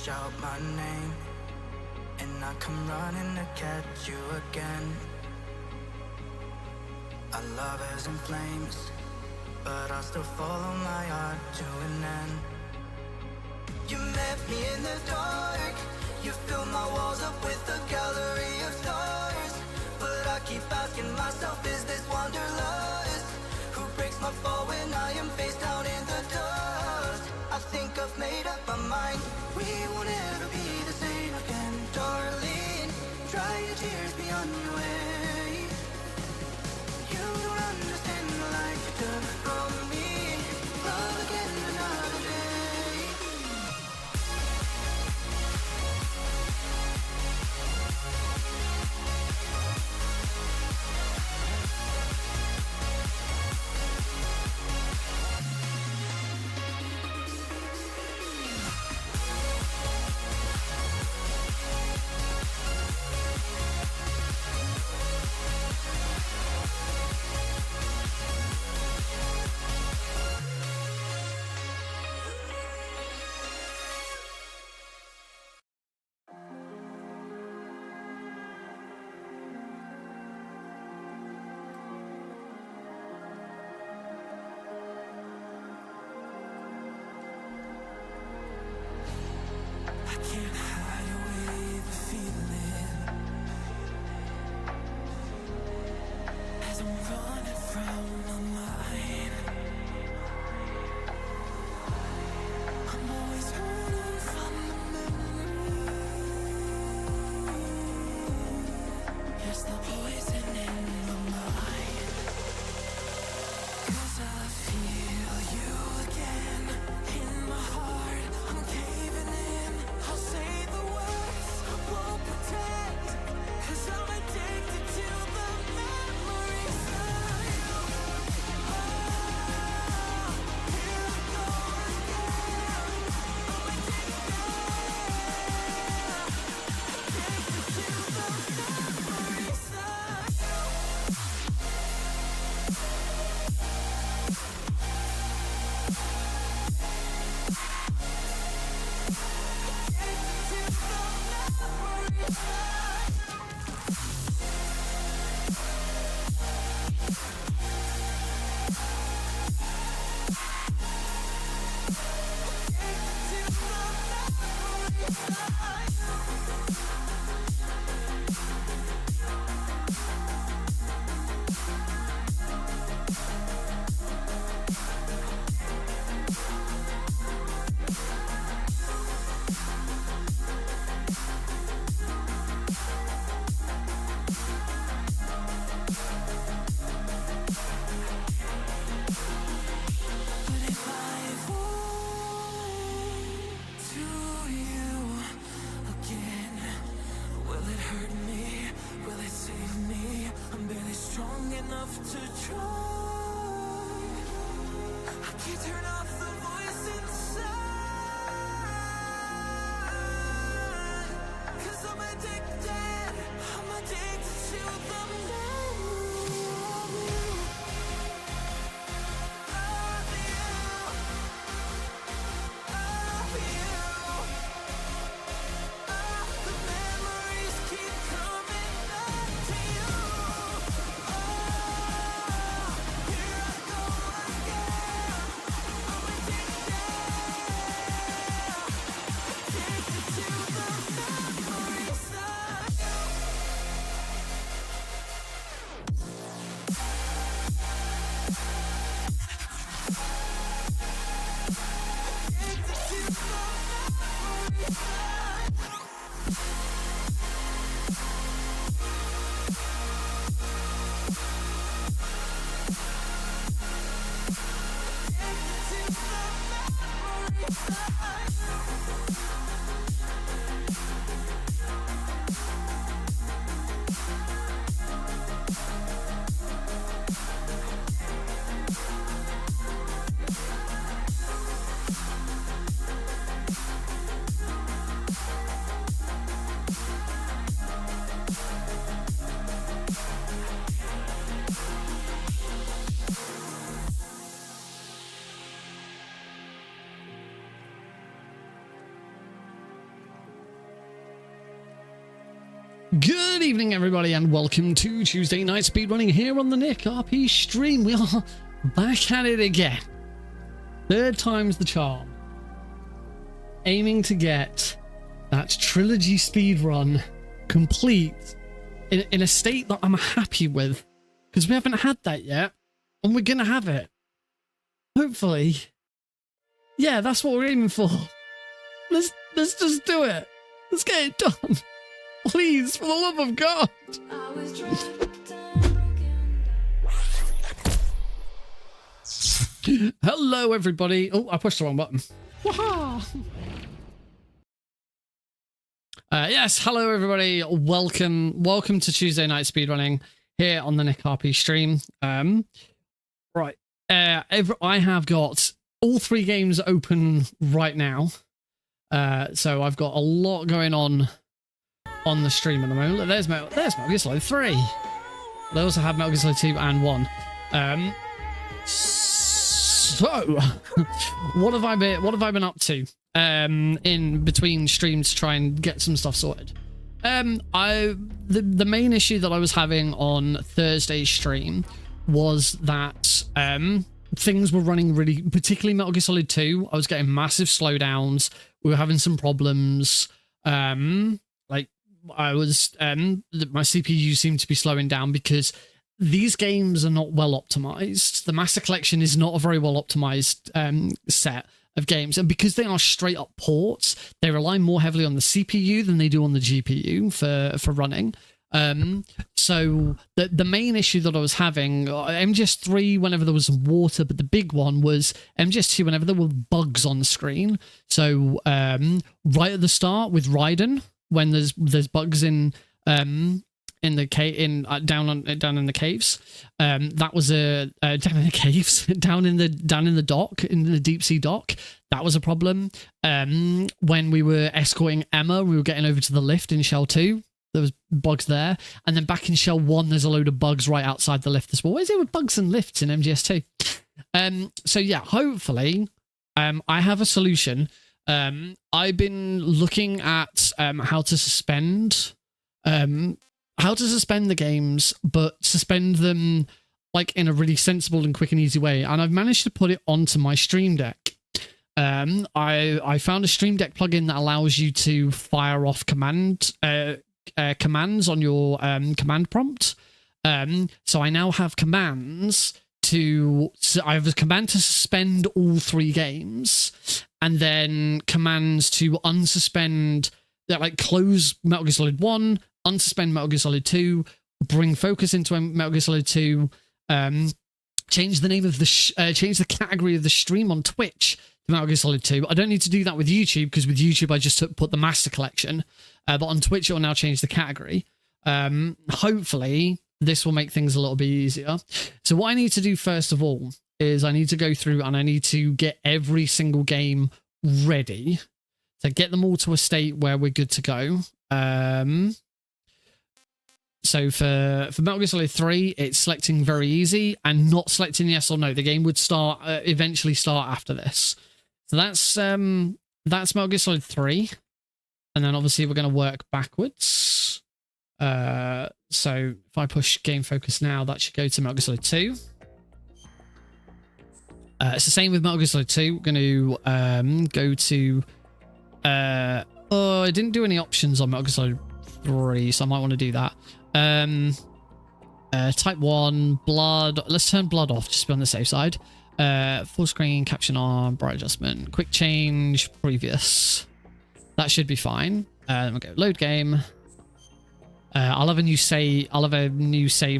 shout my name, and I come running to catch you again. Our love is in flames, but I still follow my heart to an end. You met me in the dark, you filled my walls up with a gallery of stars. But I keep asking myself, is this wanderlust? Who breaks my fall when I am face down in the dust? I think I've made up my mind, we won't ever be the same again. Darling, dry your tears, be on your way. You don't understand the life you took from me. Love again another day. Good evening, everybody, and welcome to Tuesday Night Speedrunning here on the Nick RP stream. We are back at it again. Third time's the charm. Aiming to get that trilogy speedrun complete in a state that I'm happy with, because we haven't had that yet, and we're gonna have it. Hopefully. Yeah, that's what we're aiming for. Let's just do it. Let's get it done. Please, for the love of God. Hello, everybody. Oh, I pushed the wrong button. Yes, hello, everybody. Welcome to Tuesday Night Speedrunning here on the Nick RP stream. Right. I have got all three games open right now. So I've got a lot going on the stream at the moment. There's Metal Gear Solid 3. They also have Metal Gear Solid 2 and 1. So what have I been up to in between streams to try and get some stuff sorted? The main issue that I was having on Thursday's stream was that things were running really, particularly Metal Gear Solid 2. I was getting massive slowdowns. We were having some problems. Like I was, my CPU seemed to be slowing down because these games are not well optimized. The Master Collection is not a very well optimized set of games, and because they are straight up ports, they rely more heavily on the CPU than they do on the GPU for running. So the main issue that I was having, MGS3 whenever there was water, but the big one was MGS2 whenever there were bugs on the screen. So right at the start with Raiden, when there's bugs in the cave down in the caves, that was down in the caves, down in the dock, in the deep sea dock, that was a problem. When we were escorting Emma, we were getting over to the lift in Shell 2. There was bugs there. And then back in Shell 1, there's a load of bugs right outside the lift as well. What is it with bugs and lifts in MGS2? So yeah, hopefully I have a solution. I've been looking at how to suspend the games, but suspend them like in a really sensible and quick and easy way. And I've managed to put it onto my Stream Deck. I found a Stream Deck plugin that allows you to fire off commands on your command prompt. So I now have commands I have a command to suspend all three games, and then commands to unsuspend, like close Metal Gear Solid 1, unsuspend Metal Gear Solid 2, bring focus into Metal Gear Solid 2, change the name of change the category of the stream on Twitch to Metal Gear Solid 2. I don't need to do that with YouTube, because with YouTube I just put the Master Collection, but on Twitch it will now change the category. Hopefully this will make things a little bit easier. So what I need to do first of all is I need to go through and I need to get every single game ready, to get them all to a state where we're good to go. So for Metal Gear Solid 3, it's selecting very easy and not selecting yes or no. The game would eventually start after this. So that's Metal Gear Solid 3. And then obviously we're going to work backwards. So if I push game focus now, that should go to Metal Gear Solid 2. It's the same with Metal Gear Solid 2. We're going to go to... I didn't do any options on Metal Gear Solid 3, so I might want to do that. Type 1, blood. Let's turn blood off, just to be on the safe side. Full screen, caption on, bright adjustment, quick change, previous. That should be fine. Then we'll go load game. I'll have a new save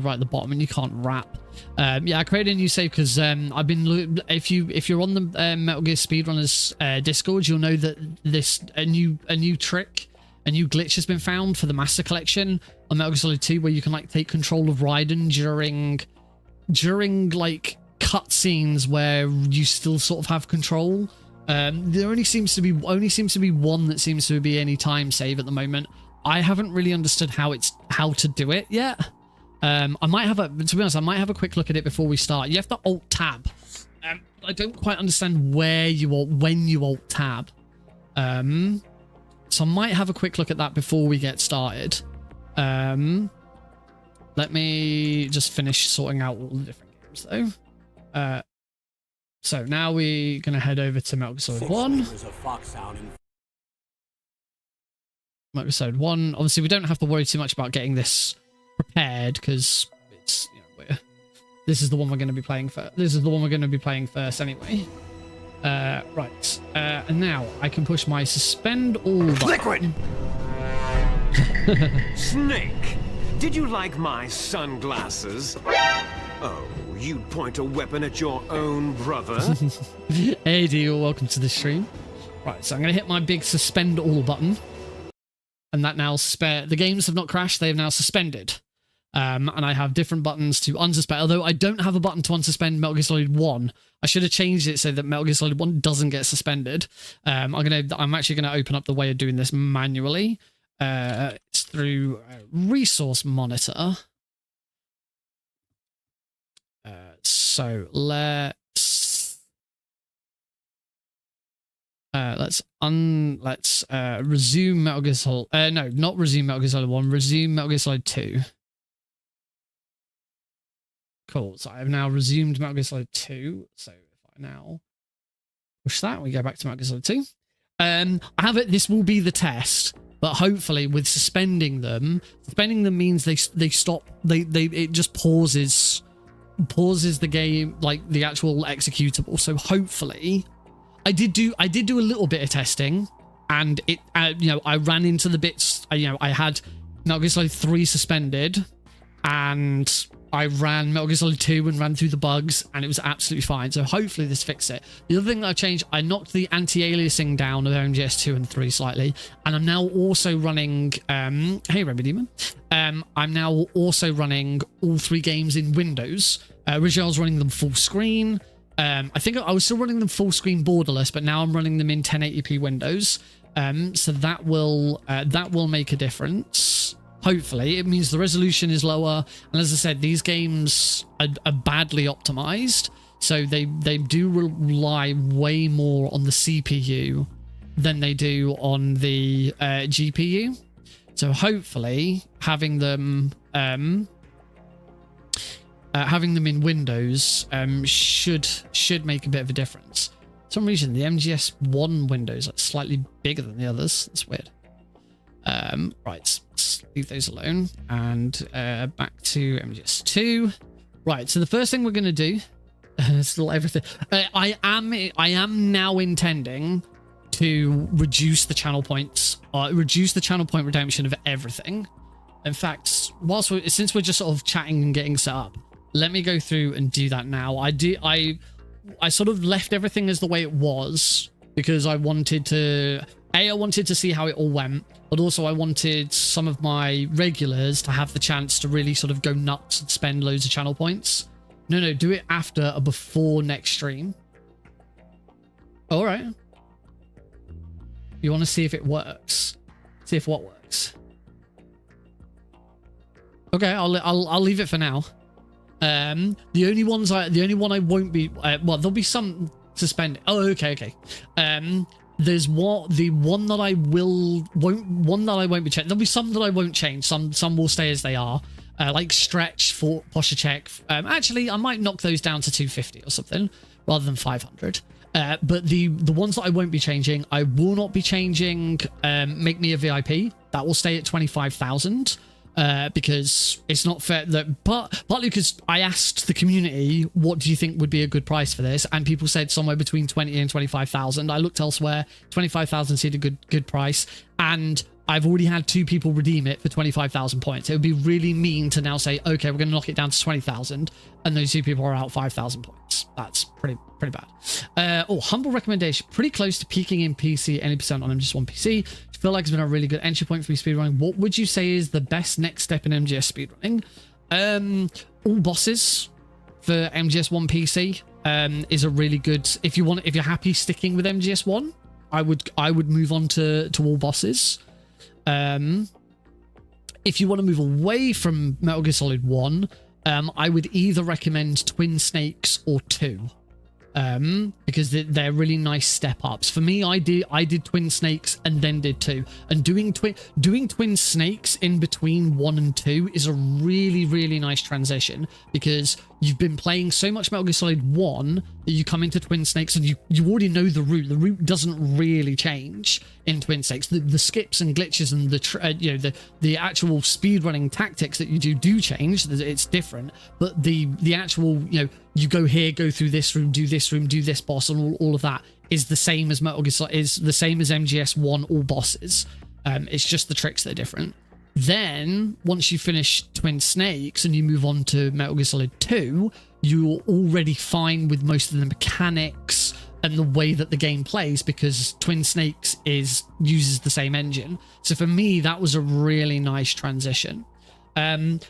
right at the bottom, and you can't wrap. Yeah, I created a new save because I've been. If you're on the Metal Gear Speedrunners Discord, you'll know that a new trick, a new glitch has been found for the Master Collection on Metal Gear Solid 2, where you can like take control of Raiden during like cutscenes where you still sort of have control. There only seems to be one that seems to be any time save at the moment. I haven't really understood how to do it yet. I might have a quick look at it before we start. You have to alt tab. I don't quite understand when you alt tab. So I might have a quick look at that before we get started. Let me just finish sorting out all the different games though. So now we're going to head over to Metal Gear Solid 1. Metal Gear Solid 1. Obviously, we don't have to worry too much about getting this prepared because it's, this is the one we're going to be playing first. This is the one we're going to be playing first anyway. Right. And now I can push my suspend all button. Liquid! Snake, did you like my sunglasses? Oh, you'd point a weapon at your own brother? Hey, dear, welcome to the stream. Right, so I'm going to hit my big suspend all button. And that now the games have not crashed, they have now suspended. And I have different buttons to unsuspend, although I don't have a button to unsuspend Metal Gear Solid 1. I should have changed it so that Metal Gear Solid 1 doesn't get suspended. I'm actually going to open up the way of doing this manually. It's through resource monitor. So let's resume Metal Gear Solid. No, not resume Metal Gear Solid 1. Resume Metal Gear Solid 2. Cool. So I have now resumed Metal Gear Solid 2. So if I now push that, we go back to Metal Gear Solid 2. I have it. This will be the test, but hopefully with suspending them means they stop. It just pauses the game, like the actual executable. So hopefully, I did do a little bit of testing, and it I ran into the bits. I had Metal Gear Solid 3 suspended, and I ran Metal Gear Solid 2 and ran through the bugs, and it was absolutely fine. So hopefully this fixed it. The other thing that I changed, I knocked the anti-aliasing down of MGS 2 and 3 slightly, and I'm now also running hey Remy Demon. I'm now also running all 3 games in Windows. Originally I was running them full screen. I think I was still running them full screen borderless, but now I'm running them in 1080p Windows. So that will make a difference. Hopefully, it means the resolution is lower, and as I said, these games are badly optimized, so they do rely way more on the CPU than they do on the GPU. So hopefully, having them in Windows should make a bit of a difference. For some reason, the MGS1 Windows are slightly bigger than the others. That's weird. Right, let's leave those alone, and back to MGS2. Right, so the first thing we're going to do still everything. I am now intending to reduce the channel points, reduce the channel point redemption of everything. In fact, since we're just sort of chatting and getting set up, let me go through and do that now. I sort of left everything as the way it was because I wanted to see how it all went, but also I wanted some of my regulars to have the chance to really sort of go nuts and spend loads of channel points. No, do it after or before next stream. All right. You want to see if it works? See if what works? Okay, I'll leave it for now. The only one I won't be. Well, there'll be some suspended. Oh, okay. There's the one that I won't be changing. There'll be some that I won't change. Some will stay as they are. Like stretch, for posture check. Actually, I might knock those down to 250 or something rather than 500. But the ones that I won't be changing, I will not be changing. Make me a VIP. That will stay at 25,000. Because it's not fair that, but partly because I asked the community, what do you think would be a good price for this? And people said somewhere between 20 and 25,000. I looked elsewhere, 25,000 seemed a good price. And I've already had 2 people redeem it for 25,000 points. It would be really mean to now say, okay, we're going to knock it down to 20,000. And those 2 people are out 5,000 points. That's pretty bad. Humble recommendation. Pretty close to peaking in PC, any percent on MGS1 PC. Feel like it's been a really good entry point for me speedrunning. What would you say is the best next step in MGS speedrunning? All bosses for MGS1 PC is a really good. If you're happy sticking with MGS1, I would move on to all bosses. If you want to move away from Metal Gear Solid 1, I would either recommend Twin Snakes or 2. because they're really nice step ups. For me, I did Twin Snakes and then did 2, and doing Twin Snakes in between 1 and 2 is a really nice transition, because you've been playing so much Metal Gear Solid 1 that you come into Twin Snakes and you already know the route doesn't really change in Twin Snakes. The skips and glitches and the actual speedrunning tactics that you do change. It's different, but the actual, you go here, go through this room, do this boss, and all of that is the same as Metal Gear Solid, is the same as MGS1, all bosses. It's just the tricks that are different. Then once you finish Twin Snakes and you move on to Metal Gear Solid 2, you're already fine with most of the mechanics and the way that the game plays, because Twin Snakes uses the same engine. So for me, that was a really nice transition. A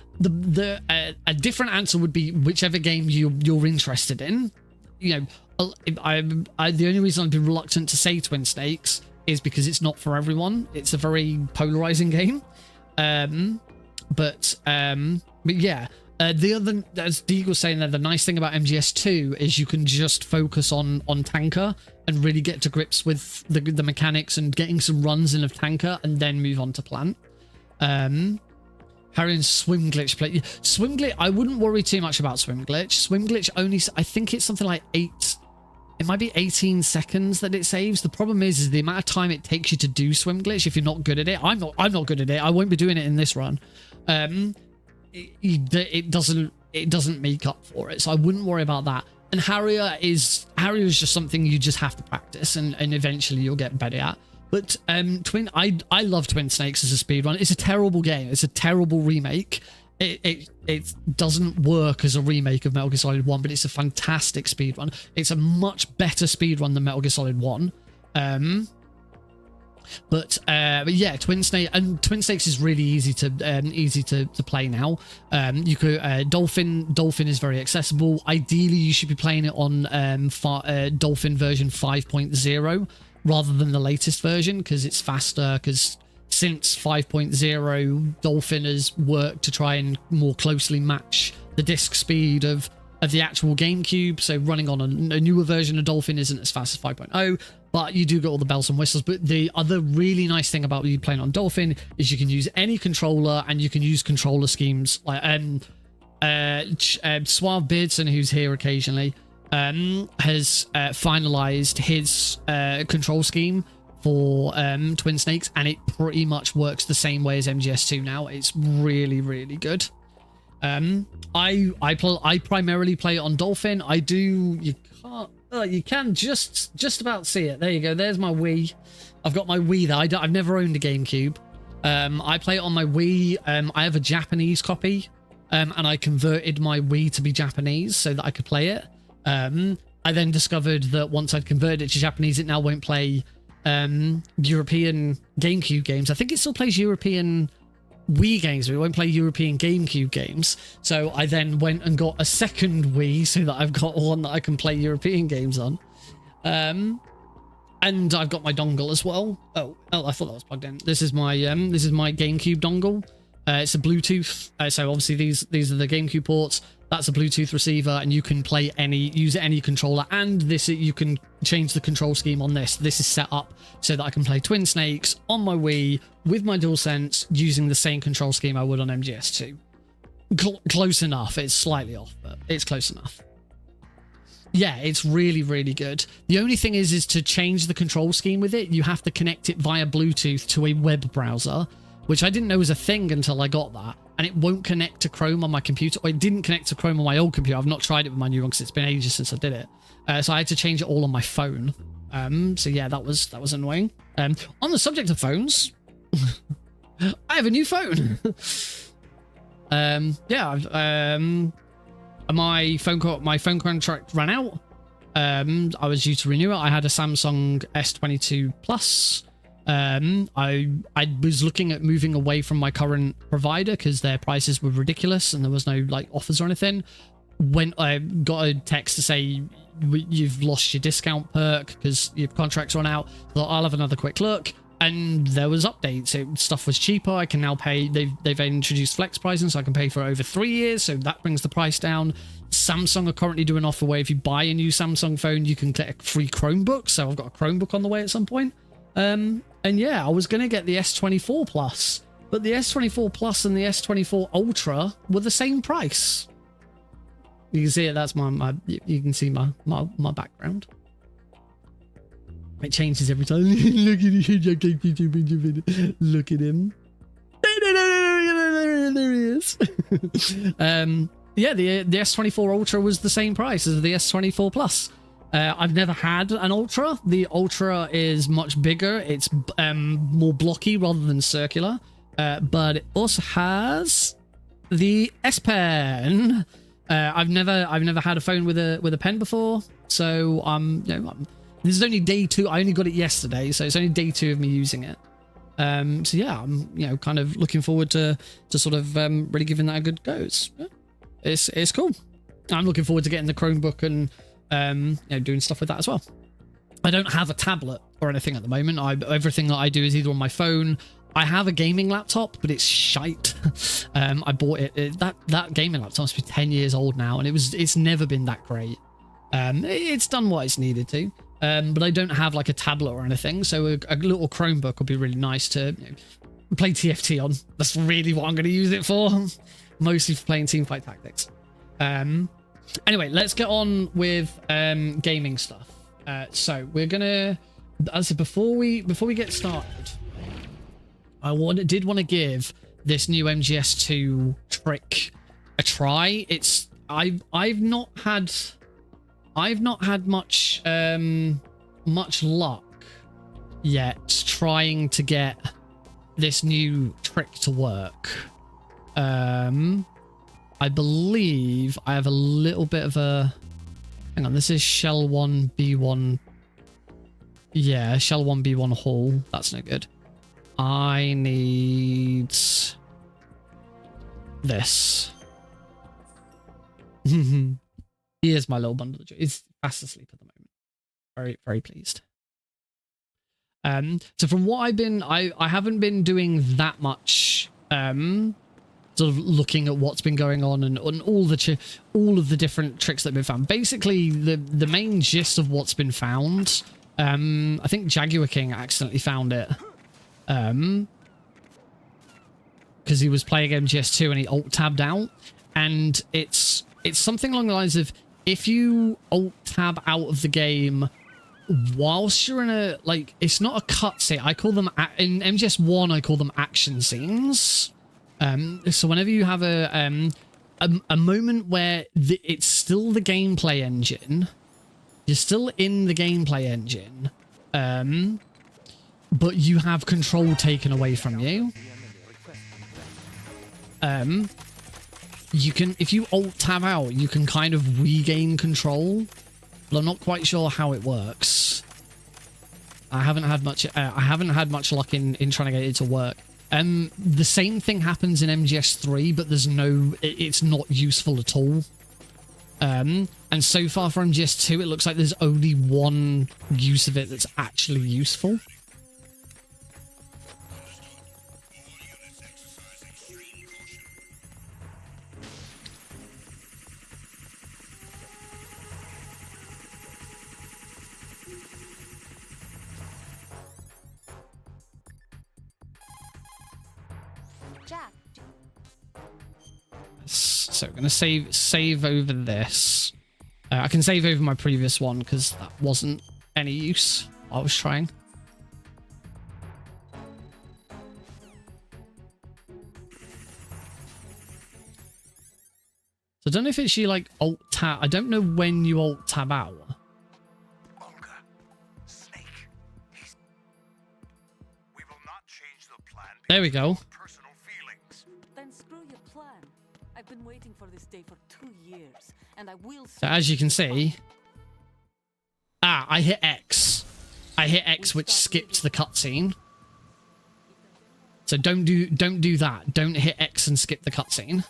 different answer would be whichever game you're interested in. The only reason I've been reluctant to say Twin Snakes is because it's not for everyone. It's a very polarizing game. But yeah, the other, as Deagle was saying there, the nice thing about MGS2 is you can just focus on Tanker and really get to grips with the mechanics and getting some runs in of Tanker, and then move on to Plant. Harry's swim glitch play. Swim glitch, I wouldn't worry too much about swim glitch. Swim glitch only, I think it's something like 8. It might be 18 seconds that it saves. The problem is the amount of time it takes you to do swim glitch if you're not good at it. I'm not good at it. I won't be doing it in this run. It doesn't make up for it, so I wouldn't worry about that. And Harrier is just something you just have to practice, and eventually you'll get better at. But I love Twin Snakes as a speedrun. It's a terrible game. It's a terrible remake. It doesn't work as a remake of Metal Gear Solid 1, but it's a fantastic speedrun. It's a much better speedrun than Metal Gear Solid 1. But yeah, Twin Snakes is really easy to play now. You could Dolphin is very accessible. Ideally, you should be playing it on Dolphin version 5.0 rather than the latest version, because it's faster. Because since 5.0, Dolphin has worked to try and more closely match the disk speed of the actual GameCube. So running on a newer version of Dolphin isn't as fast as 5.0, but you do get all the bells and whistles. But the other really nice thing about you playing on Dolphin is you can use any controller, and you can use controller schemes like Suave Beardson, who's here occasionally, has finalized his control scheme for Twin Snakes, and it pretty much works the same way as MGS2 now. It's really good. I primarily play it on Dolphin. You can just about see it. There you go. There's my Wii. I've got my Wii there. I've never owned a GameCube. I play it on my Wii. I have a Japanese copy, and I converted my Wii to be Japanese so that I could play it. I then discovered that once I'd converted it to Japanese, it now won't play European GameCube games. I think it still plays European Wii games, but it won't play European GameCube games. So I then went and got a second Wii so that I've got one that I can play European games on. And I've got my dongle as well. Oh, I thought that was plugged in. This is my GameCube dongle. It's a Bluetooth. So obviously these are the GameCube ports. That's a Bluetooth receiver, and you can use any controller, and you can change the control scheme on this. This is set up so that I can play Twin Snakes on my Wii with my DualSense using the same control scheme I would on MGS2. Close enough. It's slightly off, but it's close enough. Yeah, it's really good. The only thing is to change the control scheme with it, you have to connect it via Bluetooth to a web browser, which I didn't know was a thing until I got that. And it won't connect to Chrome on my computer. Or it didn't connect to Chrome on my old computer. I've not tried it with my new one because it's been ages since I did it. So I had to change it all on my phone. So yeah, that was annoying. On the subject of phones, I have a new phone. Yeah, my phone contract ran out. I was due to renew it. I had a Samsung S22 Plus. I was looking at moving away from my current provider because their prices were ridiculous and there was no like offers or anything. When I got a text to say you've lost your discount perk because your contract's run out, so I'll have another quick look. and there was updates. Stuff was cheaper. I can now pay. They've introduced flex pricing, so I can pay for over 3 years. So that brings the price down. Samsung are currently doing an offer where if you buy a new Samsung phone, you can get a free Chromebook. So I've got a Chromebook on the way at some point. And yeah, I was gonna get the S24 Plus, but the S24 Plus and the S24 Ultra were the same price. You can see it. That's my you can see my background. It changes every time. Look at him. Look at him. There he is. Yeah, the S24 Ultra was the same price as the S24 Plus. I've never had an Ultra. The Ultra is much bigger. It's more blocky rather than circular. But it also has the S Pen. I've never had a phone with a pen before, so this is only day 2. I only got it yesterday, so it's only day 2 of me using it. So yeah, I'm kind of looking forward to sort of really giving that a good go. It's cool. I'm looking forward to getting the Chromebook and doing stuff with that as well. I don't have a tablet or anything at the moment. Everything that I do is either on my phone. I have a gaming laptop, but it's shite. I bought it. That gaming laptop must be 10 years old now, and it's never been that great. It's done what it's needed to. But I don't have like a tablet or anything, so a little Chromebook would be really nice to play TFT on. That's really what I'm going to use it for. Mostly for playing Teamfight Tactics. Anyway, let's get on with gaming stuff. So we're gonna, as I said, before we get started, I did want to give this new MGS2 trick a try. I've not had much luck yet trying to get this new trick to work. I believe I have a little bit of a... Hang on, this is Shell 1B1. Yeah, Shell 1B1 Hall. That's no good. I need this. Here's my little bundle of joy. He's fast asleep at the moment. Very, very pleased. So from what I haven't been doing that much sort of looking at what's been going on and all of the different tricks that have been found. Basically, the main gist of what's been found, I think Jaguar King accidentally found it. Because he was playing MGS2 and he alt-tabbed out. And it's something along the lines of, if you alt-tab out of the game whilst you're in a, like, it's not a cutscene. I call them, in MGS1, I call them action scenes. So whenever you have a moment where it's still the gameplay engine, you're still in the gameplay engine, but you have control taken away from you. You can, if you alt-tab out, you can kind of regain control, but I'm not quite sure how it works. I haven't had much luck in trying to get it to work. The same thing happens in MGS3, but it's not useful at all. And so far for MGS2, it looks like there's only one use of it that's actually useful. So I'm going to save over this. I can save over my previous one because that wasn't any use. I was trying. So I don't know if it's you like alt-tab. I don't know when you alt-tab out. There we go. So as you can see, I hit X. I hit X, which skipped the cutscene. So don't do that. Don't hit X and skip the cutscene.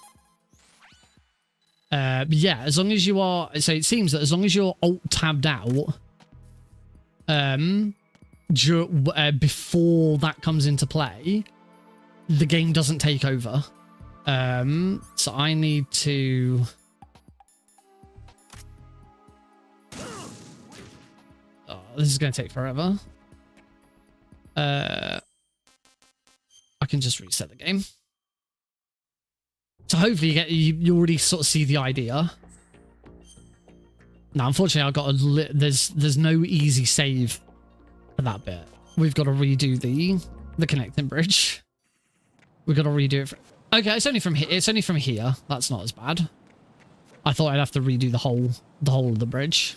But yeah, as long as you are, so it seems that as long as you're alt-tabbed out, before that comes into play, the game doesn't take over. So I need to... Oh, this is going to take forever. I can just reset the game. So hopefully you already sort of see the idea. Now, unfortunately, I've got a there's no easy save for that bit. We've got to redo the connecting bridge. We've got to redo it. Okay, it's only from here. It's only from here. That's not as bad. I thought I'd have to redo the whole of the bridge.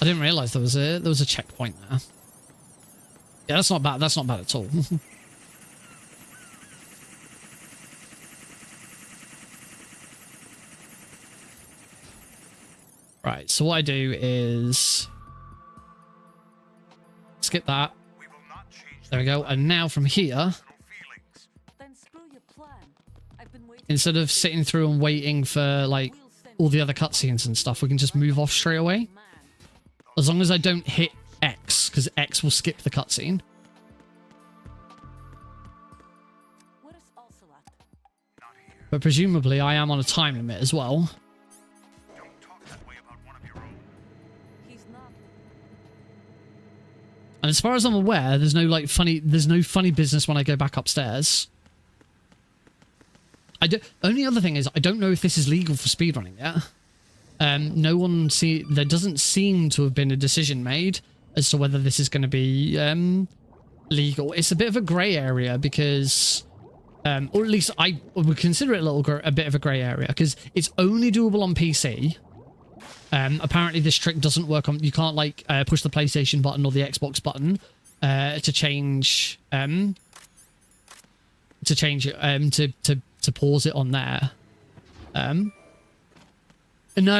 I didn't realize there was a checkpoint there. Yeah, that's not bad. That's not bad at all. Right, so what I do is skip that. There we go. And now from here, instead of sitting through and waiting for like all the other cutscenes and stuff, we can just move off straight away. As long as I don't hit X, because X will skip the cutscene. But presumably I am on a time limit as well. And as far as I'm aware, there's no funny business when I go back upstairs. Only other thing is, I don't know if this is legal for speedrunning yet. There doesn't seem to have been a decision made as to whether this is going to be legal. It's a bit of a grey area because, or at least I would consider it a bit of a grey area because it's only doable on PC. Apparently this trick doesn't work on, you can't like push the PlayStation button or the Xbox button to change to pause it on there. No,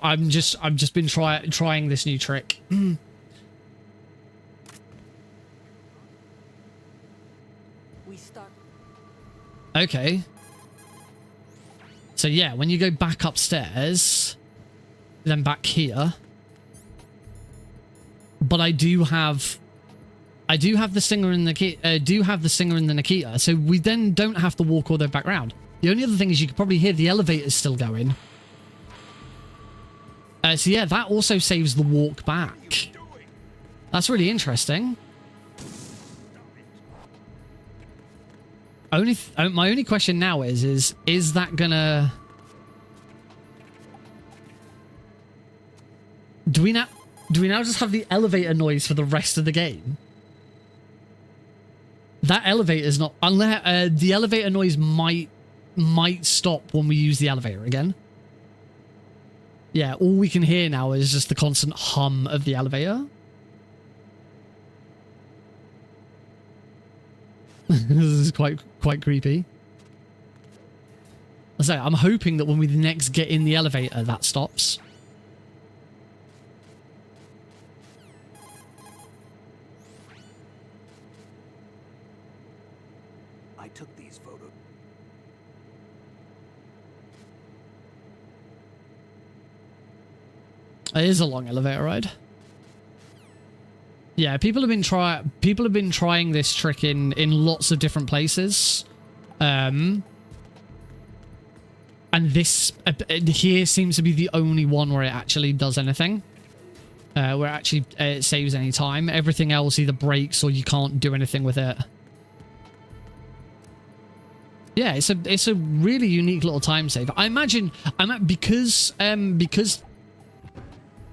I'm just been trying this new trick. Okay. So yeah, when you go back upstairs, then back here. But I do have the singer and the Nikita, so we then don't have to walk all the way back round. The only other thing is you could probably hear the elevators still going. So yeah, that also saves the walk back. That's really interesting. My only question now is that gonna... Do we now just have the elevator noise for the rest of the game? That elevator is not... Unless the elevator noise might stop when we use the elevator again. Yeah, all we can hear now is just the constant hum of the elevator. This is quite creepy. I say, I'm hoping that when we next get in the elevator, that stops. I took these photos. It is a long elevator ride. Yeah, people have been trying this trick in lots of different places. And this here seems to be the only one where it actually does anything. Where it actually it saves any time. Everything else either breaks or you can't do anything with it. Yeah, it's a really unique little time save. I imagine because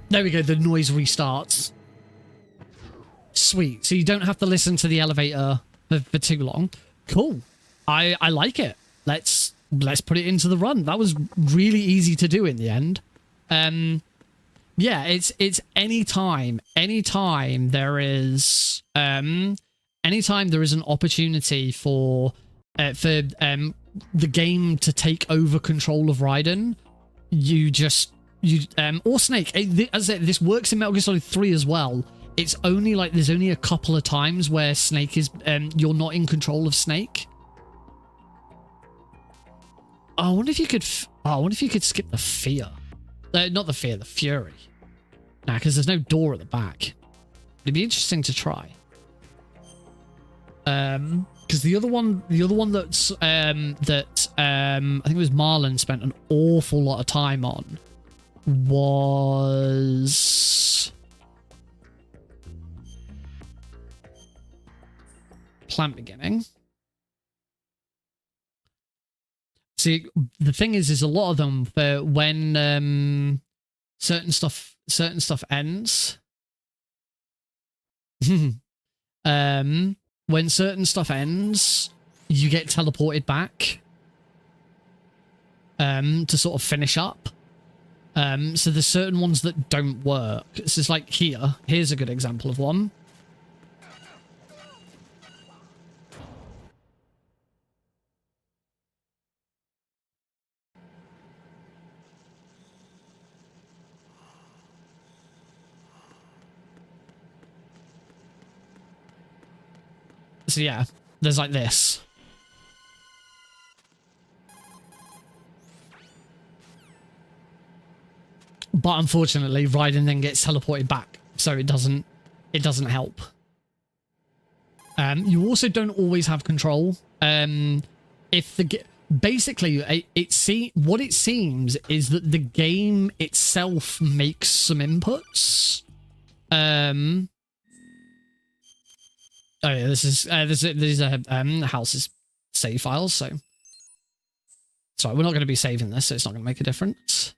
there we go, the noise restarts. Sweet. So you don't have to listen to the elevator for too long. Cool. I like it. Let's put it into the run. That was really easy to do in the end. Yeah, it's anytime there is an opportunity for the game to take over control of Raiden, or Snake. As I said, this works in Metal Gear Solid 3 as well. It's only like there's only a couple of times where Snake is you're not in control of Snake. Oh, I wonder if you could skip the fear. Not the fear, the fury. Nah, because there's no door at the back. It'd be interesting to try. Because the other one that's I think it was Marlon spent an awful lot of time on was plant beginning. See, the thing is a lot of them for when certain stuff ends. When certain stuff ends, you get teleported back to sort of finish up. So there's certain ones that don't work. This is like here's a good example of one. So yeah, there's like this. But unfortunately, Raiden then gets teleported back, so it doesn't help. You also don't always have control. If the basically what it seems is that the game itself makes some inputs. Oh yeah, these are house's save files, so sorry, we're not going to be saving this, so it's not going to make a difference.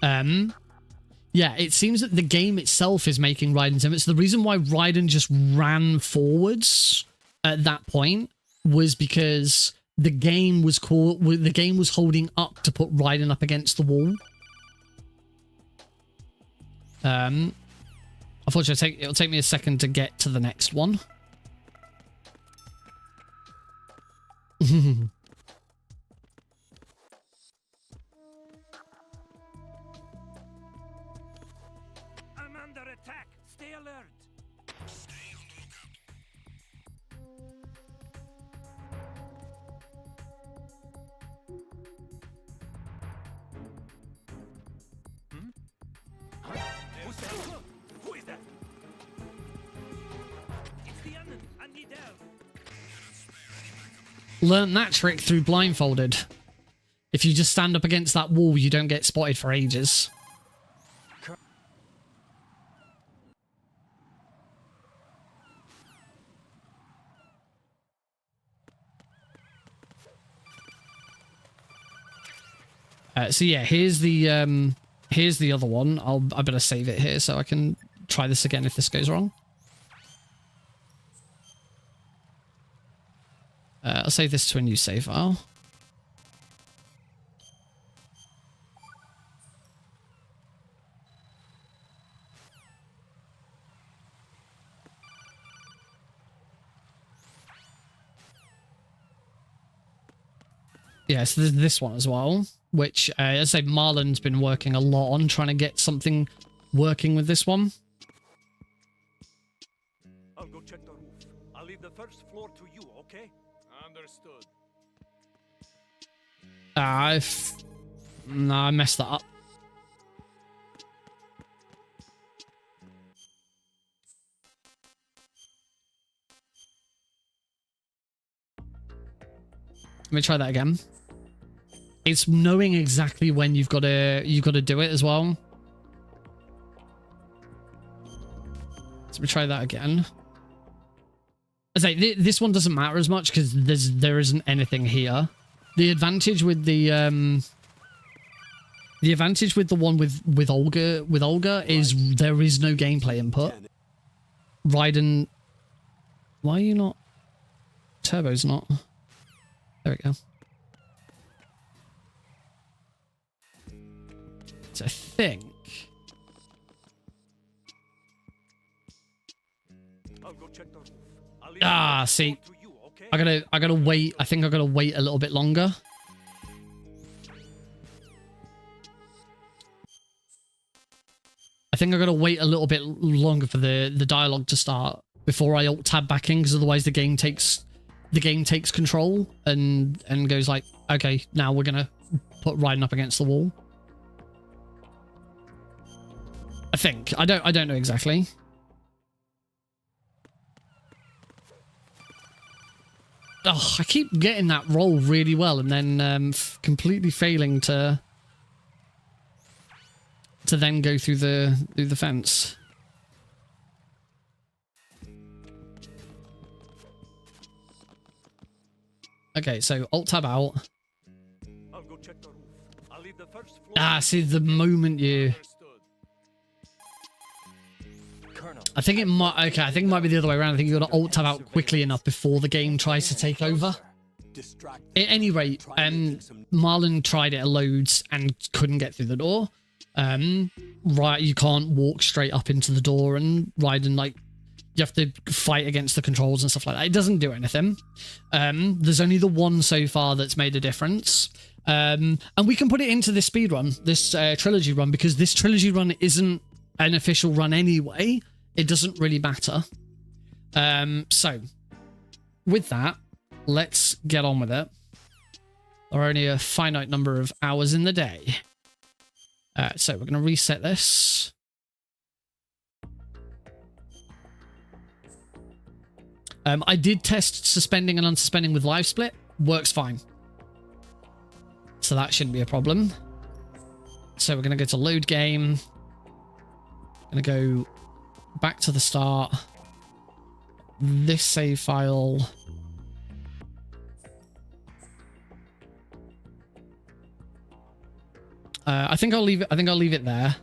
Yeah, it seems that the game itself is making Raiden's inputs. The reason why Raiden just ran forwards at that point was because the game was holding up to put Raiden up against the wall. Unfortunately, it'll take me a second to get to the next one. I'm under attack. Stay alert. Stay on the lookout. Who is that? It's the enemy. I need help. Learned that trick through blindfolded. If you just stand up against that wall, you don't get spotted for ages. So yeah, here's the other one. I better save it here so I can try this again if this goes wrong. I'll save this to a new save file. Yeah, so there's this one as well, which, as I say, Marlon's been working a lot on trying to get something working with this one. I'll go check the roof. I'll leave the first floor to you, okay? Understood. No, I messed that up. Let me try that again. It's knowing exactly when you've got to do it as well. Let me try that again. I say this one doesn't matter as much because there isn't anything here. The advantage with the one with Olga is there is no gameplay input. Raiden, why are you not? Turbo's not. There we go. So I think. I'll go check the roof. See, I gotta wait. I think I gotta wait a little bit longer. I think I gotta wait a little bit longer for the dialogue to start before I alt tab back in, because otherwise the game takes control and goes like, okay, now we're gonna put Raiden up against the wall. I think I don't know exactly. Oh, I keep getting that roll really well and then completely failing to then go through the fence. Okay, so alt tab out. I'll go check the roof. I'll leave the first floor. Ah, see, the moment you... Colonel. I think it might... Okay, I think it might be the other way around. I think you got to alt tab out quickly enough before the game tries to take over. At any rate, Marlon tried it loads and couldn't get through the door. Right, you can't walk straight up into the door and ride and like... You have to fight against the controls and stuff like that. It doesn't do anything. There's only the one so far that's made a difference. And we can put it into this speedrun, this trilogy run, because this trilogy run isn't an official run anyway. It doesn't really matter. So, with that, let's get on with it. There are only a finite number of hours in the day. So we're going to reset this. I did test suspending and unsuspending with live split. Works fine. So that shouldn't be a problem. So we're going to go to load game. Going to go back to the start. This save file. I think I'll leave it. I think I'll leave it there.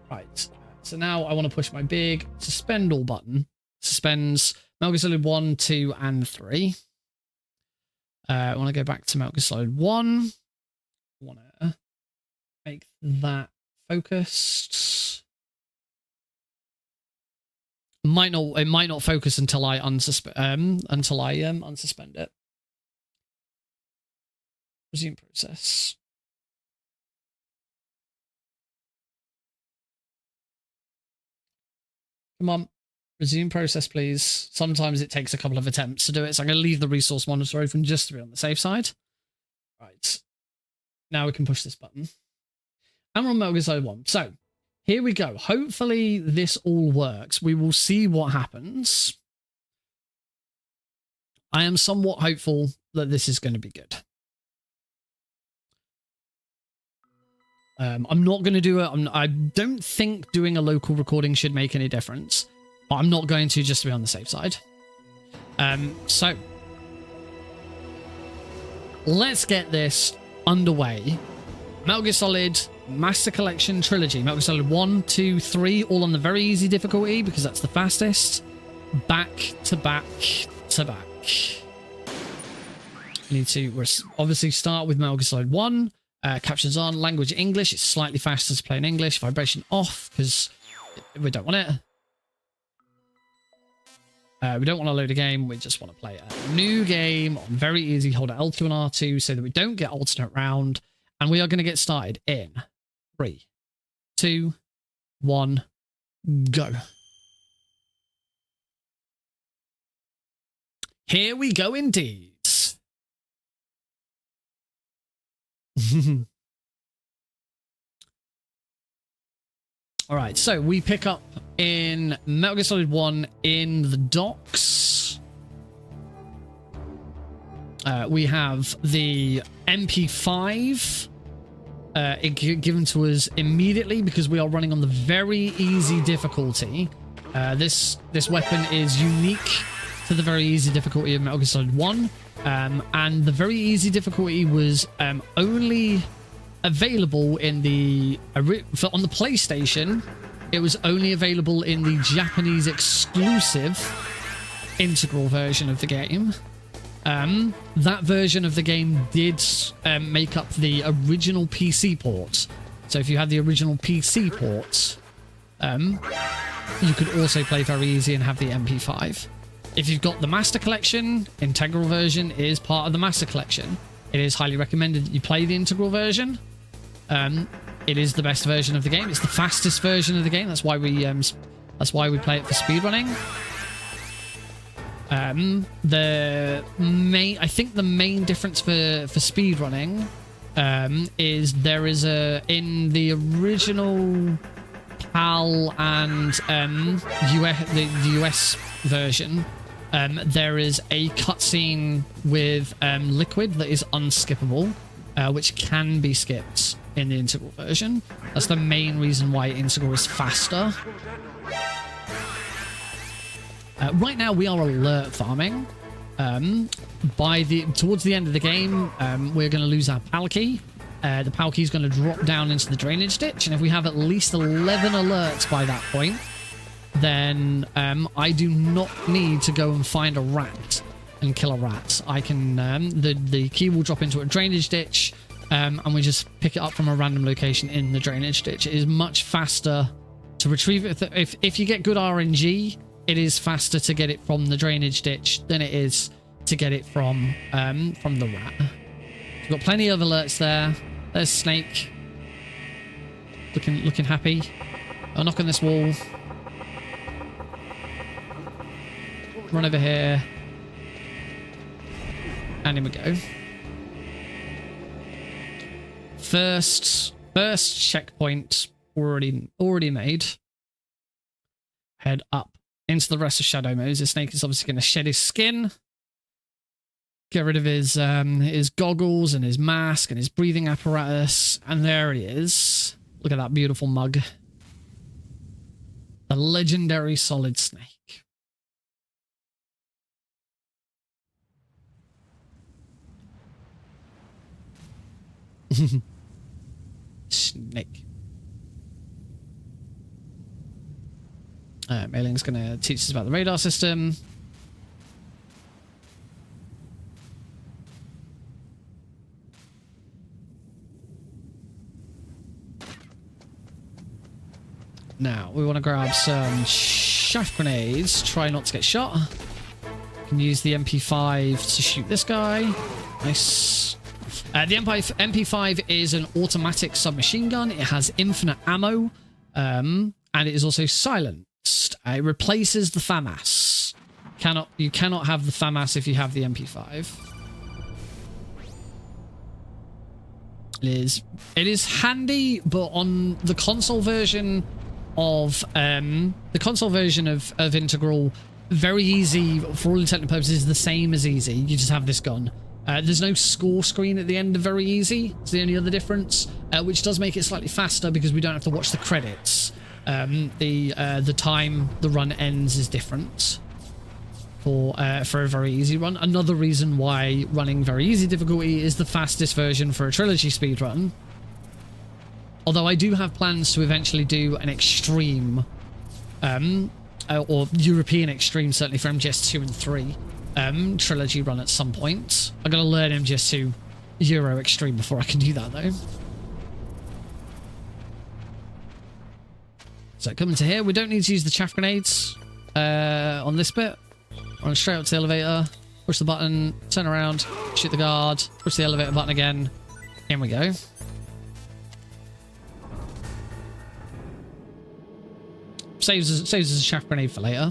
Right. So now I want to push my big suspend all button. Suspends Metal Gear Solid 1, 2, and 3. I want to go back to Metal Gear Solid 1. I want to make that focused. It might not focus until I unsuspend it. Resume process. Come on. Resume process, please. Sometimes it takes a couple of attempts to do it, so I'm going to leave the resource monitor open just to be on the safe side. Right. Now we can push this button. And we're on Metal Gear Solid 1. So, here we go. Hopefully this all works. We will see what happens. I am somewhat hopeful that this is going to be good. I'm not going to do it. I don't think doing a local recording should make any difference. But I'm not going to, just to be on the safe side. So, let's get this underway. Metal Gear Solid Master Collection Trilogy. Metal Gear Solid 1, 2, 3, all on the very easy difficulty because that's the fastest. Back to back to back. We need to obviously start with Metal Gear Solid 1. Captions on, language English. It's slightly faster to play in English. Vibration off because we don't want it. We don't want to load a game. We just want to play a new game on very easy. Hold L2 and R2 so that we don't get alternate round. And we are going to get started in 3, 2, 1, go. Here we go indeed. All right, so we pick up in Metal Gear Solid 1 in the docks. We have the MP5 given to us immediately because we are running on the very easy difficulty. This weapon is unique to the very easy difficulty of Metal Gear Solid 1. And the very easy difficulty was only available in the on the PlayStation. It was only available in the Japanese exclusive integral version of the game. That version of the game did make up the original PC port. So if you had the original PC port, you could also play very easy and have the MP5. If you've got the Master Collection, integral version is part of the Master Collection. It is highly recommended that you play the integral version. It is the best version of the game. It's the fastest version of the game. That's why we play it for speedrunning. I think the main difference for speedrunning is there is in the original PAL and the US version. there is a cutscene with Liquid that is unskippable, which can be skipped in the Integral version. That's the main reason why Integral is faster. Right now we are alert farming. Towards the end of the game, we're going to lose our PAL key. The PAL key is going to drop down into the drainage ditch, and if we have at least 11 alerts by that point, then I do not need to go and find a rat and kill a rat. I can the key will drop into a drainage ditch, and we just pick it up from a random location in the drainage ditch. It is much faster to retrieve it. If you get good RNG, it is faster to get it from the drainage ditch than it is to get it from the rat. We've got plenty of alerts there. There's Snake. Looking happy. I'll knock on this wall. Run over here. And in we go. First checkpoint already made. Head up into the rest of Shadow Mode. The Snake is obviously going to shed his skin. Get rid of his goggles and his mask and his breathing apparatus. And there he is. Look at that beautiful mug. The legendary Solid Snake. Snake. Mailing's going to teach us about the radar system. Now, we want to grab some shaft grenades. Try not to get shot. Can use the MP5 to shoot this guy. Nice. The MP5 is an automatic submachine gun. It has infinite ammo, and it is also silenced. It replaces the FAMAS. You cannot have the FAMAS if you have the MP5. It is handy, but on the console version of Integral, very easy for all intents and purposes, the same as easy. You just have this gun. There's no score screen at the end of very easy. It's the only other difference, which does make it slightly faster because we don't have to watch the credits. The time the run ends is different for a very easy run. Another reason why running very easy difficulty is the fastest version for a trilogy speedrun. Although I do have plans to eventually do an extreme, or European extreme, certainly for MGS2 and 3, trilogy run at some point. I've got to learn MGS2 Euro extreme before I can do that, though. So coming to here, we don't need to use the chaff grenades on this bit. Run straight up to the elevator, push the button, turn around, shoot the guard, push the elevator button again. In we go. Saves us a shaft grenade for later.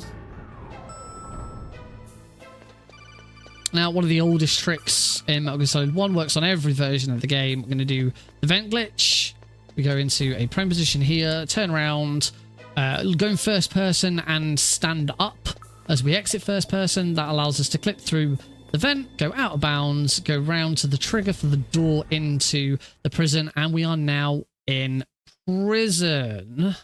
Now, one of the oldest tricks in Metal Gear Solid 1 works on every version of the game. We're going to do the vent glitch. We go into a prone position here, turn around, go in first person and stand up as we exit first person. That allows us to clip through the vent, go out of bounds, go round to the trigger for the door into the prison, and we are now in prison.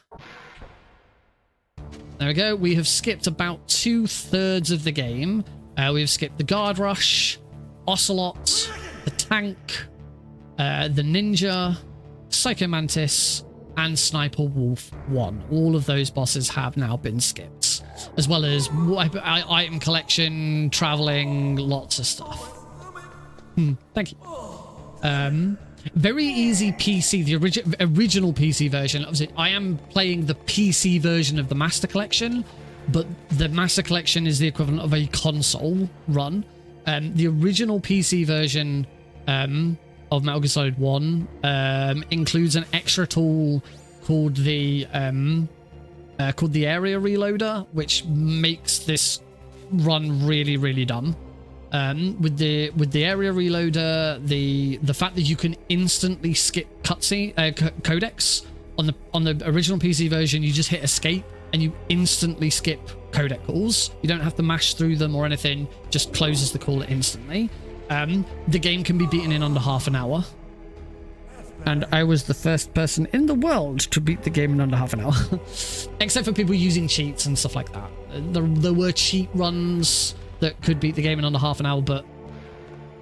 There we go. We have skipped about 2/3 of the game. We have skipped the guard rush, Ocelot, the tank, the ninja, Psycho Mantis, and Sniper Wolf 1. All of those bosses have now been skipped, as well as item collection, traveling, lots of stuff. Thank you. Very easy PC, the original PC version. Obviously, I am playing the PC version of the Master Collection, but the Master Collection is the equivalent of a console run. The original PC version of Metal Gear Solid 1 includes an extra tool called the area reloader, which makes this run really dumb. With the area reloader, the fact that you can instantly skip cutscene codecs on the original PC version, you just hit escape and you instantly skip codec calls. You don't have to mash through them or anything, just closes the call instantly. The game can be beaten in under half an hour. And I was the first person in the world to beat the game in under half an hour. Except for people using cheats and stuff like that. There were cheat runs that could beat the game in under half an hour, but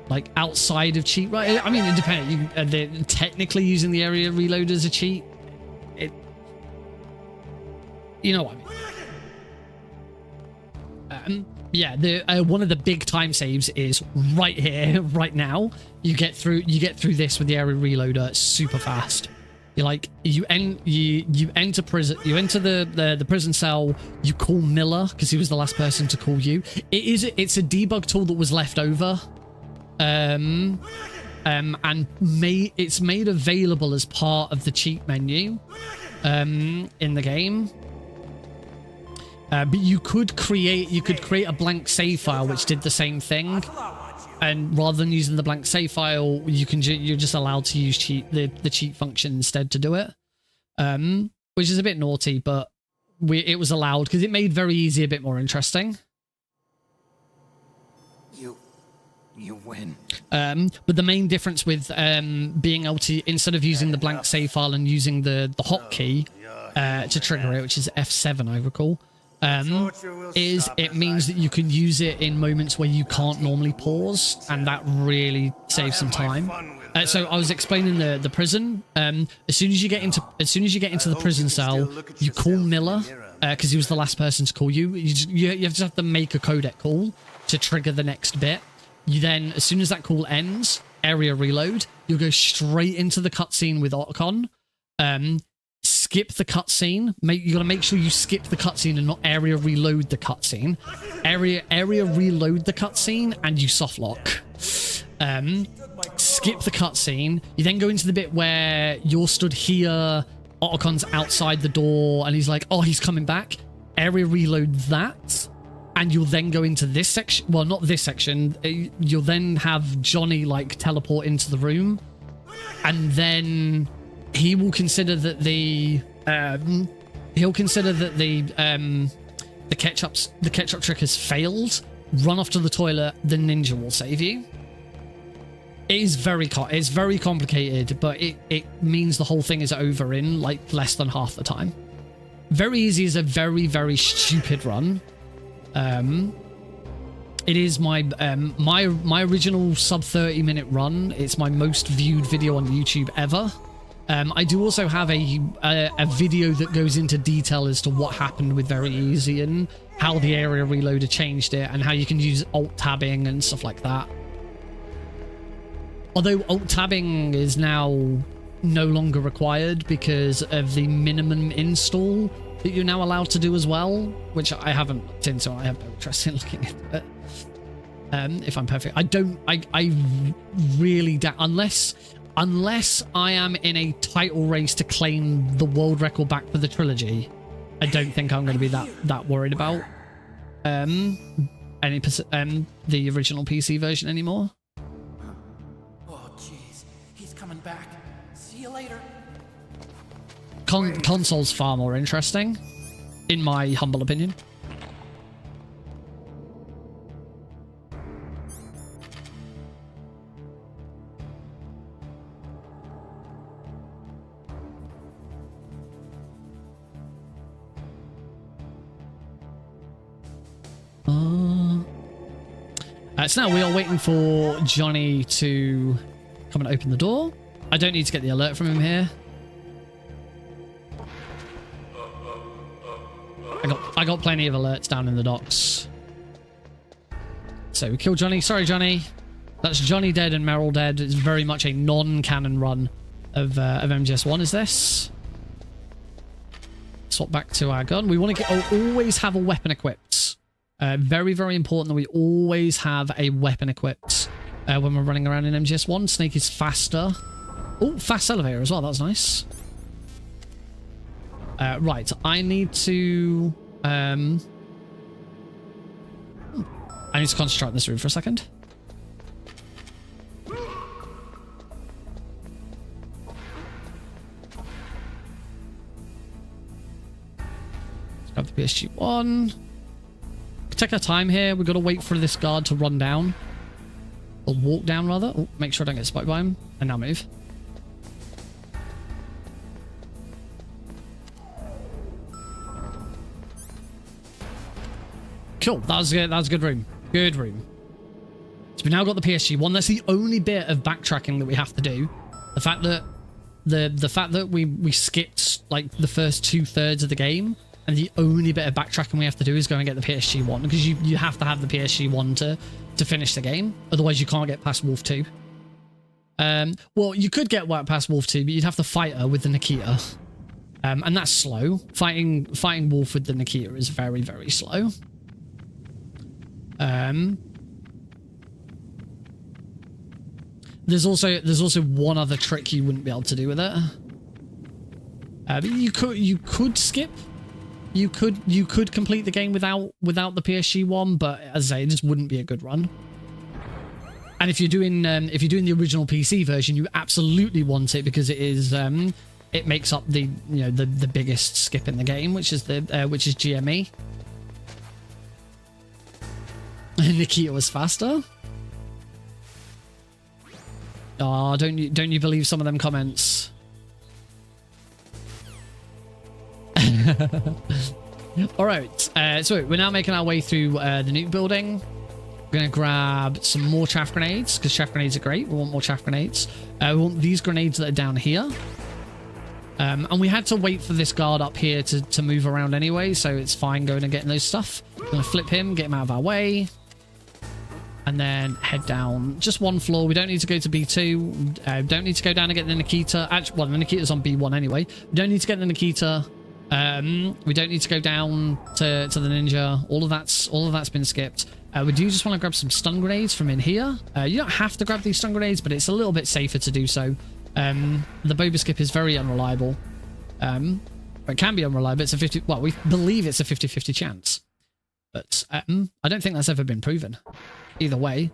like outside of cheat run, I mean, it depends. Technically using the area reload as a cheat, you know what I mean. Yeah, one of the big time saves is right here, right now. You get through this with the area reloader super fast. You enter prison, you enter the prison cell, you call Miller because he was the last person to call you. It's a debug tool that was left over. And it's made available as part of the cheat menu in the game. But you could create a blank save file which did the same thing, and rather than using the blank save file, you're just allowed to use the cheat function instead to do it, which is a bit naughty, but it was allowed because it made very easy a bit more interesting. You win. But the main difference with being able to, instead of using the blank save file and using the hotkey to trigger it, which is F7 I recall, is it means that you can use it in moments where you can't normally pause, and that really saves some time. So I was explaining the prison. As soon as you get into the prison cell, you call Miller because he was the last person to call you. You just have to make a codec call to trigger the next bit. You then, as soon as that call ends, area reload. You'll go straight into the cutscene with Otacon. Skip the cutscene. You got to make sure you skip the cutscene and not area reload the cutscene. Area reload the cutscene and you softlock. Skip the cutscene. You then go into the bit where you're stood here. Otacon's outside the door and he's like, "Oh, he's coming back." Area reload that. And you'll then go into this section. Well, not this section. You'll then have Johnny like teleport into the room, and then he will consider that the ketchup trick has failed. Run off to the toilet. The ninja will save you. It's very complicated, but it means the whole thing is over in like less than half the time. Very easy is a very, very stupid run. It is my original sub 30-minute run. It's my most viewed video on YouTube ever. I do also have a video that goes into detail as to what happened with Very Easy and how the area reloader changed it and how you can use alt tabbing and stuff like that. Although alt tabbing is now no longer required because of the minimum install that you're now allowed to do as well, which I haven't looked into. I have no interest in looking into it. If I'm perfect, I really doubt, unless I am in a title race to claim the world record back for the trilogy, I don't think I'm going to be that worried about the original PC version anymore. Oh, jeez. He's coming back. See you later. Console's far more interesting, in my humble opinion. So now we are waiting for Johnny to come and open the door. I don't need to get the alert from him here. I got plenty of alerts down in the docks. So we kill Johnny. Sorry, Johnny. That's Johnny dead and Meryl dead. It's very much a non-canon run of MGS1 is this. Swap back to our gun. We want to always have a weapon equipped. Very, very important that we always have a weapon equipped when we're running around in MGS1. Snake is faster. Oh, fast elevator as well. That's nice. Right, I need to concentrate on this room for a second. Let's grab the PSG-1. take our time here. We've got to wait for this guard to run down. Or walk down, rather. Oh, make sure I don't get spiked by him. And now move. Cool. That was good. That was a good room. Good room. So we now got the PSG one. That's the only bit of backtracking that we have to do. The fact that the fact that we skipped like the first 2/3 of the game, and the only bit of backtracking we have to do is go and get the PSG one, because you have to have the PSG one to finish the game. Otherwise, you can't get past Wolf 2. Well, you could get past Wolf 2, but you'd have to fight her with the Nikita. And that's slow. Fighting Wolf with the Nikita is very, very slow. There's also one other trick you wouldn't be able to do with it. But you could skip. You could complete the game without the PSG one, but as I say, it just wouldn't be a good run. And if you're doing the original PC version, you absolutely want it, because it is it makes up the the biggest skip in the game, which is GME. Nikita was faster. Oh, don't you believe some of them comments? All right, so we're now making our way through the nuke building. We're gonna grab some more chaff grenades, because chaff grenades are great. We want more chaff grenades. We want these grenades that are down here. And we had to wait for this guard up here to move around anyway, so it's fine going and getting those stuff. We're gonna flip him, get him out of our way. And then head down just one floor. We don't need to go to B2. Don't need to go down and get the Nikita. Actually, well, the Nikita's on B1 anyway. We don't need to get the Nikita. We don't need to go down to the Ninja. All of that's been skipped. We do just want to grab some stun grenades from in here. You don't have to grab these stun grenades, but it's a little bit safer to do so. The boba skip is very unreliable. It can be unreliable. It's a 50. Well, we believe it's a 50-50 chance, but I don't think that's ever been proven. Either way,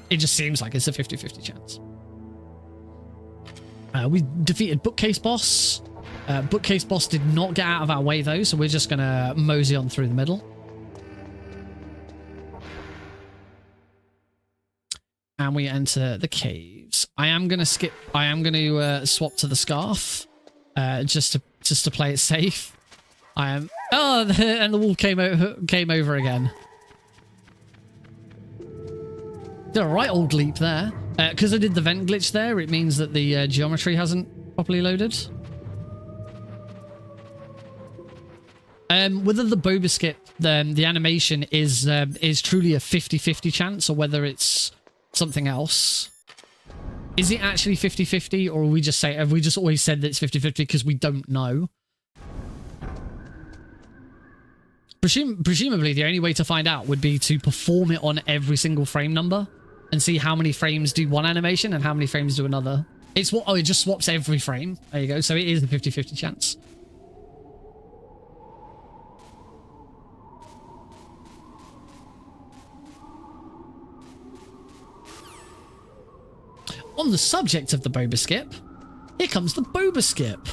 it just seems like it's a 50-50 chance. We defeated Bookcase Boss. Bookcase Boss did not get out of our way though, so we're just gonna mosey on through the middle. And we enter the caves. I am gonna swap to the scarf, just to play it safe. I am. Oh, and the wolf came over again. Did a right old leap there. Because I did the vent glitch there, it means that the geometry hasn't properly loaded. Whether the boba skip, the animation is truly a 50-50 chance, or whether it's something else. Is it actually 50-50, or have we just always said that it's 50-50 because we don't know? Presumably, the only way to find out would be to perform it on every single frame number and see how many frames do one animation and how many frames do another. It just swaps every frame. There you go. So it is a 50-50 chance. On the subject of the boba skip, here comes the boba skip.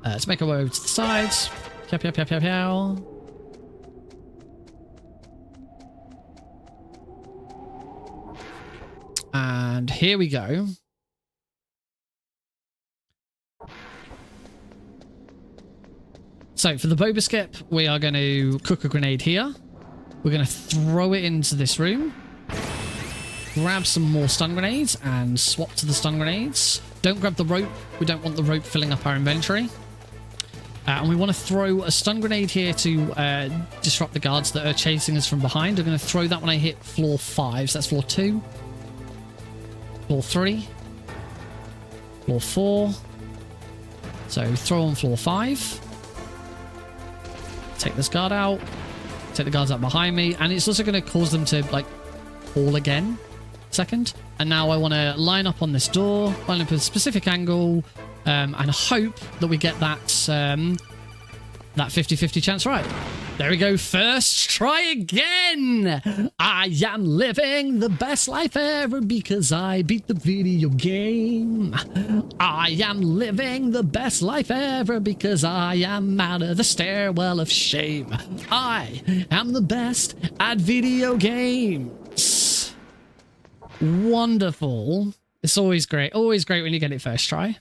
Let's make our way over to the sides. Pew, pew, pew, pew, pew. And here we go. So for the boba skip, we are going to cook a grenade here. We're going to throw it into this room. Grab some more stun grenades and swap to the stun grenades. Don't grab the rope. We don't want the rope filling up our inventory. And we want to throw a stun grenade here to disrupt the guards that are chasing us from behind. I'm going to throw that when I hit floor 5. So that's floor 2. Floor 3. Floor 4. So throw on floor 5. Take this guard out. Take the guards out behind me. And it's also going to cause them to, like, fall again. Second. And now I want to line up on this door. Line up at a specific angle. And hope that we get that that 50-50 chance right. There we go. First try again. I am living the best life ever because I beat the video game. I am living the best life ever because I am out of the stairwell of shame. I am the best at video games. Wonderful. It's always great. Always great when you get it first try.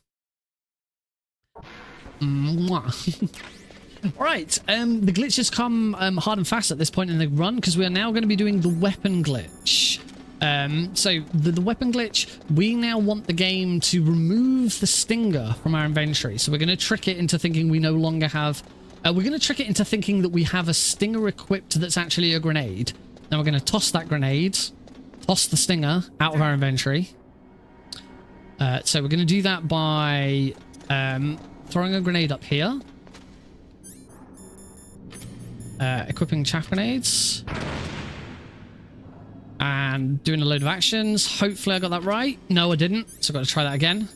Mwah. Right, the glitches come hard and fast at this point in the run because we are now going to be doing the weapon glitch. So the weapon glitch, we now want the game to remove the stinger from our inventory. So we're going to trick it into thinking we no longer have... we're going to trick it into thinking that we have a stinger equipped that's actually a grenade. Then we're going to toss that grenade, toss the stinger out of our inventory. So we're going to do that by throwing a grenade up here. Equipping chaff grenades. And doing a load of actions. Hopefully I got that right. No, I didn't. So I've got to try that again.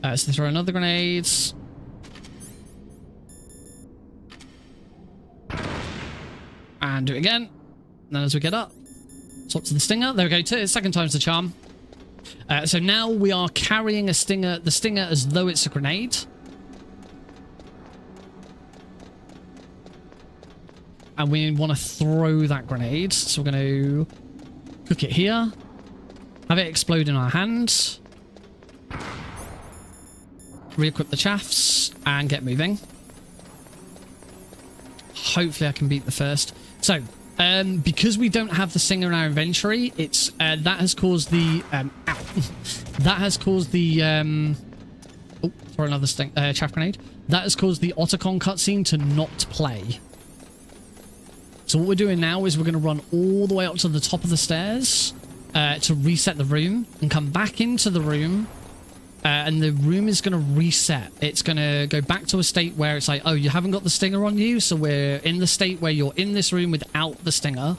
So throw another grenade. And do it again. And then as we get up, swap to the stinger. There we go. Second time's the charm. So now we are carrying the stinger as though it's a grenade. And we want to throw that grenade. So we're going to cook it here. Have it explode in our hands. Re-equip the chaffs and get moving. Hopefully I can beat the first. So, because we don't have the stinger in our inventory, it's that has caused the that has caused the oh, throw another chaff grenade. That has caused the Otacon cutscene to not play. So what we're doing now is we're going to run all the way up to the top of the stairs to reset the room and come back into the room. And the room is going to reset. It's going to go back to a state where it's like, oh, you haven't got the stinger on you. So we're in the state where you're in this room without the stinger.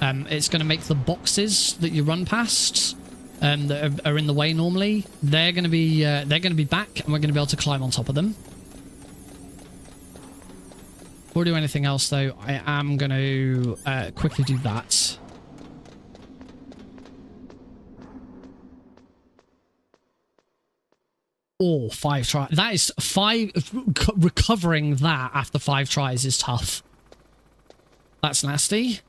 It's going to make the boxes that you run past that are in the way normally. They're going to be back and we're going to be able to climb on top of them. Before we do anything else, though, I am going to quickly do that. Oh, 5 tries. That is 5... Recovering that after 5 tries is tough. That's nasty.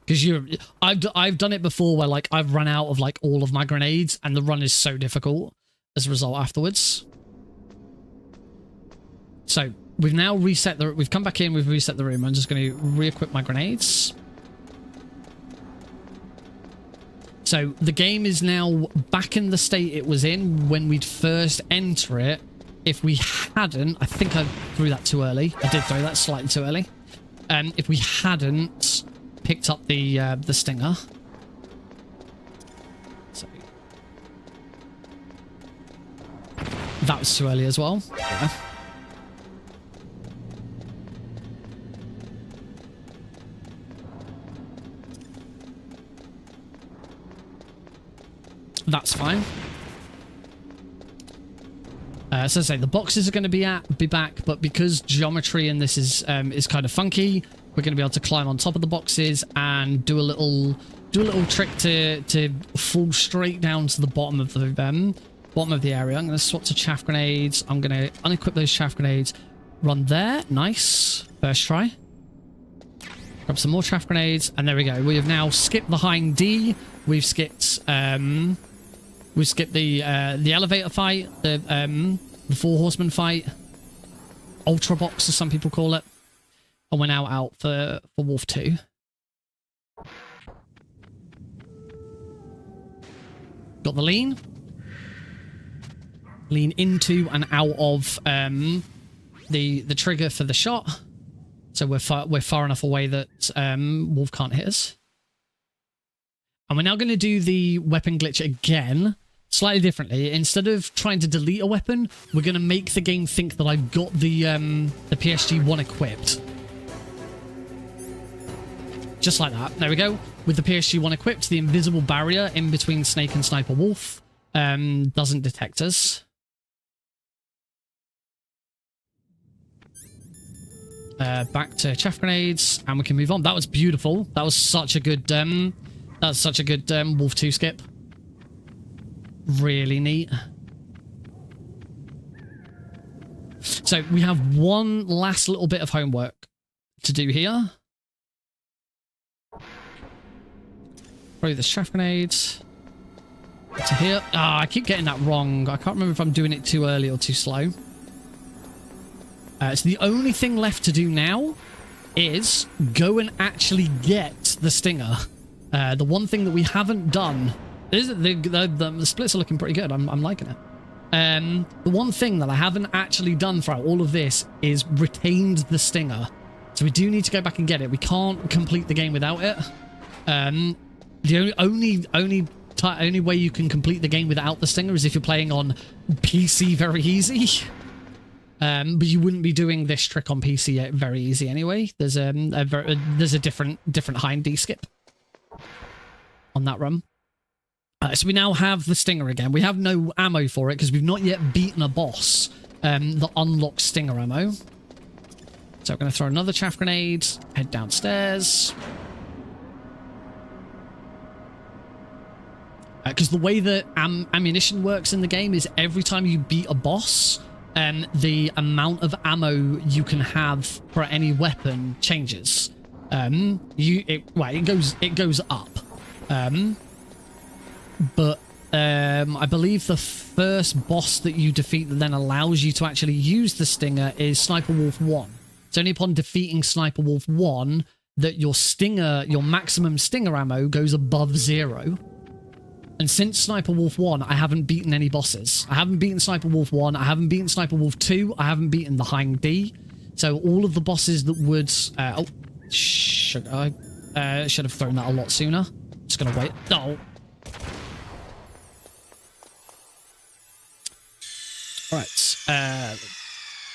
Because I've done it before where, like, I've run out of, like, all of my grenades, and the run is so difficult as a result afterwards. So... We've now reset the... We've come back in, we've reset the room. I'm just going to re-equip my grenades. So, the game is now back in the state it was in when we'd first enter it. If we hadn't... I think I threw that too early. I did throw that slightly too early. If we hadn't picked up the stinger... So... That was too early as well. Yeah. That's fine. So I say the boxes are going to be back, but because geometry in this is kind of funky, we're going to be able to climb on top of the boxes and do a little trick to fall straight down to the bottom of the area. I'm going to swap to chaff grenades. I'm going to unequip those chaff grenades. Run there. Nice. First try. Grab some more chaff grenades, and there we go. We have now skipped the hind D. We've skipped the elevator fight, the 4 horsemen fight, ultra box as some people call it, and we're now out for Wolf 2. Got the lean into and out of the trigger for the shot, so we're far enough away that Wolf can't hit us. And we're now going to do the weapon glitch again, slightly differently. Instead of trying to delete a weapon, we're going to make the game think that I've got the PSG-1 equipped. Just like that. There we go. With the PSG-1 equipped, the invisible barrier in between Snake and Sniper Wolf doesn't detect us. back to chaff grenades, and we can move on. That was beautiful. That was such a good Wolf 2 skip. Really neat. So we have one last little bit of homework to do here. Throw the chaff grenades to here. Ah, I keep getting that wrong. I can't remember if I'm doing it too early or too slow. So the only thing left to do now is go and actually get the stinger. The one thing that we haven't done is the splits are looking pretty good. I'm liking it. The one thing that I haven't actually done throughout all of this is retained the stinger. So we do need to go back and get it. We can't complete the game without it. The only way you can complete the game without the stinger is if you're playing on PC very easy. But you wouldn't be doing this trick on PC very easy anyway. There's a different hind D skip on that run. So we now have the stinger again. We have no ammo for it because we've not yet beaten a boss that unlocks stinger ammo. So we're going to throw another chaff grenade, head downstairs. Because the way that ammunition works in the game is every time you beat a boss, the amount of ammo you can have for any weapon changes. It goes up. But I believe the first boss that you defeat that then allows you to actually use the stinger is Sniper Wolf 1. It's only upon defeating Sniper Wolf 1 that your maximum stinger ammo goes above 0. And since Sniper Wolf 1, I haven't beaten any bosses. I haven't beaten Sniper Wolf 1, I haven't beaten Sniper Wolf 2, I haven't beaten the Hind D. So all of the bosses that would... I should have thrown that a lot sooner. Just gonna wait. Oh. Alright.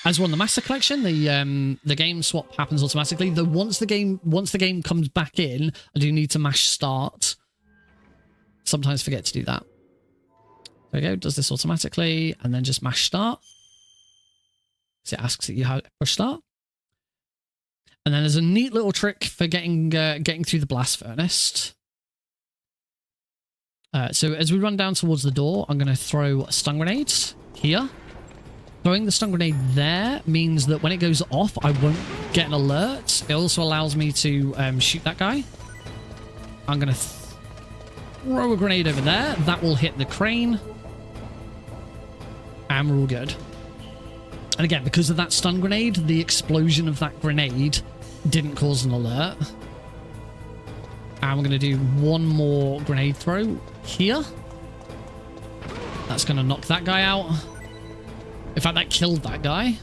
As we're on the Master Collection, the game swap happens automatically. Though once the game comes back in, I do need to mash start. Sometimes forget to do that. There we go. Does this automatically, and then just mash start. So it asks that you push start. And then there's a neat little trick for getting through the blast furnace. So as we run down towards the door, I'm going to throw stun grenades here. Throwing the stun grenade there means that when it goes off, I won't get an alert. It also allows me to shoot that guy. I'm going to throw a grenade over there. That will hit the crane. And we're all good. And again, because of that stun grenade, the explosion of that grenade didn't cause an alert. And we're going to do one more grenade throw here. That's going to knock that guy out. In fact, that killed that guy.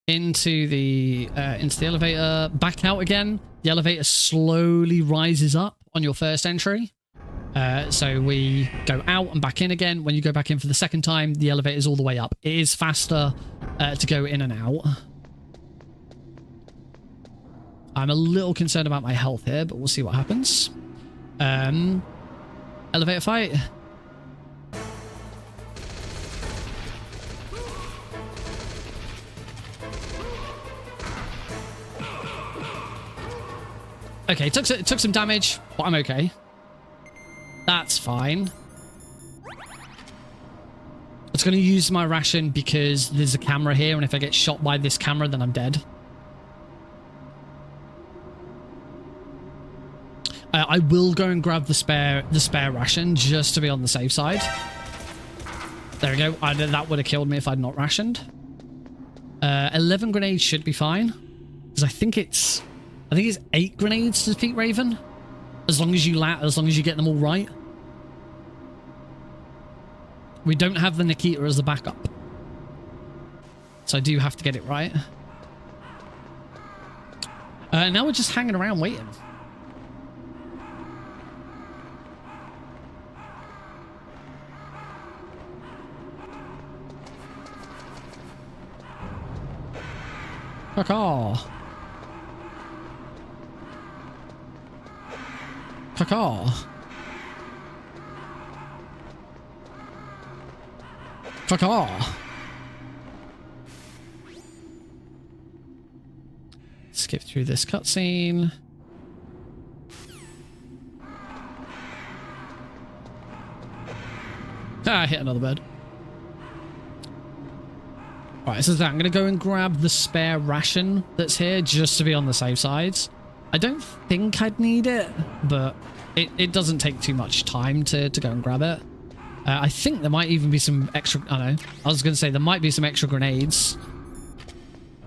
Into the elevator. Back out again. The elevator slowly rises up on your first entry. So we go out and back in again. When you go back in for the second time, the elevator's all the way up. It is faster to go in and out. I'm a little concerned about my health here, but we'll see what happens. Elevator fight. Okay, it took some damage, but I'm okay. That's fine. I'm just going to use my ration because there's a camera here, and if I get shot by this camera, then I'm dead. I will go and grab the spare ration just to be on the safe side. There we go. That would have killed me if I'd not rationed. 11 grenades should be fine, because I think it's 8 grenades to defeat Raven, as long as you get them all right. We don't have the Nikita as the backup, so I do have to get it right. Now we're just hanging around waiting. Caw. Caw. Caw. skip through this cutscene. Ah, I hit another bird. Right, so I'm going to go and grab the spare ration that's here just to be on the safe side. I don't think I'd need it, but it doesn't take too much time to go and grab it. I think there might even be some extra... I don't know. I was going to say there might be some extra grenades.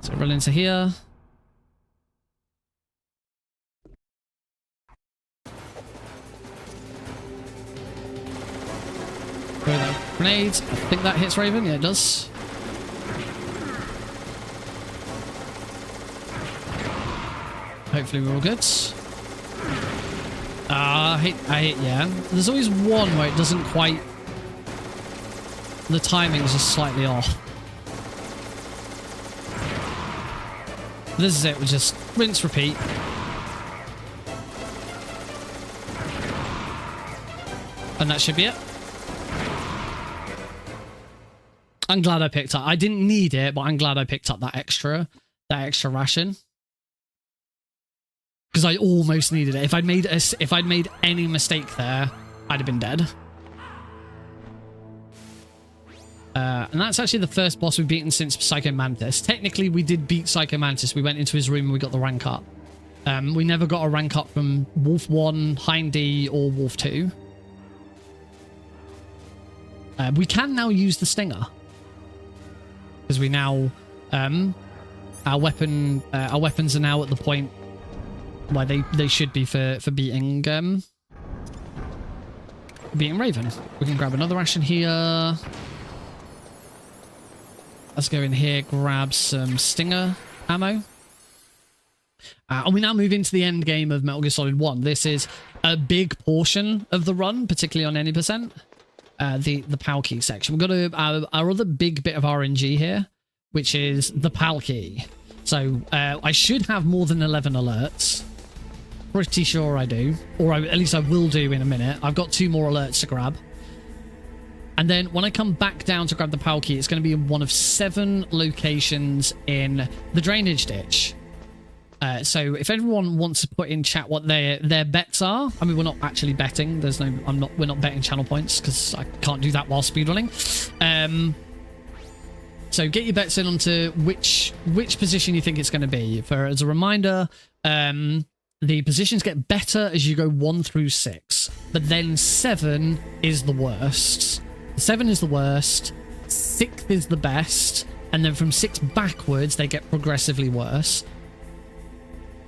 So run into here. Throw that grenades. I think that hits Raven. Yeah, it does. Hopefully we're all good. I hate, yeah. There's always one where it doesn't quite... The timing's just slightly off. This is it. We just rinse, repeat. And that should be it. I'm glad I picked up. I didn't need it, but I'm glad I picked up that extra ration. Because I almost needed it. If I'd made any mistake there, I'd have been dead. And that's actually the first boss we've beaten since Psycho Mantis. Technically, we did beat Psycho Mantis. We went into his room and we got the rank up. We never got a rank up from Wolf 1, Hind D, or Wolf 2. We can now use the Stinger. Because we now... our weapons are now at the point where they should be for beating Raven. We can grab another ration here. Let's go in here, grab some Stinger ammo. And we now move into the end game of Metal Gear Solid 1. This is a big portion of the run, particularly on any percent. The PAL key section. We've got our other big bit of RNG here, which is the PAL key. So I should have more than 11 alerts. Pretty sure I do. Or at least I will do in a minute. I've got 2 more alerts to grab. And then when I come back down to grab the PAL key, it's going to be in one of 7 locations in the drainage ditch. So if everyone wants to put in chat what their bets are, I mean, we're not actually betting. We're not betting channel points because I can't do that while speedrunning. So get your bets in onto which position you think it's going to be. As a reminder, the positions get better as you go 1 through 6, but then 7 is the worst. 7 is the worst, 6 is the best, and then from 6 backwards, they get progressively worse.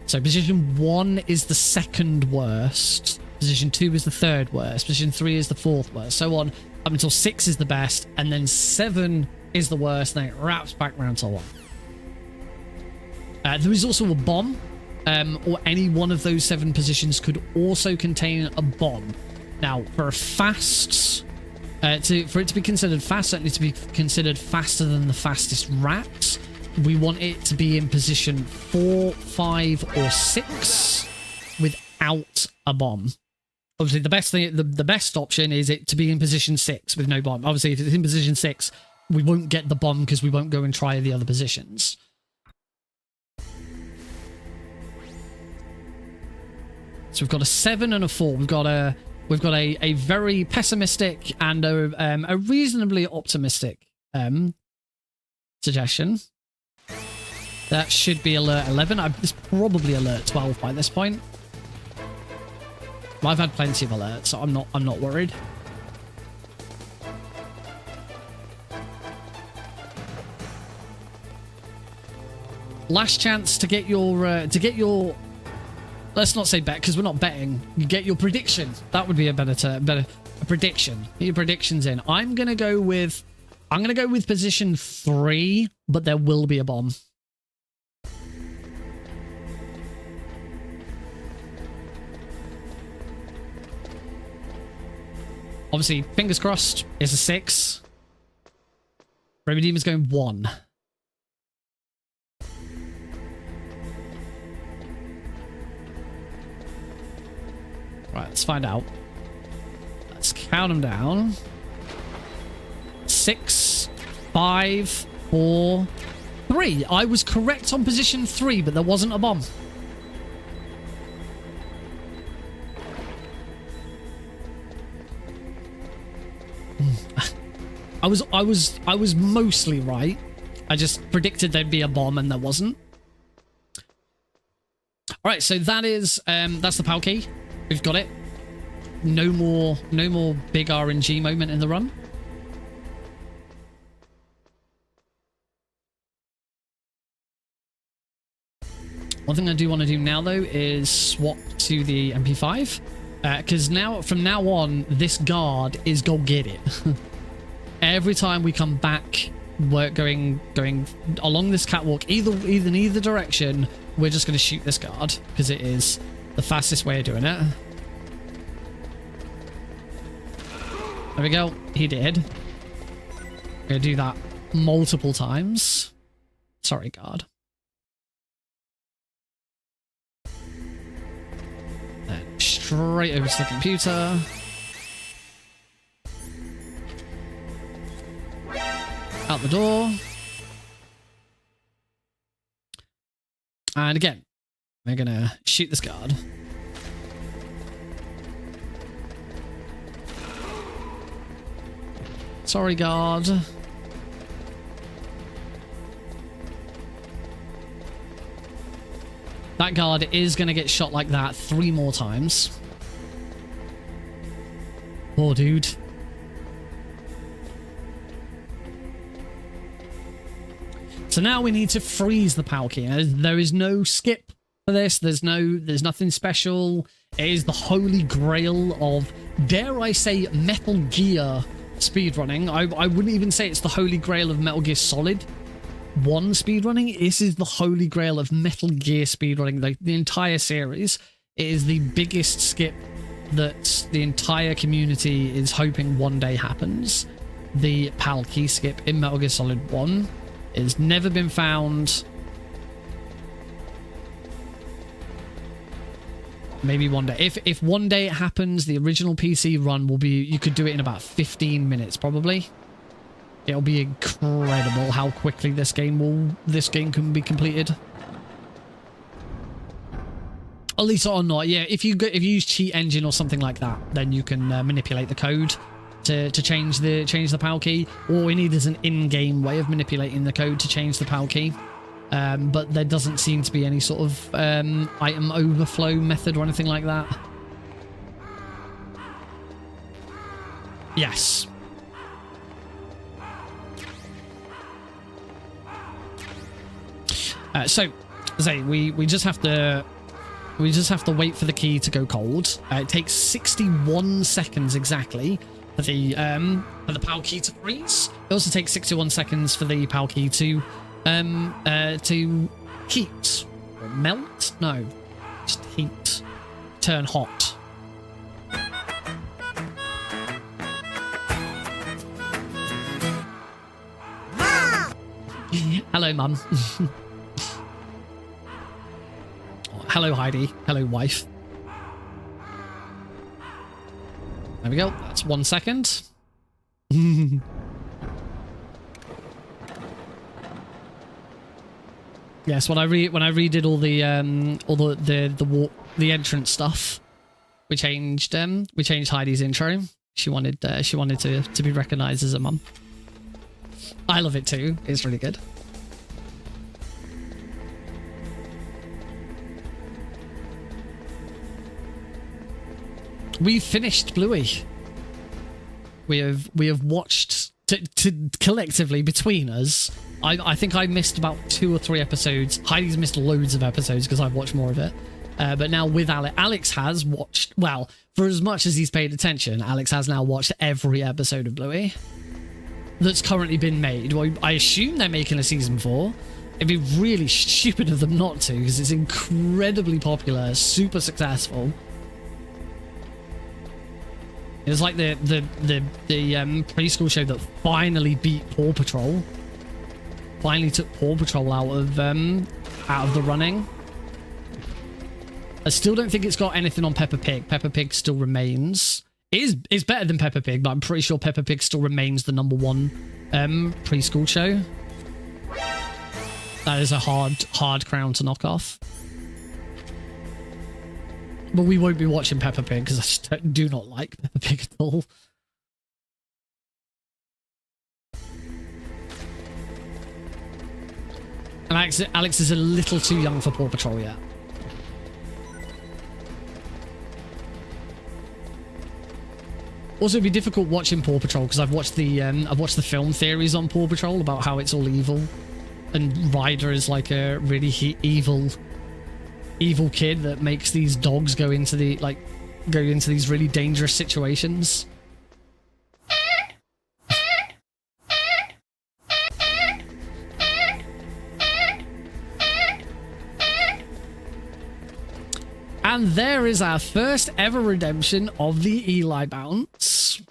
So position 1 is the second worst, position 2 is the third worst, position 3 is the fourth worst, so on up until 6 is the best, and then 7 is the worst, and then it wraps back round to 1. There is also a bomb, or any one of those 7 positions could also contain a bomb. Now, for a fast... for it to be considered fast, certainly to be considered faster than the fastest rat, we want it to be in position 4, 5, or 6 without a bomb. Obviously, the best option is it to be in position 6 with no bomb. Obviously, if it's in position 6, we won't get the bomb because we won't go and try the other positions. So we've got a 7 and a 4. We've got a very pessimistic and a reasonably optimistic suggestion. That should be alert 11. It's probably alert 12 by this point. I've had plenty of alerts, so I'm not worried. Last chance to get your let's not say bet because we're not betting. You get your prediction. That would be a better prediction. Get your predictions in. I'm gonna go with position 3, but there will be a bomb. Obviously, fingers crossed. It's a 6. Remedeem is going 1. Right, let's find out. Let's count them down. 6, 5, 4, 3. I was correct on position 3, but there wasn't a bomb. I was mostly right. I just predicted there'd be a bomb and there wasn't. All right, so that is that's the PAL key. We've got it. No more big RNG moment in the run. One thing I do want to do now though is swap to the MP5 because from now on this guard is go get it. Every time we come back, we're going along this catwalk, either direction, we're just going to shoot this guard because it is the fastest way of doing it. There we go. He did. We're going to do that multiple times. Sorry, guard. Then straight over to the computer. Out the door. And again, we're going to shoot this guard. Sorry, guard. That guard is going to get shot like that 3 more times. Poor dude. So now we need to freeze the PAL key. There is no skip for this. There's nothing special. It is the holy grail of, dare I say, Metal Gear speedrunning. I wouldn't even say it's the holy grail of Metal Gear Solid 1 speedrunning. This is the holy grail of Metal Gear speedrunning, the entire series. It is the biggest skip that the entire community is hoping one day happens. The PAL key skip in Metal Gear Solid 1 has never been found. Maybe one day. If one day it happens, the original PC run will be, you could do it in about 15 minutes probably. It'll be incredible how quickly this game can be completed. At least or not, yeah. If you use cheat engine or something like that, then you can manipulate the code to change the PAL key. All we need is an in-game way of manipulating the code to change the PAL key. But there doesn't seem to be any sort of item overflow method or anything like that. Yes. So, say we just have to wait for the key to go cold. It takes 61 seconds exactly for the PAL key to freeze. It also takes 61 seconds for the PAL key to heat or melt. No, just heat, turn hot. Hello, Mum. Hello, Heidi. Hello, wife. There we go. That's 1 second. Yes, when I redid all the entrance stuff, we changed Heidi's intro. She wanted to be recognized as a mum. I love it too. It's really good. We've finished Bluey. We have watched to collectively between us. I think I missed about 2 or 3 episodes. Heidi's missed loads of episodes because I've watched more of it. But now with Alex has watched, well, for as much as he's paid attention, Alex has now watched every episode of Bluey that's currently been made. Well, I assume they're making a season 4. It'd be really stupid of them not to because it's incredibly popular, super successful. It was like the preschool show that finally beat Paw Patrol. Finally took Paw Patrol out of the running. I still don't think it's got anything on Peppa Pig. Peppa Pig still remains. It's better than Peppa Pig, but I'm pretty sure Peppa Pig still remains the #1 preschool show. That is a hard crown to knock off. But we won't be watching Peppa Pig because I just do not like Peppa Pig at all. And Alex is a little too young for Paw Patrol yet. Also, it'd be difficult watching Paw Patrol because I've watched the film theories on Paw Patrol about how it's all evil, and Ryder is like a really evil kid that makes these dogs go into these really dangerous situations. And there is our first ever redemption of the Eli bounce.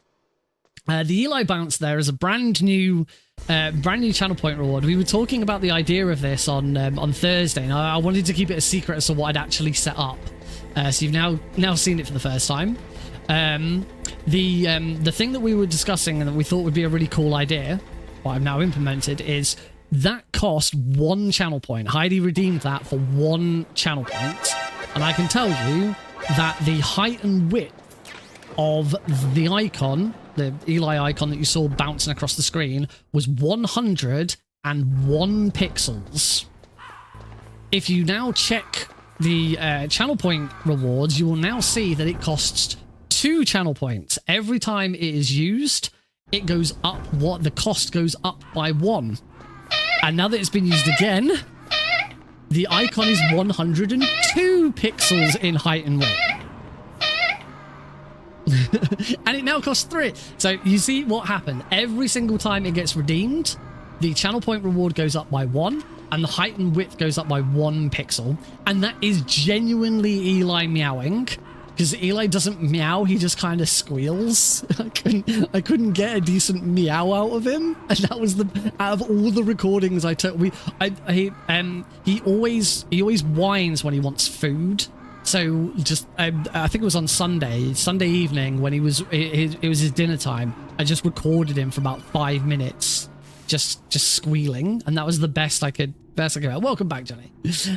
The Eli bounce there is a brand new channel point reward. We were talking about the idea of this on Thursday, and I wanted to keep it a secret as to what I'd actually set up. So you've now seen it for the first time. The thing that we were discussing and that we thought would be a really cool idea, what I've now implemented, is that cost 1 channel point. Heidi redeemed that for 1 channel point. And I can tell you that the height and width of the icon, the Eli icon that you saw bouncing across the screen, was 101 pixels. If you now check the channel point rewards, you will now see that it costs 2 channel points. Every time it is used, it goes up, the cost goes up by 1. And now that it's been used again, the icon is 102 pixels in height and width. And it now costs 3. So you see what happened. Every single time it gets redeemed, the channel point reward goes up by 1, and the height and width goes up by 1 pixel. And that is genuinely Eli meowing. Because Eli doesn't meow, he just kind of squeals. I couldn't get a decent meow out of him, and that was out of all the recordings I took. He always whines when he wants food. So just I think it was on Sunday evening when it was his dinner time. I just recorded him for about 5 minutes, just squealing, and that was the best I could. Welcome back, Johnny.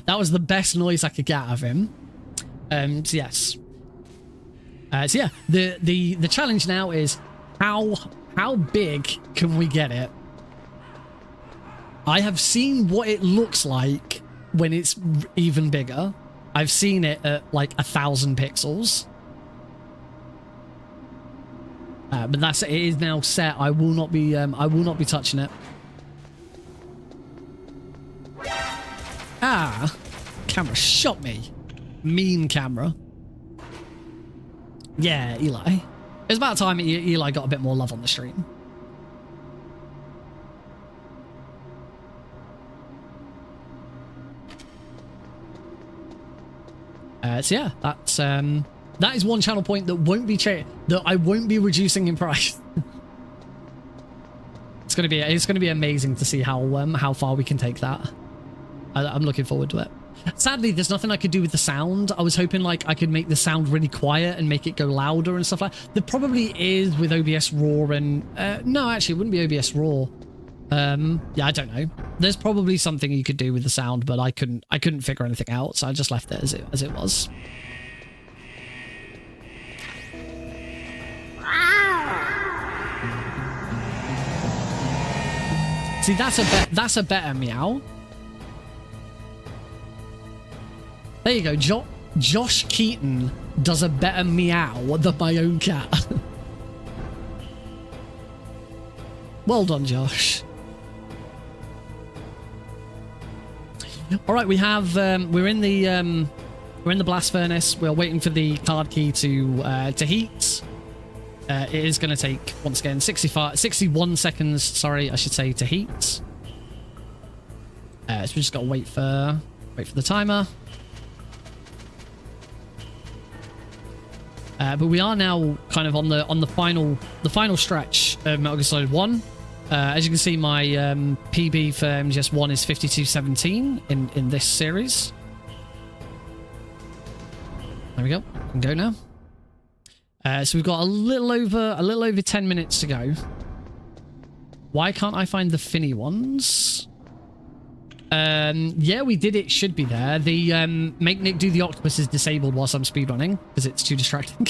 That was the best noise I could get out of him. So yes. So yeah, the challenge now is how big can we get it? I have seen what it looks like when it's even bigger. I've seen it at like 1,000 pixels. But it is now set. I will not be touching it. Ah, camera shot me. Mean camera. Yeah, Eli. It's about time Eli got a bit more love on the stream. So yeah, that is 1 channel point that won't be that I won't be reducing in price. It's gonna be amazing to see how far we can take that. I'm looking forward to it. Sadly, there's nothing I could do with the sound. I was hoping like I could make the sound really quiet and make it go louder and stuff like that. There probably is with OBS Raw and no, actually it wouldn't be OBS Raw. Yeah, I don't know. There's probably something you could do with the sound, but I couldn't figure anything out, so I just left it as it was. See, that's a better meow. There you go. Josh Keaton does a better meow than my own cat. Well done, Josh. All right, we have we're in the blast furnace. We're waiting for the card key to heat. It is going to take once again 61 seconds. Sorry, I should say, to heat. So we just got to wait for the timer. But we are now kind of on the final stretch of Metal Gear Solid 1. As you can see, my PB for MGS1 is 5217 in this series. There we go. We can go now. So we've got a little over 10 minutes to go. Why can't I find the Finny ones? Yeah, we did it. Should be there. The make Nick do the octopus is disabled whilst I'm speedrunning because it's too distracting.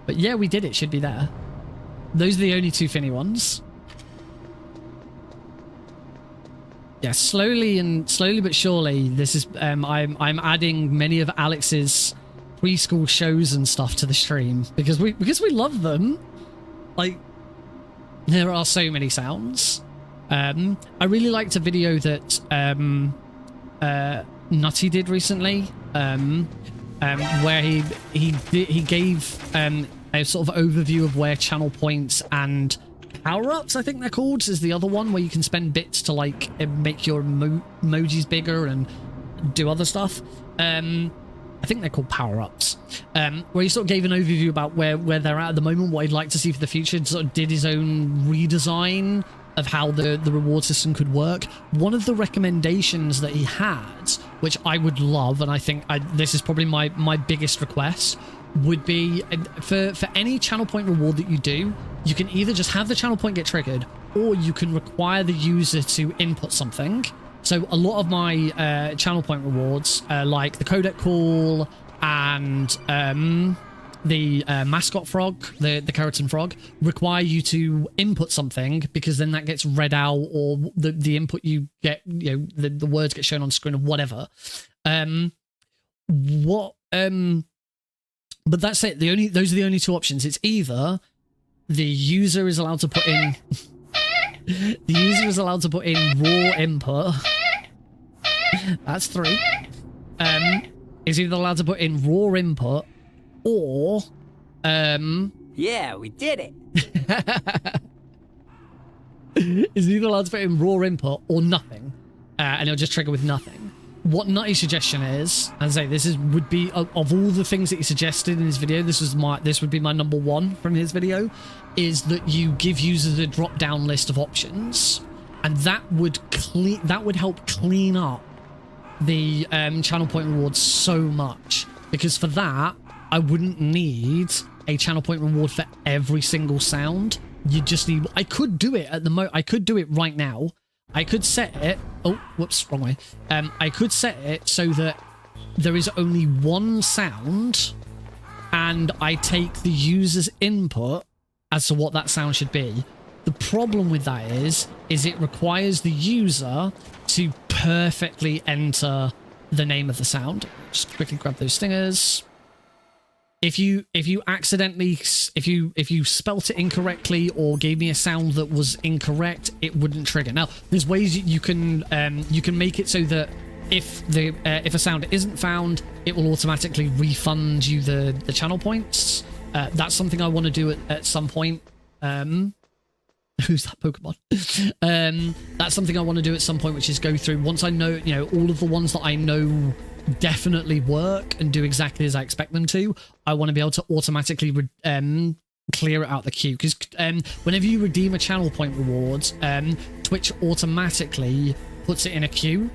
But yeah, we did it. Should be there. Those are the only two Finny ones. Yeah, slowly but surely, this is I'm adding many of Alex's preschool shows and stuff to the stream because we love them. Like, there are so many sounds. I really liked a video that Nutty did recently, where he gave a sort of overview of where channel points and power-ups, I think they're called, is the other one, where you can spend bits to like make your emojis bigger and do other stuff. I think they're called power-ups, where he sort of gave an overview about where they're at the moment, what he'd like to see for the future, sort of did his own redesign of how the reward system could work. One of the recommendations that he had, which I would love, and I think this is probably my biggest request, would be for any channel point reward that you do, you can either just have the channel point get triggered, or you can require the user to input something. So a lot of my channel point rewards, like the codec call and the mascot frog, the keratin frog, require you to input something, because then that gets read out, or the input you get, the words get shown on screen or whatever. But that's it. Those are the only two options. It's either the user is allowed to put in the user is allowed to put in raw input. That's 3. Is either allowed to put in raw input, or Yeah, we did it. is either allowed to put in raw input or nothing, and it'll just trigger with nothing. What Nutty's suggestion is, as I say, would be of all the things that he suggested in his video, this would be my number 1 from his video, is that you give users a drop-down list of options, and that would help clean up the channel point rewards so much, because for that I wouldn't need a channel point reward for every single sound. You just need. I could do it at the I could do it right now. I could set it. Oh, whoops, wrong way. I could set it so that there is only one sound, and I take the user's input as to what that sound should be. The problem with that is it requires the user to perfectly enter the name of the sound. Just quickly grab those stingers. If you accidentally, if you spelt it incorrectly or gave me a sound that was incorrect, it wouldn't trigger. Now, there's ways you can make it so that if a sound isn't found, it will automatically refund you the channel points. That's something I want to do at some point. Who's that Pokemon? That's something I want to do at some point, which is go through, once I know, all of the ones that I know definitely work and do exactly as I expect them to, I want to be able to automatically clear it out the queue, because whenever you redeem a channel point reward, Twitch automatically puts it in a queue,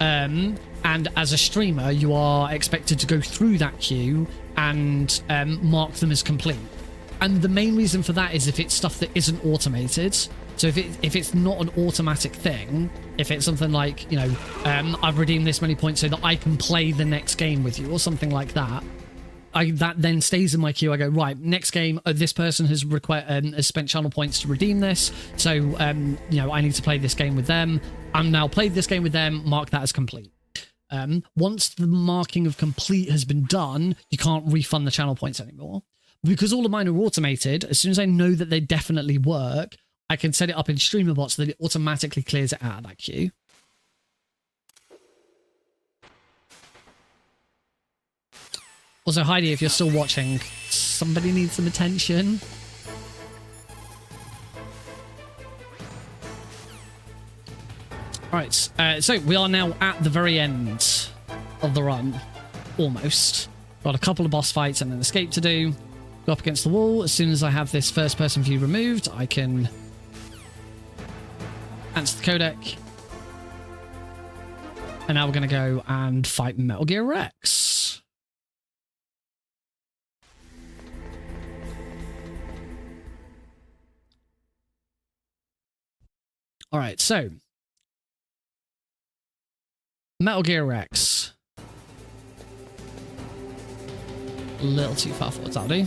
and as a streamer you are expected to go through that queue and mark them as complete. And the main reason for that is if it's stuff that isn't automated. So if it's not an automatic thing, if it's something like, I've redeemed this many points so that I can play the next game with you or something like that, that then stays in my queue. I go, right, next game, this person has spent channel points to redeem this, so I need to play this game with them. I'm now played this game with them, mark that as complete. Once the marking of complete has been done, you can't refund the channel points anymore. Because all of mine are automated, as soon as I know that they definitely work, I can set it up in StreamerBot so that it automatically clears it out of that queue. Also, Heidi, if you're still watching, somebody needs some attention. Right, so we are now at the very end of the run. Almost. Got a couple of boss fights and an escape to do. Go up against the wall. As soon as I have this first person view removed, I can answer the codec. And now we're going to go and fight Metal Gear Rex. All right, so Metal Gear Rex. A little too far forwards, that'll do.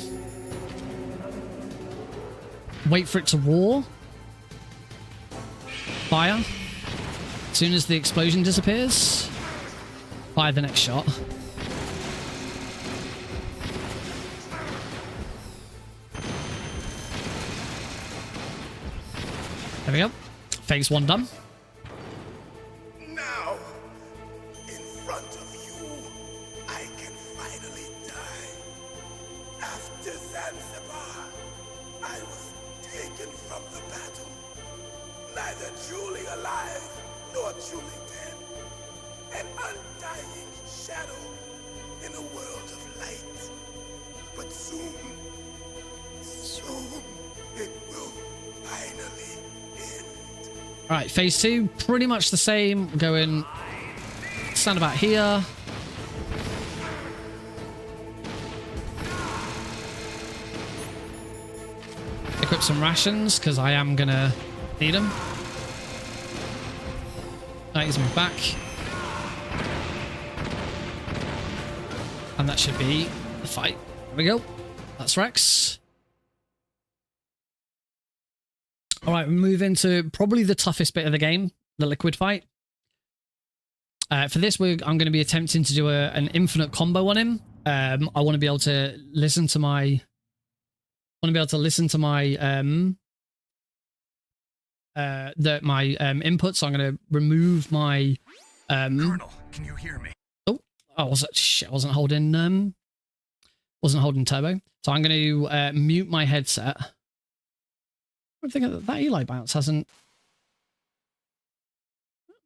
Wait for it to roar. Fire. As soon as the explosion disappears, fire the next shot. There we go. Phase 1 done. Now, in front of you, I can finally die. After Zanzibar, I was taken from the battle, neither truly alive nor truly dead. An undying shadow in a world of light. But soon it will finally end. All right, phase 2, pretty much the same. We're going stand about here. Equip some rations because I am gonna need them. He's moved back. And that should be the fight. There we go. That's Rex. All right, we move into probably the toughest bit of the game, the liquid fight. For this, I'm going to be attempting to do an infinite combo on him. I want to be able to listen to my inputs. So I'm going to remove my Colonel, can you hear me? I wasn't holding turbo. So I'm going to mute my headset. I think that Eli bounce hasn't.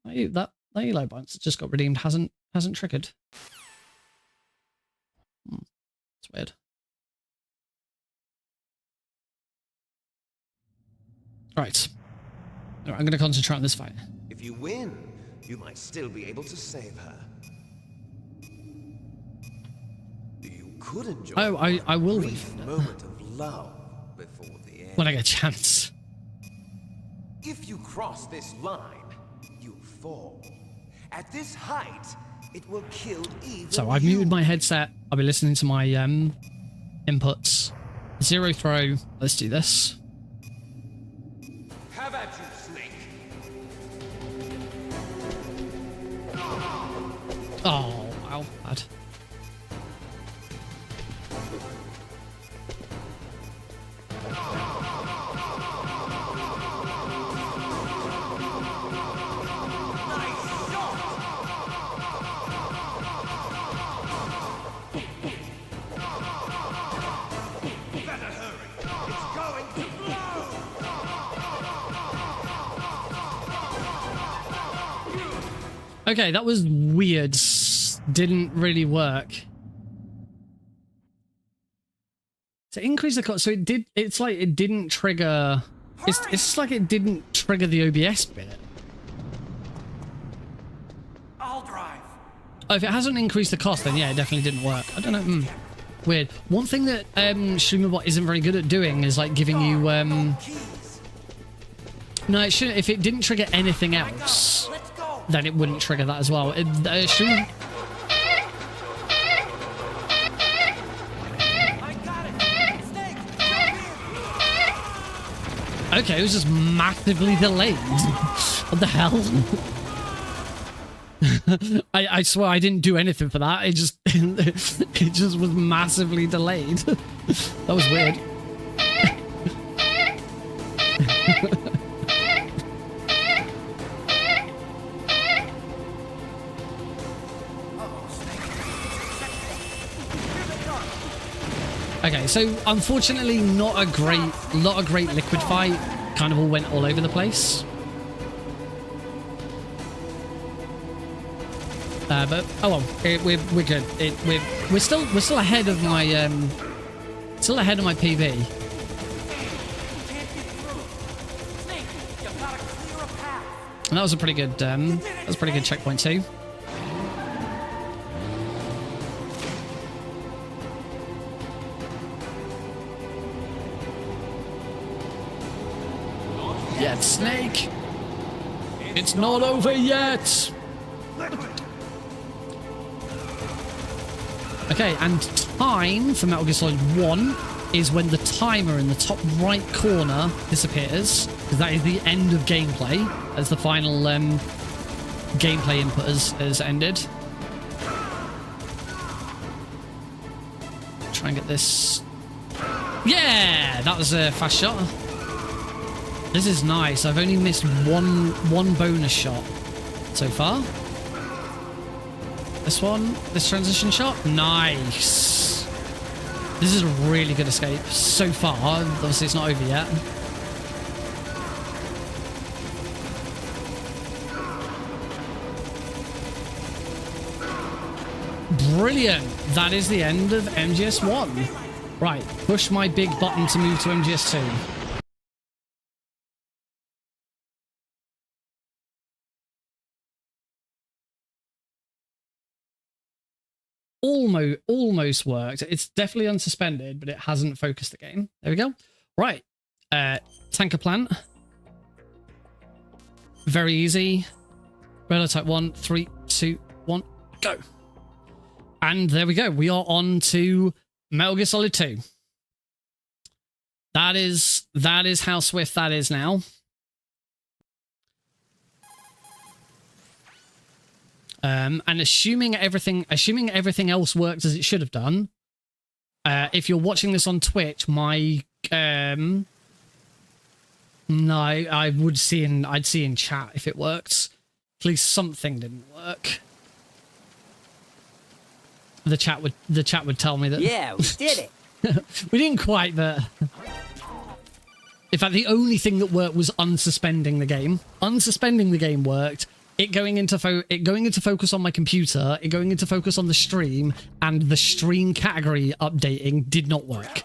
That Eli bounce just got redeemed hasn't triggered. It's weird. Right. I'm going to concentrate on this fight. If you win, you might still be able to save her. You could enjoy I will a brief refund it. moment of love before the end. When I get a chance. If you cross this line, you fall. At this height, it will kill even So I've muted my headset. I'll be listening to my inputs. Zero throw. Let's do this. Have at you, Snake. Oh, wow, bad. Okay, that was weird. Didn't really work. To increase the cost, so it did. It's like it didn't trigger. It's like it didn't trigger the OBS bit. I'll drive. Oh, if it hasn't increased the cost, then yeah, it definitely didn't work. I don't know. Weird. One thing that StreamerBot isn't very good at doing is like giving you. No, it shouldn't. If it didn't trigger anything else, then it wouldn't trigger that as well. Okay, it was just massively delayed. What the hell? I swear I didn't do anything for that. It just it just was massively delayed. That was weird. Okay, so unfortunately not a great liquid fight. Kind of all went all over the place. But oh well, we're good. We're still ahead of my PB. And that was a pretty good checkpoint too. Yeah, Snake. It's not over yet. Okay, and time for Metal Gear Solid 1 is when the timer in the top right corner disappears, because that is the end of gameplay, as the final gameplay input has ended. Try and get this. Yeah, that was a fast shot. This is nice. I've only missed one bonus shot so far. This transition shot, nice. This is a really good escape so far. Obviously, it's not over yet. Brilliant. That is the end of MGS1. Right, push my big button to move to MGS2. Almost worked. It's definitely unsuspended, but it hasn't focused the game. There we go. Right. Tanker plant. Very easy. Radar type 1, 3, 2, 1, go. And there we go. We are on to Metal Gear Solid 2. That is how swift that is now. And assuming everything else worked as it should have done, if you're watching this on Twitch, my no, I'd see in chat if it worked. At least something didn't work. The chat would tell me that. Yeah, we did it. We didn't quite, but in fact, the only thing that worked was unsuspending the game. Unsuspending the game worked. It going into focus on my computer, it going into focus on the stream, and the stream category updating did not work.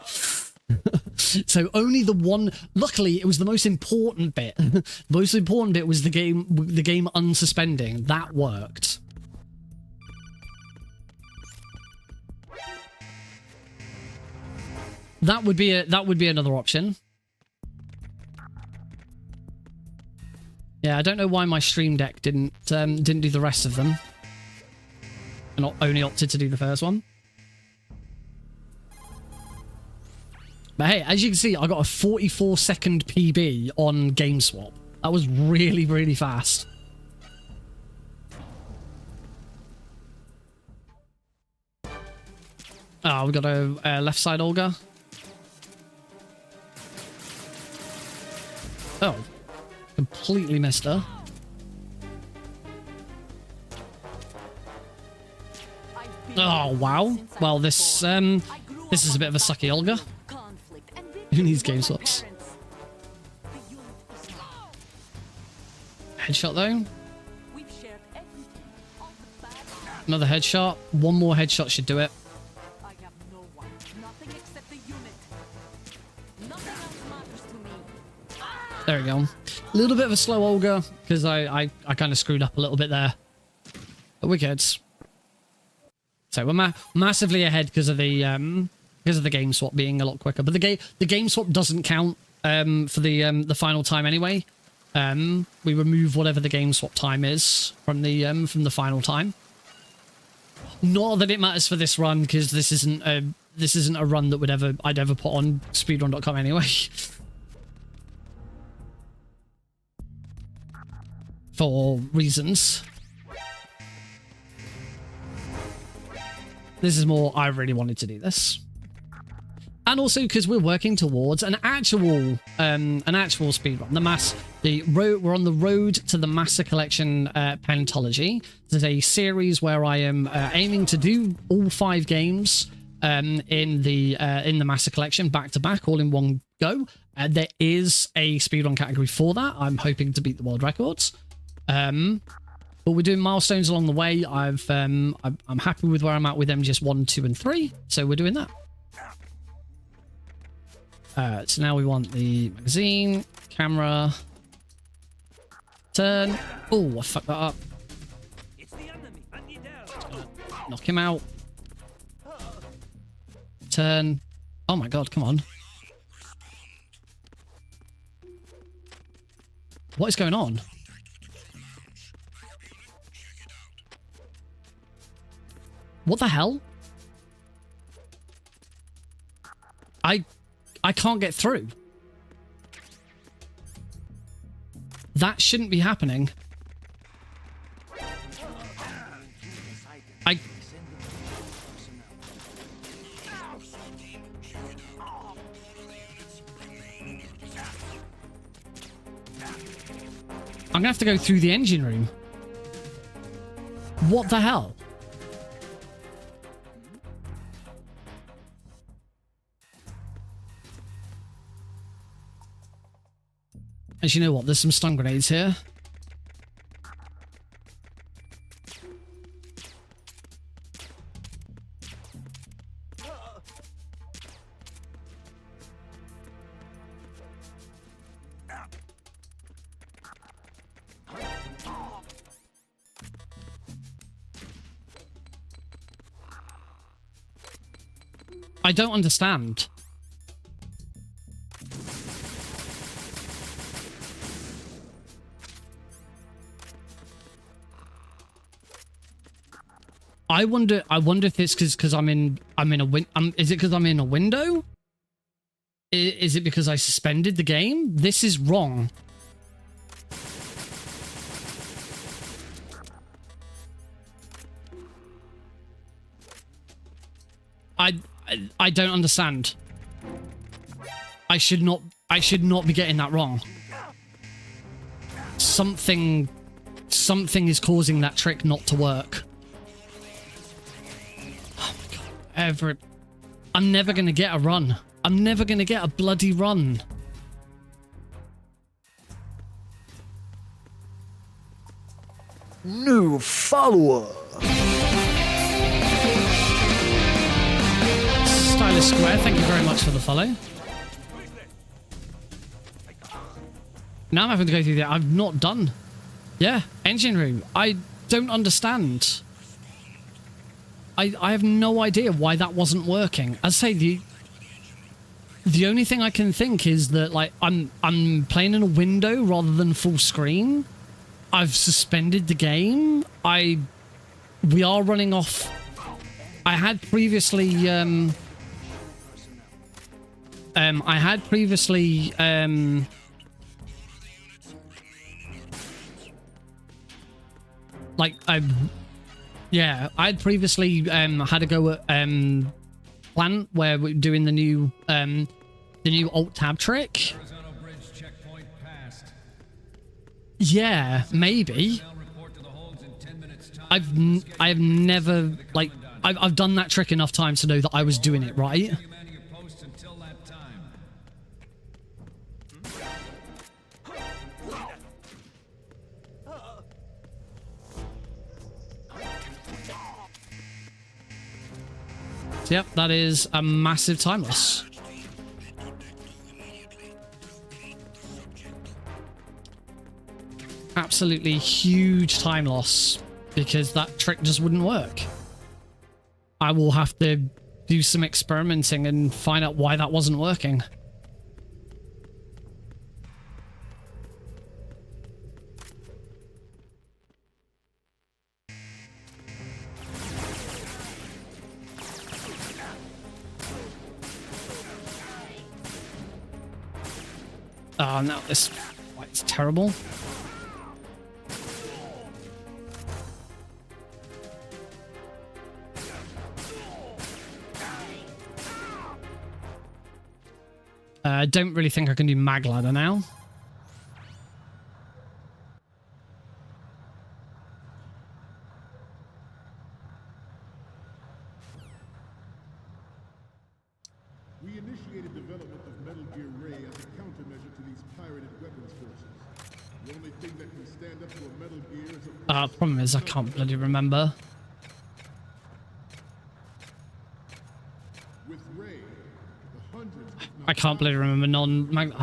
So only the one. Luckily, it was the most important bit. The most important bit was the game unsuspending. That worked. That would be another option. Yeah, I don't know why my Stream Deck didn't do the rest of them, and only opted to do the first one. But hey, as you can see, I got a 44-second PB on GameSwap. That was really, really fast. Oh, we got a left side Olga. Oh. Completely missed her. Oh, wow. Well, this is a bit of a sucky Olga. Who needs game swaps? Headshot, though. Another headshot. One more headshot should do it. There we go. A little bit of a slow Olga, because I kind of screwed up a little bit there. But we're good. So we're massively ahead because of the game swap being a lot quicker. But the game swap doesn't count for the final time anyway. We remove whatever the game swap time is from the final time. Not that it matters for this run, because this isn't a run that I'd ever put on speedrun.com anyway. For reasons. This is more, I really wanted to do this. And also because we're working towards an actual speedrun. We're on the road to the Master Collection Pentalogy. This is a series where I am aiming to do all 5 games in the Master Collection back to back, all in one go. There is a speedrun category for that. I'm hoping to beat the world records. But we're doing milestones along the way. I'm happy with where I'm at with MGS 1, 2, and 3, so we're doing that. So now we want the magazine, camera, turn. Oh, I fucked that up. Knock him out. Turn. Oh my god, come on. What is going on? What the hell? I can't get through. That shouldn't be happening. I'm gonna have to go through the engine room. What the hell? And you know what? There's some stun grenades here. I don't understand. I wonder if it's because I'm in a is it because I'm in a window? Is it because I suspended the game? This is wrong. I don't understand. I should not be getting that wrong. Something is causing that trick not to work. Oh my god. I'm never going to get a run. I'm never going to get a bloody run. New follower. Stylus Square, thank you very much for the follow. Now I'm having to go through that. I've not done. Yeah, engine room. I don't understand. I have no idea why that wasn't working. As I say, the only thing I can think is that like I'm playing in a window rather than full screen. I've suspended the game. We are running off. I had previously I'd previously had a go at Plant where we're doing the new alt tab trick. Yeah, maybe. I've never like I've done that trick enough times to know that I was doing it right. So, yep, that is a massive time loss. Absolutely huge time loss because that trick just wouldn't work. I will have to do some experimenting and find out why that wasn't working. Oh no, this fight's terrible. I don't really think I can do mag ladder now. We initiated development of Metal Gear Ray as a countermeasure to these pirated weapons forces. The only thing that can stand up to a Metal Gear is a... Problem is I can't bloody remember. With Ray, the hundreds, I can't bloody remember non-mag...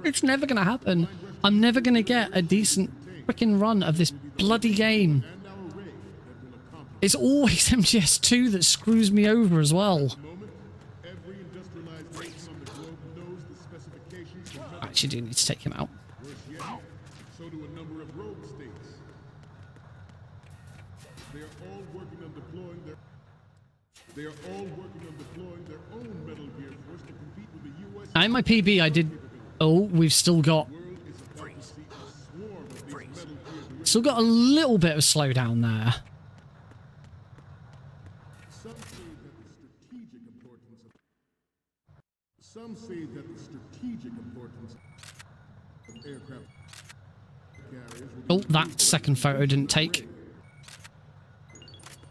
It's never going to happen. I'm never going to get a decent freaking run of this bloody game. It's always MGS2 that screws me over as well. I actually do need to take him out. So do a number of rogue states. They are all working on deploying their own Metal Gear Force to compete with the U.S. In my PB, I did. Oh, we've still got. Still got a little bit of slowdown there. Some say that the strategic importance of aircraft carriers will Oh, that second photo didn't take.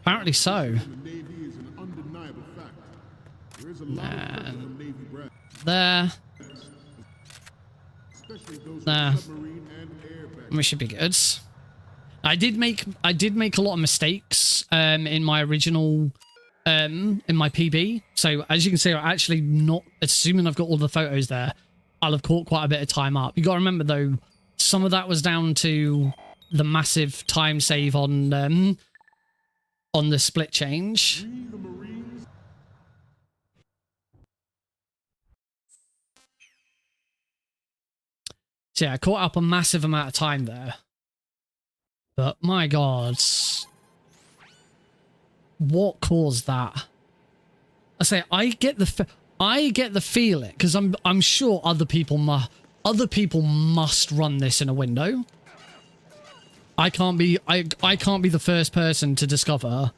Apparently so. the Navy is an undeniable fact. There is a lot of pressure from Navy brass, There. especially those There. with submarine and air back. We should be good. I did make a lot of mistakes in my original in my PB. So as you can see, I'm actually not assuming I've got all the photos there. I'll have caught quite a bit of time up. You got to remember though, some of that was down to the massive time save on the split change. The Marines So yeah, I caught up a massive amount of time there. But my God, what caused that? I say I get the feeling because I'm sure other people must run this in a window. I can't be the first person to discover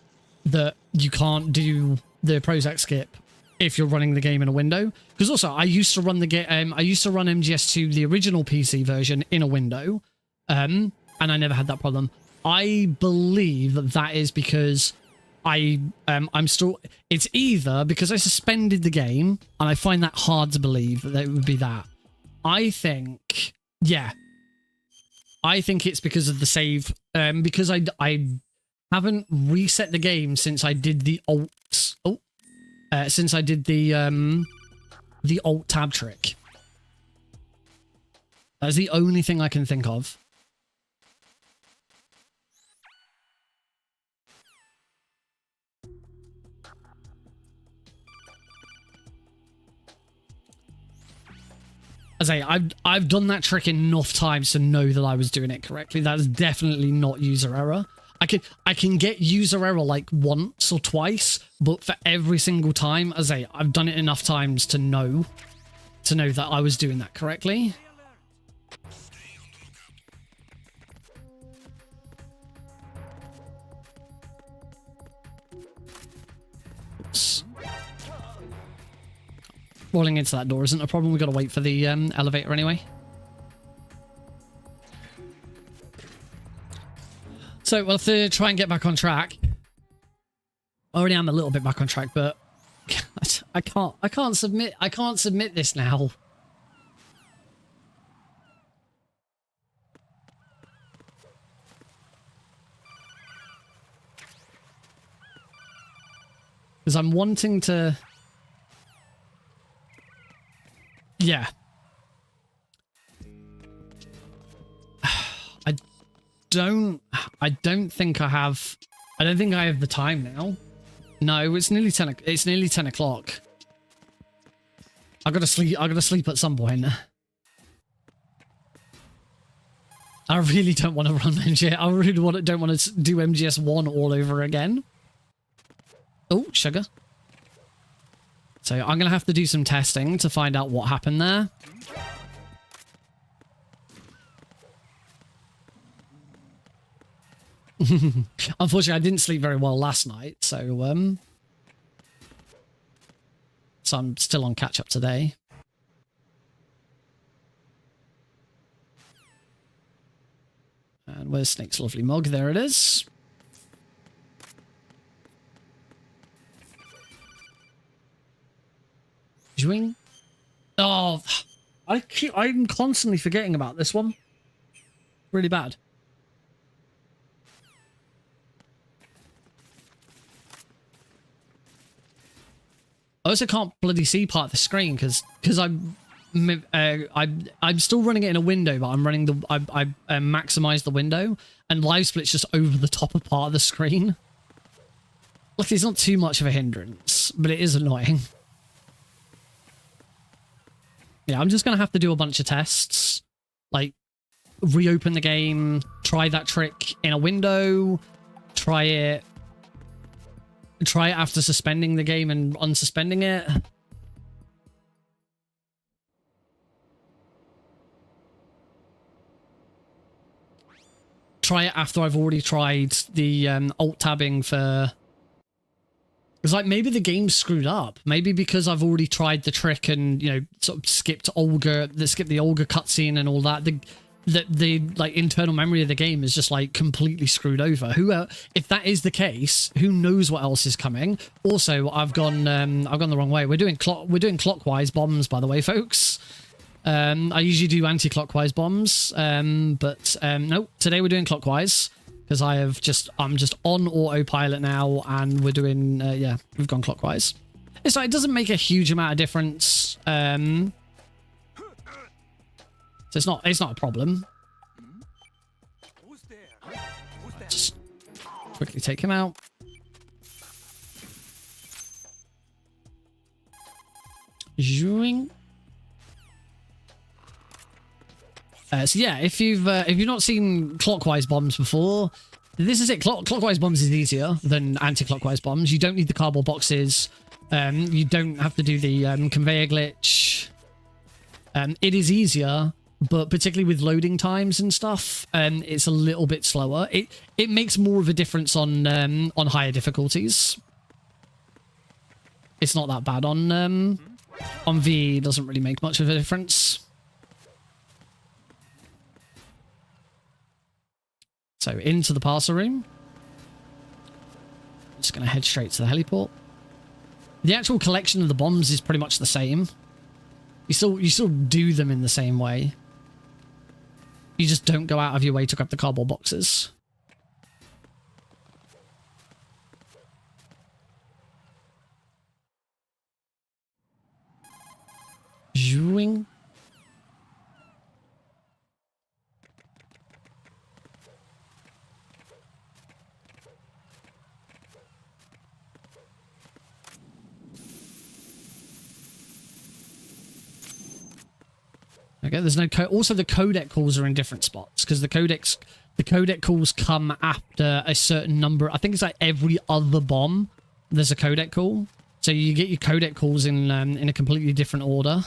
that you can't do the Prozac skip if you're running the game in a window. Because also I used to run the game. I used to run MGS2, the original PC version, in a window, and I never had that problem. I believe that is because I'm still. It's either because I suspended the game, and I find that hard to believe that it would be that. I think, yeah. I think it's because of the save, because I haven't reset the game since I did the alt. Since I did the alt tab trick. That's the only thing I can think of. I say I've done that trick enough times to know that I was doing it correctly. That's definitely not user error. I can get user error like once or twice, but for every single time, as I say, I've done it enough times to know that I was doing that correctly. Oops. Rolling into that door isn't a problem. We've got to wait for the elevator anyway. So we'll have to try and get back on track. I already am a little bit back on track, but I can't submit this now. Because I'm wanting to. Yeah. I don't think I have the time now. No, it's nearly 10 o'clock. I gotta sleep at some point. I really don't want to run MGS. I really don't want to do MGS1 all over again. Oh, sugar. So I'm gonna have to do some testing to find out what happened there. Unfortunately, I didn't sleep very well last night, so I'm still on catch up today. And where's Snake's lovely mug? There it is. Zwing. Oh, I'm constantly forgetting about this one. Really bad. I also can't bloody see part of the screen because I'm still running it in a window, but I'm running I maximize the window, and live split's just over the top of part of the screen. Look, it's not too much of a hindrance, but it is annoying. Yeah, I'm just gonna have to do a bunch of tests, like reopen the game, try that trick in a window, try it after suspending the game and unsuspending it. Try it after I've already tried the alt tabbing for... It's like maybe the game's screwed up. Maybe because I've already tried the trick and, you know, sort of skipped the Olga cutscene and all that. The like internal memory of the game is just like completely screwed over. If that is the case, who knows what else is coming? Also, I've gone the wrong way. We're doing clockwise bombs, by the way, folks. I usually do anti-clockwise bombs, but no, today we're doing clockwise because I'm just on autopilot now, and we're doing yeah, we've gone clockwise. It's like it doesn't make a huge amount of difference. So it's not a problem. Just quickly take him out. Zoing. So yeah, if you've not seen clockwise bombs before, this is it. Clockwise bombs is easier than anti-clockwise bombs. You don't need the cardboard boxes. You don't have to do the conveyor glitch. It is easier, but particularly with loading times and stuff, it's a little bit slower. It makes more of a difference on higher difficulties. It's not that bad on V. It doesn't really make much of a difference. So into the parcel room. Just going to head straight to the heliport. The actual collection of the bombs is pretty much the same. You still do them in the same way. You just don't go out of your way to grab the cardboard boxes. Zoing. Okay, there's no code. Also, the codec calls are in different spots because the codec calls come after a certain number. I think it's like every other bomb. There's a codec call, so you get your codec calls in a completely different order.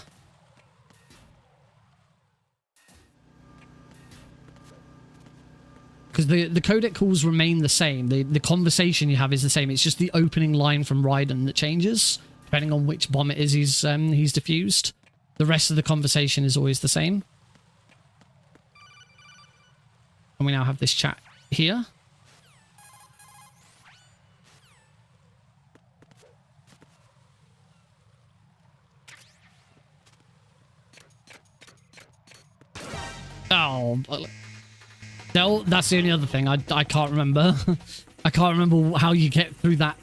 Because the codec calls remain the same. The conversation you have is the same. It's just the opening line from Raiden that changes depending on which bomb it is he's diffused. The rest of the conversation is always the same. And we now have this chat here. Oh, no, that's the only other thing. I can't remember. I can't remember how you get through that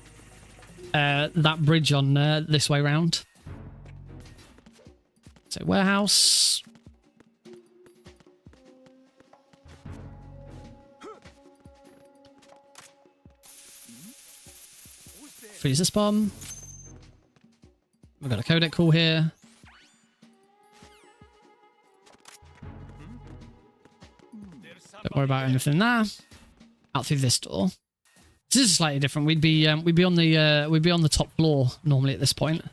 that bridge on this way round. So warehouse. Freeze this bomb. We've got a codec call here. Don't worry about anything there. Out through this door. This is slightly different. We'd be on the top floor normally at this point.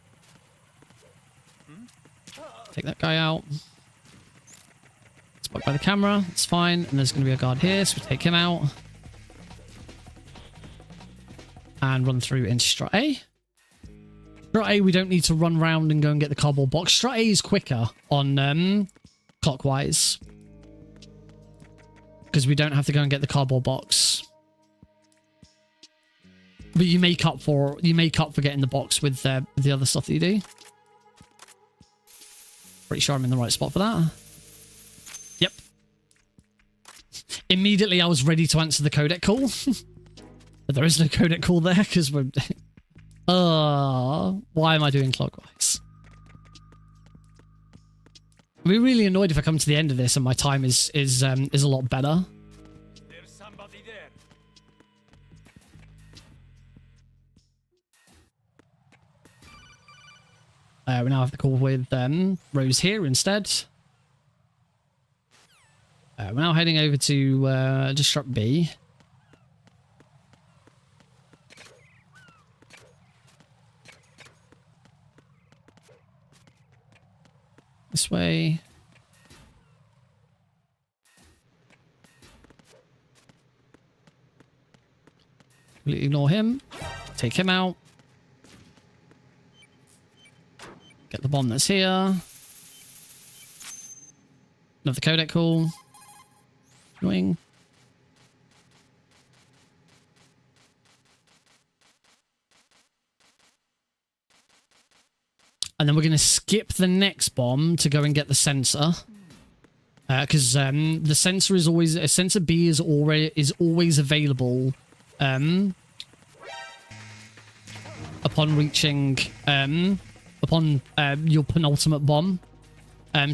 Take that guy out. Spot by the camera. It's fine. And there's going to be a guard here, so we take him out. And run through into Strat A. Strat A, we don't need to run around and go and get the cardboard box. Strat A is quicker on clockwise. Because we don't have to go and get the cardboard box. But you make up for getting the box with the other stuff that you do. Pretty sure I'm in the right spot for that. Yep. Immediately I was ready to answer the codec call. But there is no codec call there because we're... why am I doing clockwise? I'll be really annoyed if I come to the end of this and my time is a lot better. There's somebody there. We now have the call with Rose here instead. We're now heading over to Disrupt B. This way. Completely ignore him. Take him out. Get the bomb that's here. Another codec call. Annoying. And then we're going to skip the next bomb to go and get the sensor. Because the sensor is always... sensor B is always available upon reaching... upon your penultimate bomb.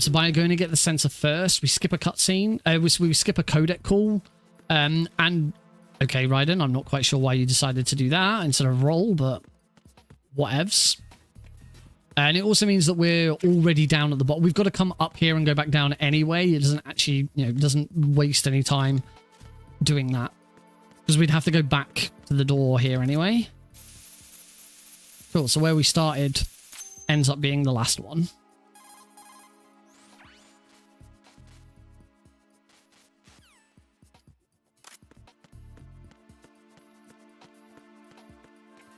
So by going to get the sensor first, we skip a cutscene. We skip a codec call. And... Okay, Raiden, I'm not quite sure why you decided to do that instead of roll, but... Whatevs. And it also means that we're already down at the bottom. We've got to come up here and go back down anyway. It doesn't actually, it doesn't waste any time doing that. Because we'd have to go back to the door here anyway. Cool, so where we started ends up being the last one.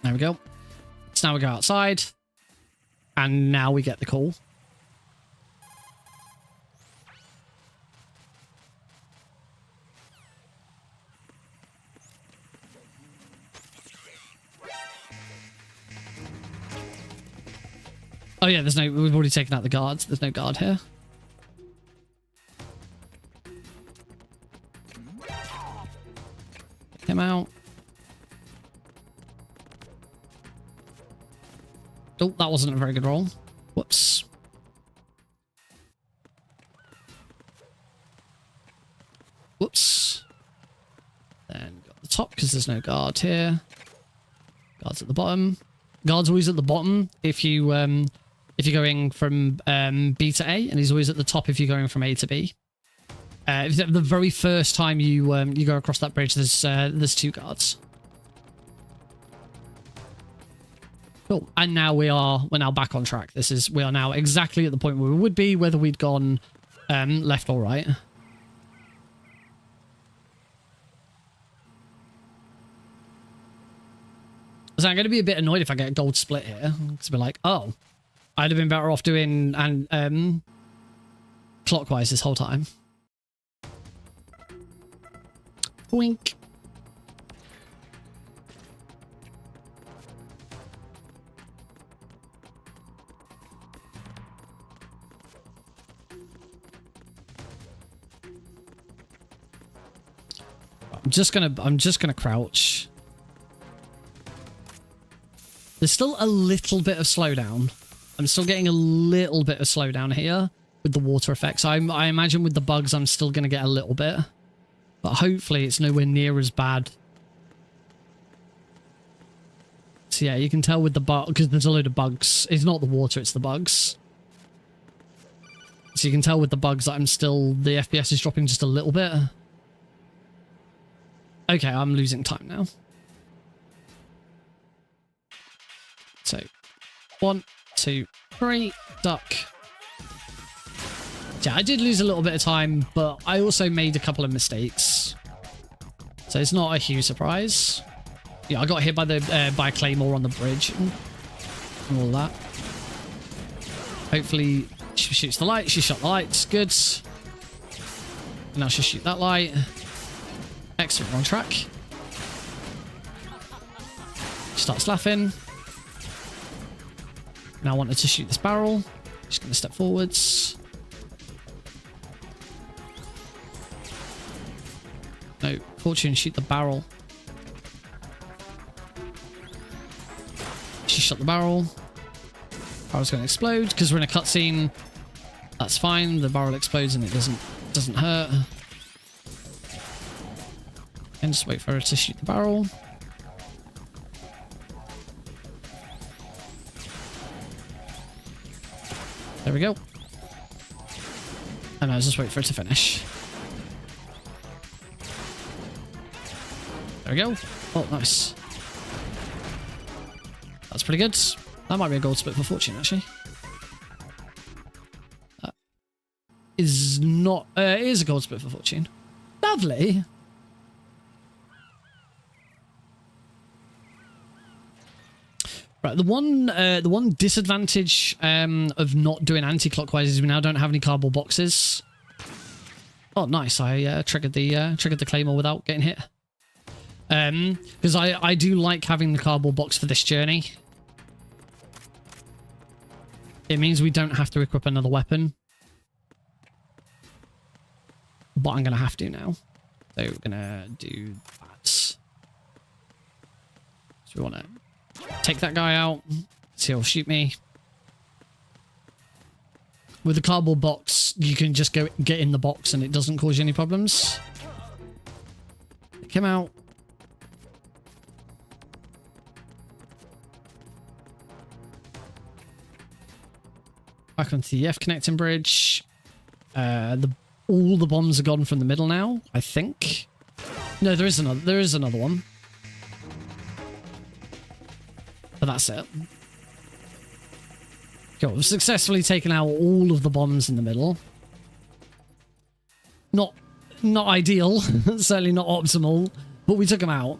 There we go. So now we go outside. And now we get the call. Oh yeah, we've already taken out the guards. There's no guard here. Take him out. Oh, that wasn't a very good roll. Whoops. Whoops. Then got the top because there's no guard here. Guard's at the bottom. Guard's always at the bottom if you're going from B to A, and he's always at the top if you're going from A to B. The very first time you go across that bridge, there's 2 guards. Cool. And now we're now back on track. We are now exactly at the point where we would be, whether we'd gone left or right. So I'm going to be a bit annoyed if I get a gold split here. Because we're like, oh, I'd have been better off doing clockwise this whole time. Wink. I'm just gonna crouch. There's still a little bit of slowdown. I'm still getting a little bit of slowdown here with the water effects. I imagine with the bugs I'm still gonna get a little bit, but hopefully it's nowhere near as bad. So yeah, you can tell with the bug because there's a load of bugs. It's not the water, it's the bugs. So you can tell with the bugs that the FPS is dropping just a little bit. Okay, I'm losing time now. So, 1, 2, 3, duck. Yeah, I did lose a little bit of time, but I also made a couple of mistakes. So it's not a huge surprise. Yeah, I got hit by by a claymore on the bridge and all that. Hopefully she shoots the light. She shot the lights. Good. Now she'll shoot that light. Excellent, we're on track. She starts laughing. Now I wanted to shoot this barrel. Just going to step forwards. No, Fortune, shoot the barrel. She shot the barrel. Barrel's going to explode because we're in a cutscene. That's fine. The barrel explodes and it doesn't hurt. And just wait for her to shoot the barrel. There we go. And I'll just wait for it to finish. There we go. Oh, nice. That's pretty good. That might be a gold split for Fortune, actually. is not... it is a gold split for fortune. Lovely. Right, the one disadvantage of not doing anti-clockwise is we now don't have any cardboard boxes. Oh, nice! I triggered the claymore without getting hit. Because I do like having the cardboard box for this journey. It means we don't have to equip another weapon, but I'm gonna have to now. So we're gonna do that. So we want to take that guy out. See, he'll shoot me. With the cardboard box, you can just get in the box and it doesn't cause you any problems. Take him out. Back onto the F connecting bridge. All the bombs are gone from the middle now, I think. No, there is another one. But that's it. Cool. We've successfully taken out all of the bombs in the middle. Not ideal. Certainly not optimal. But we took them out.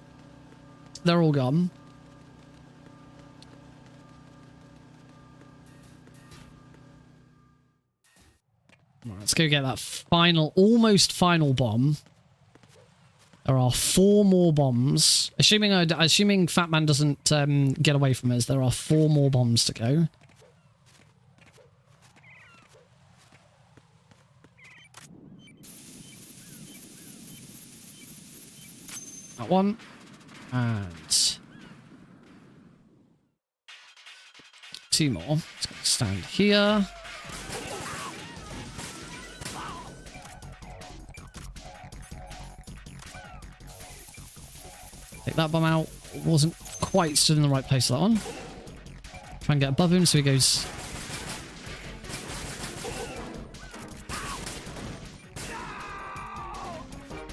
They're all gone. Right, let's go get that almost final bomb. There are 4 more bombs. Assuming Fat Man doesn't get away from us, there are 4 more bombs to go. That one. And 2 more. Let's go stand here. Take that bomb out. Wasn't quite stood in the right place for that one. Try and get above him so he goes...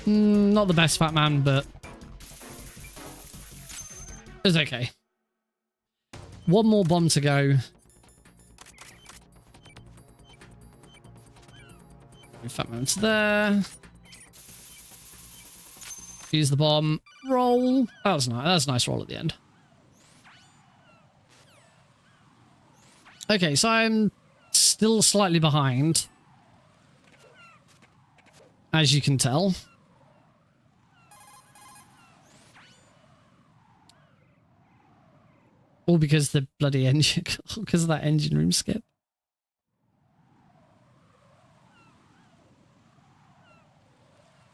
not the best, Fat Man, but... it's okay. 1 more bomb to go. Fat Man's there. Use the bomb. Roll. That was nice. That was a nice roll at the end. Okay, so I'm still slightly behind, as you can tell. All because the bloody engine, because of that engine room skip.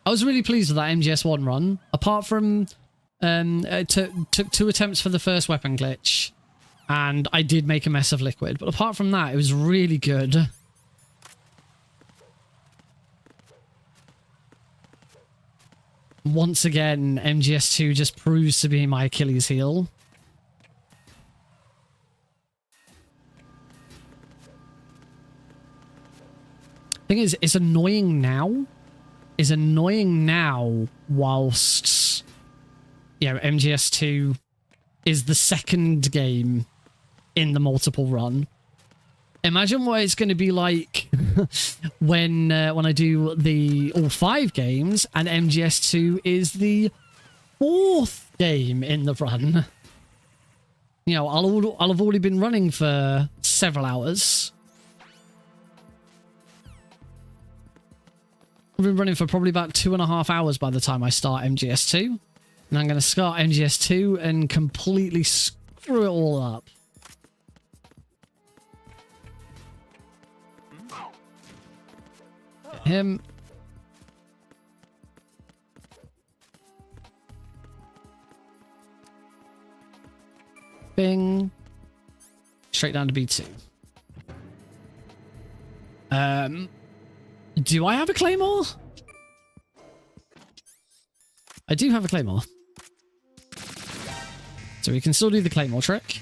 I was really pleased with that MGS1 run. Apart from, took 2 attempts for the first weapon glitch, and I did make a mess of liquid. But apart from that, it was really good. Once again, MGS2 just proves to be my Achilles heel. Thing is, it's annoying now. Is annoying now whilst, you know, MGS2 is the second game in the multiple run. Imagine what it's going to be like when I do the all 5 games and MGS2 is the 4th game in the run. You know, I'll have already been running for several hours. I've been running for probably about 2.5 hours by the time I start MGS2. And I'm going to start MGS2 and completely screw it all up. Get him. Bing. Straight down to B2. Do I have a claymore? I do have a claymore. So we can still do the claymore trick.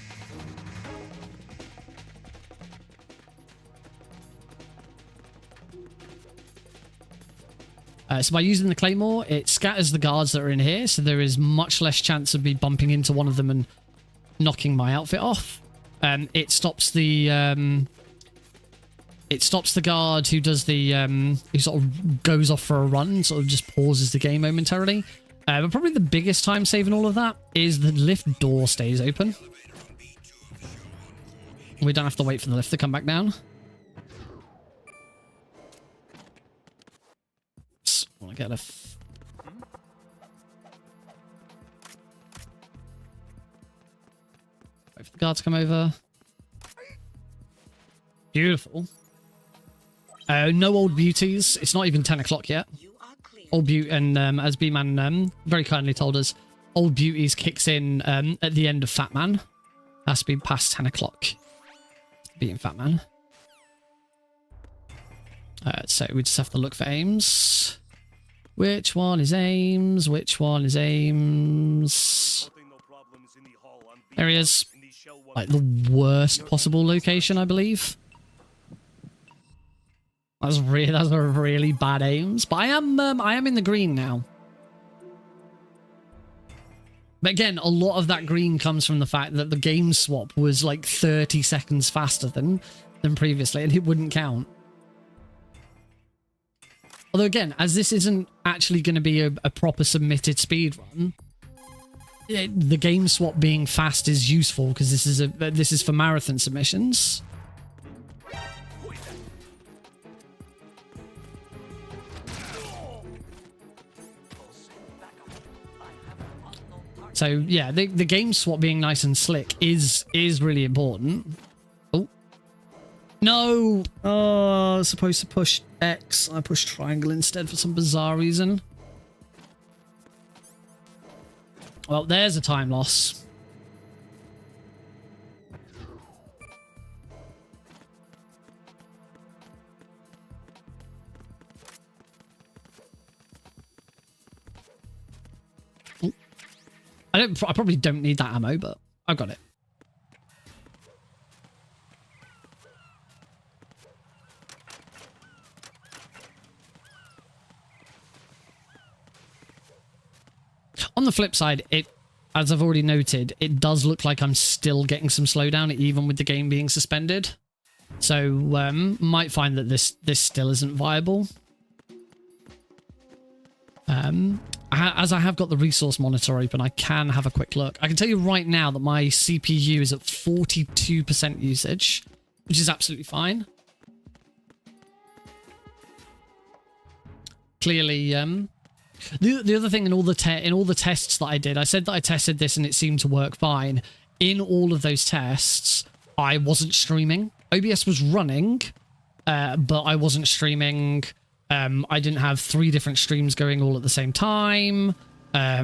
So by using the claymore, it scatters the guards that are in here, so there is much less chance of me bumping into one of them and knocking my outfit off. It stops the it stops the guard who does the who sort of goes off for a run, sort of just pauses the game momentarily. But probably the biggest time saving all of that is the lift door stays open. We don't have to wait for the lift to come back down. I want to get a... Wait for the guard to come over. Beautiful. No old beauties. It's not even 10 o'clock yet. Old beauty, and as B-Man very kindly told us, old beauties kicks in at the end of Fat Man. Has to be past 10 o'clock. Being Fat Man. So we just have to look for aims. Which one is aims? Which one is aims? There he is. Like the worst possible location, I believe. That's a really bad aims. But I am in the green now. But again, a lot of that green comes from the fact that the game swap was like 30 seconds faster than previously, and it wouldn't count. Although again, as this isn't actually going to be a proper submitted speedrun, the game swap being fast is useful because this is for marathon submissions. So yeah, the game swap being nice and slick is really important. Oh no! Oh, I was supposed to push X. I pushed triangle instead for some bizarre reason. Well, there's a time loss. I probably don't need that ammo, but I've got it. On the flip side, as I've already noted, it does look like I'm still getting some slowdown, even with the game being suspended. So, might find that this still isn't viable. As I have got the resource monitor open, I can have a quick look. I can tell you right now that my CPU is at 42% usage, which is absolutely fine. Clearly, the other thing in all the tests that I did, I said that I tested this and it seemed to work fine. In all of those tests, I wasn't streaming. OBS was running, but I wasn't streaming. I didn't have 3 different streams going all at the same time. I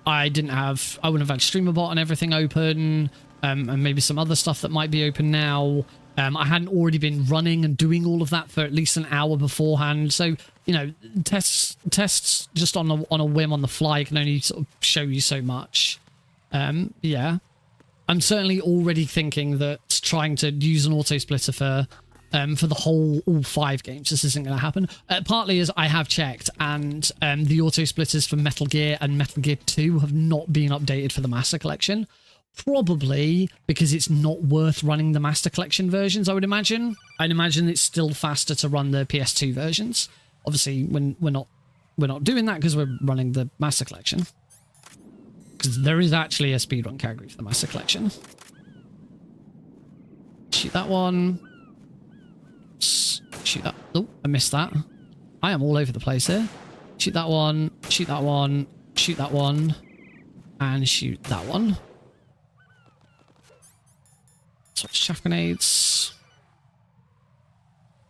wouldn't have had StreamerBot and everything open, and maybe some other stuff that might be open now. I hadn't already been running and doing all of that for at least an hour beforehand. So, you know, tests just on a whim on the fly can only sort of show you so much. Yeah. I'm certainly already thinking that trying to use an auto splitter for the all 5 games, this isn't going to happen. Partly as I have checked, and the auto splitters for Metal Gear and Metal Gear 2 have not been updated for the Master Collection. Probably because it's not worth running the Master Collection versions, I would imagine. I'd imagine it's still faster to run the PS2 versions. Obviously, when we're not doing that because we're running the Master Collection. Because there is actually a speedrun category for the Master Collection. Shoot that one. Shoot that. Oh, I missed that. I am all over the place here. Shoot that one. Shoot that one. Shoot that one. And shoot that one. So chaff grenades.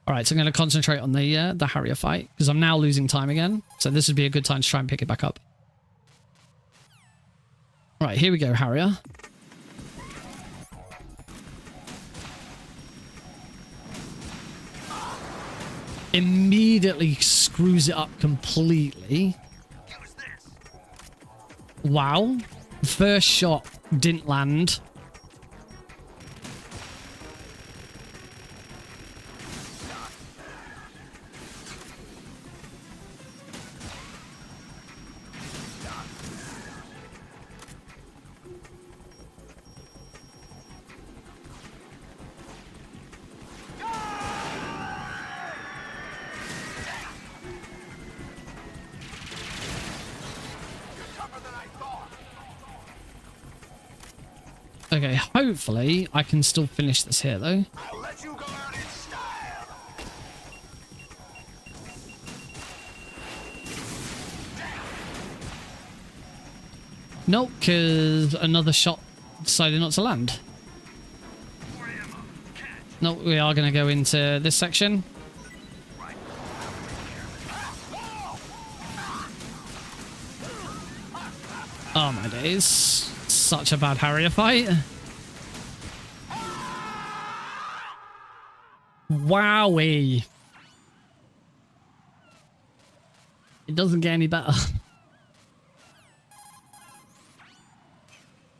Alright, so I'm going to concentrate on the Harrier fight, because I'm now losing time again. So this would be a good time to try and pick it back up. Alright, here we go, Harrier. Immediately screws it up completely. Wow. The first shot didn't land. Okay, hopefully I can still finish this here, though. I'll let you go out in style. Nope, because another shot decided not to land. Nope, we are going to go into this section. Oh my days. Such a bad Harrier fight. Wowee. It doesn't get any better.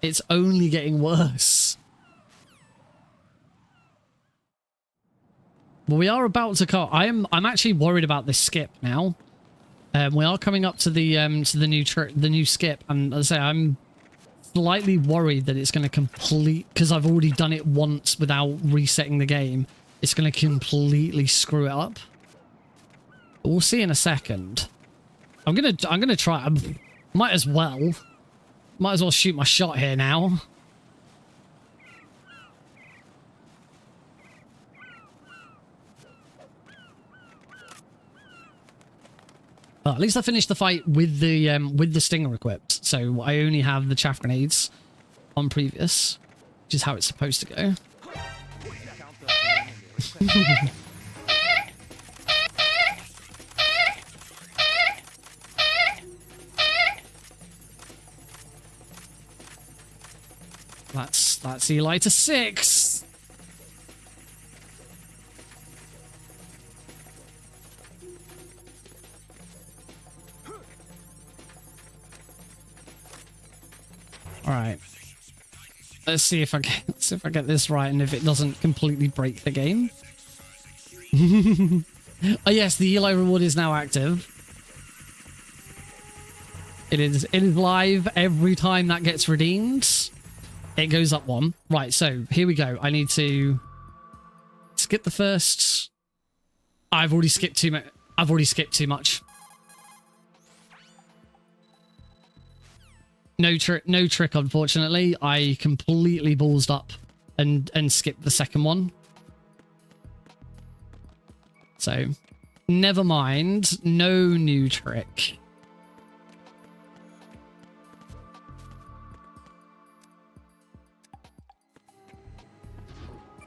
It's only getting worse. Well, we are about to cut. I'm actually worried about this skip now. We are coming up to the new skip, and as I say, I'm slightly worried that it's going to complete, because I've already done it once without resetting the game. It's going to completely screw it up. But we'll see in a second. I'm gonna try. Might as well shoot my shot here now. Well, at least I finished the fight with the stinger equipped, so I only have the chaff grenades on previous, which is how it's supposed to go. That's Eli to 6. All right. Let's see if I get this right, and if it doesn't completely break the game. Oh yes, the Eli reward is now active. It is live every time that gets redeemed. It goes up 1. Right, so here we go. I need to skip the first. I've already skipped too much. No trick, unfortunately. I completely ballsed up and skipped the second one. So, never mind. No new trick.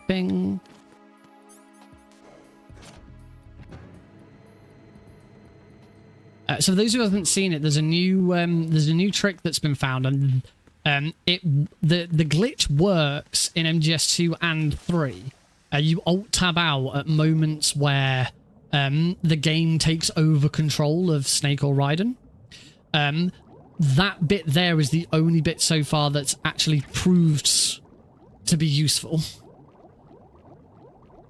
Bing. So for those who haven't seen it, there's a new trick that's been found, and the glitch works in MGS2 and 3. You alt tab out at moments where the game takes over control of Snake or Raiden. That bit there is the only bit so far that's actually proved to be useful.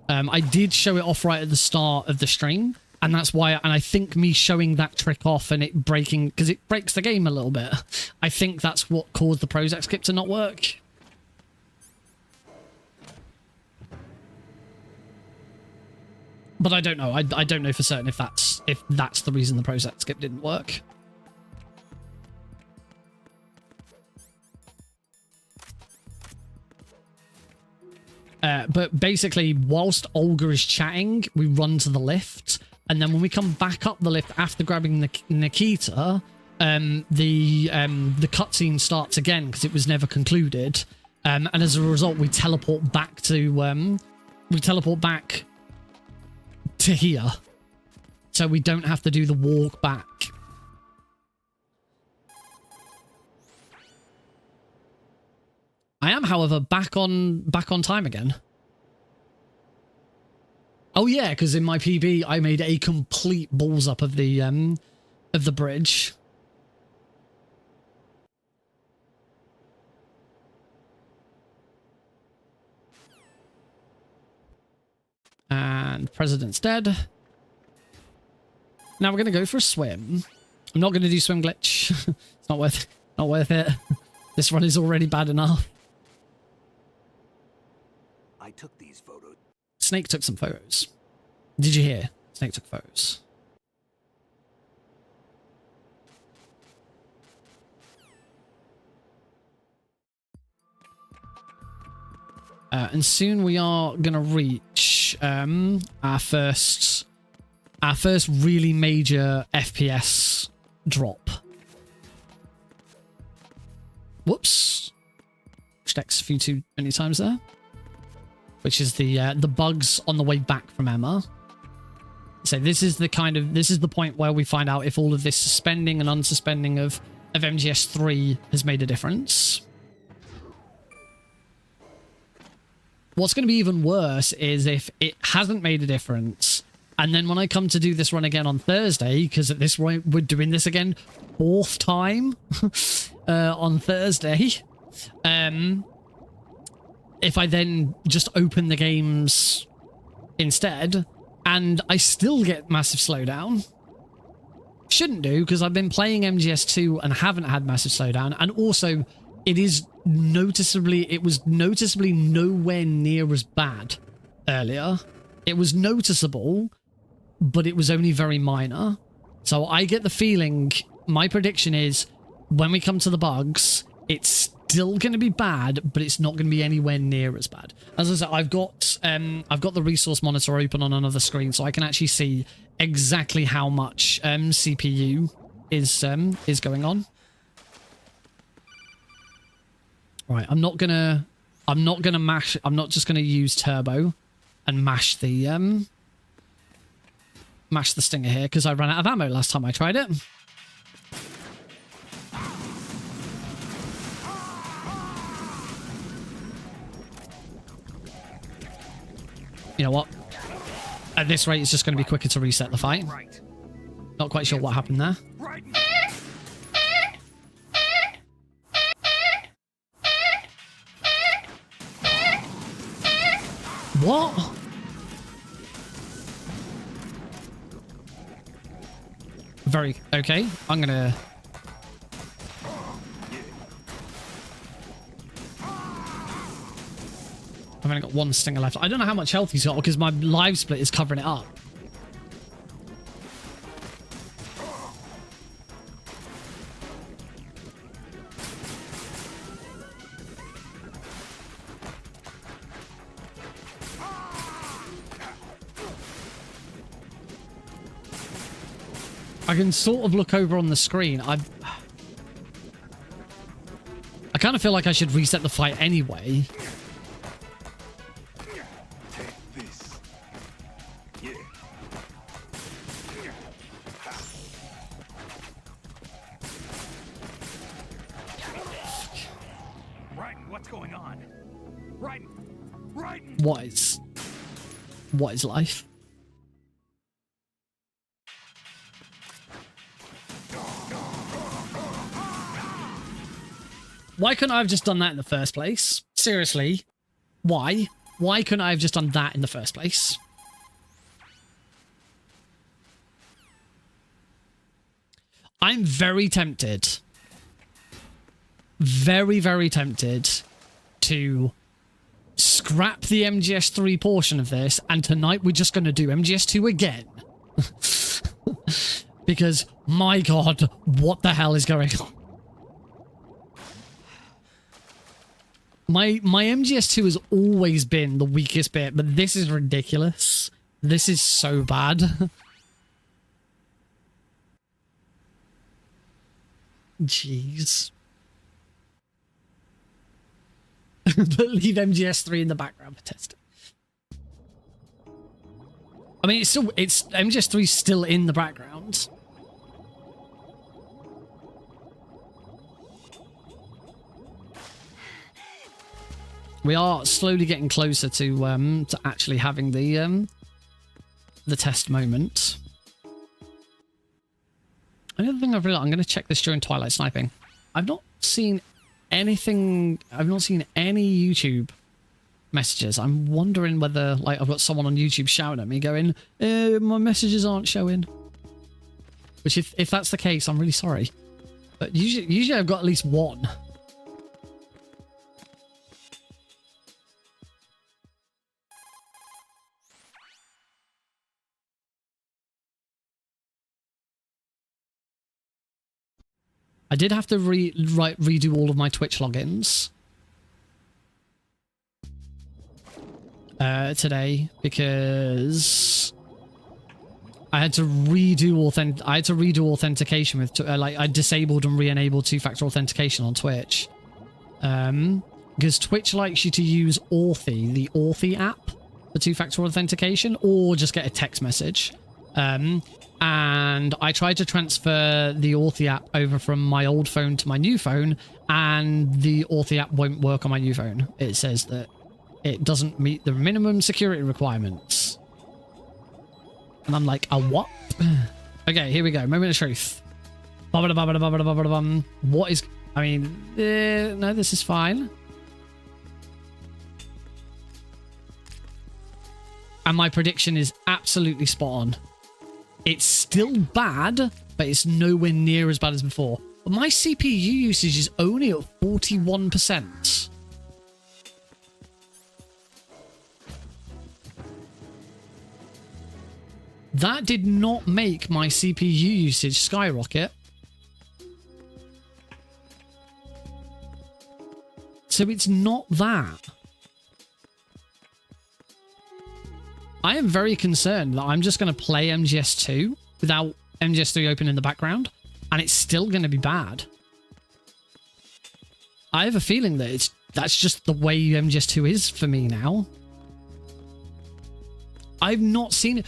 I did show it off right at the start of the stream, and that's why, and I think me showing that trick off and it breaking, because it breaks the game a little bit, I think that's what caused the Prozac skip to not work. But I don't know. I don't know for certain if that's the reason the Prozac skip didn't work. But basically, whilst Olga is chatting, we run to the lift, and then when we come back up the lift after grabbing Nikita, the cutscene starts again because it was never concluded, and as a result, we teleport back to here, so we don't have to do the walk back. I am, however, back on time again. Oh yeah, because in my PB I made a complete balls up of the bridge. And President's dead. Now we're gonna go for a swim. I'm not gonna do swim glitch. It's not worth it. This run is already bad enough. I took these photos. Snake took some photos. Did you hear? Snake took photos. And soon we are gonna reach our first really major FPS drop. Whoops. X a few too many times there. Which is the bugs on the way back from Emma. So this is the point where we find out if all of this suspending and unsuspending of MGS3 has made a difference. What's going to be even worse is if it hasn't made a difference, and then when I come to do this run again on Thursday, because at this point we're doing this again 4th time on Thursday, if I then just open the games instead, and I still get massive slowdown, shouldn't do, because I've been playing MGS2 and haven't had massive slowdown, and also it was noticeably nowhere near as bad earlier. It was noticeable, but it was only very minor. So I get the feeling, my prediction is, when we come to the bugs, it's still going to be bad, but it's not going to be anywhere near as bad. As I said, I've got the resource monitor open on another screen, so I can actually see exactly how much CPU is going on. Right, I'm not just gonna use turbo and mash the stinger here, because I ran out of ammo last time I tried it. You know what? At this rate, it's just going to be quicker to reset the fight. Not quite sure what happened there. What? Very okay. I'm gonna. I've only got one stinger left. I don't know how much health he's got because my live split is covering it up. I can sort of look over on the screen. I kind of feel like I should reset the fight anyway. What is life? Why couldn't I have just done that in the first place? Seriously, why? Why couldn't I have just done that in the first place? I'm very tempted. Very, very tempted to scrap the MGS3 portion of this, and tonight we're just going to do MGS2 again. Because, my god, what the hell is going on? My MGS2 has always been the weakest bit, but this is ridiculous. This is so bad. Jeez. But leave MGS3 in the background for testing. I mean, it's MGS3 is still in the background. We are slowly getting closer to actually having the test moment. Another thing I've realized, I'm going to check this during Twilight Sniping. I've not seen anything. I've not seen any YouTube messages. I'm wondering whether, like, I've got someone on YouTube shouting at me, going, "My messages aren't showing." Which, if that's the case, I'm really sorry. But usually I've got at least one. I did have to redo all of my Twitch logins. today because I had to redo authentication with like I disabled and re-enabled two-factor authentication on Twitch. Because Twitch likes you to use Authy, the Authy app for two-factor authentication, or just get a text message. And I tried to transfer the Authy app over from my old phone to my new phone, and the Authy app won't work on my new phone. It says that it doesn't meet the minimum security requirements. And I'm like, a what? Okay, here we go. Moment of truth. What is... I mean, no, this is fine. And my prediction is absolutely spot on. It's still bad, but it's nowhere near as bad as before. But my CPU usage is only at 41%. That did not make my CPU usage skyrocket. So it's not that. I am very concerned that I'm just going to play MGS2 without MGS3 open in the background, and it's still going to be bad. I have a feeling that that's just the way MGS2 is for me now. I've not seen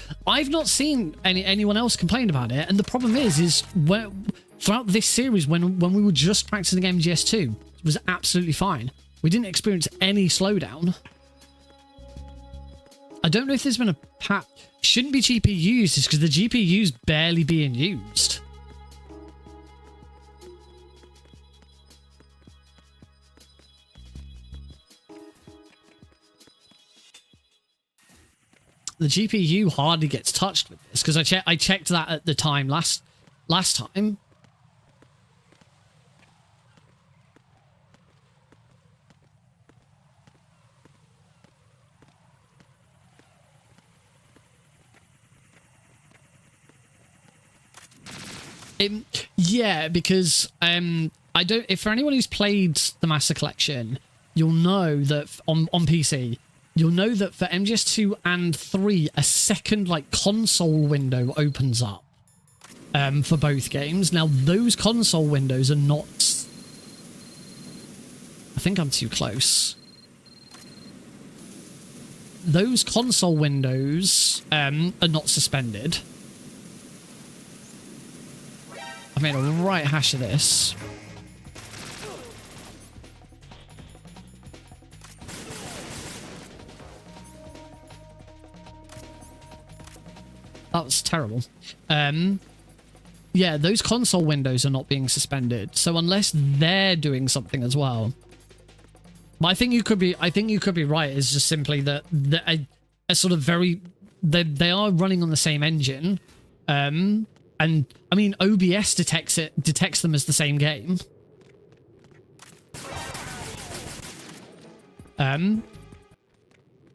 anyone else complain about it, and the problem is throughout this series, when we were just practicing MGS2, it was absolutely fine. We didn't experience any slowdown. I don't know if there's been a patch. Shouldn't be GPU usage because the GPU's barely being used. The GPU hardly gets touched with this because I checked that at the time last time. Yeah, because I don't. If for anyone who's played the Master Collection, you'll know that on PC, you'll know that for MGS2 and 3, a second like console window opens up for both games. Now those console windows are not. I think I'm too close. Those console windows are not suspended. I've made a right hash of this. That was terrible. Yeah, those console windows are not being suspended. So unless they're doing something as well. But I think you could be right. It's just simply that a sort of very they are running on the same engine. And I mean, OBS detects them as the same game.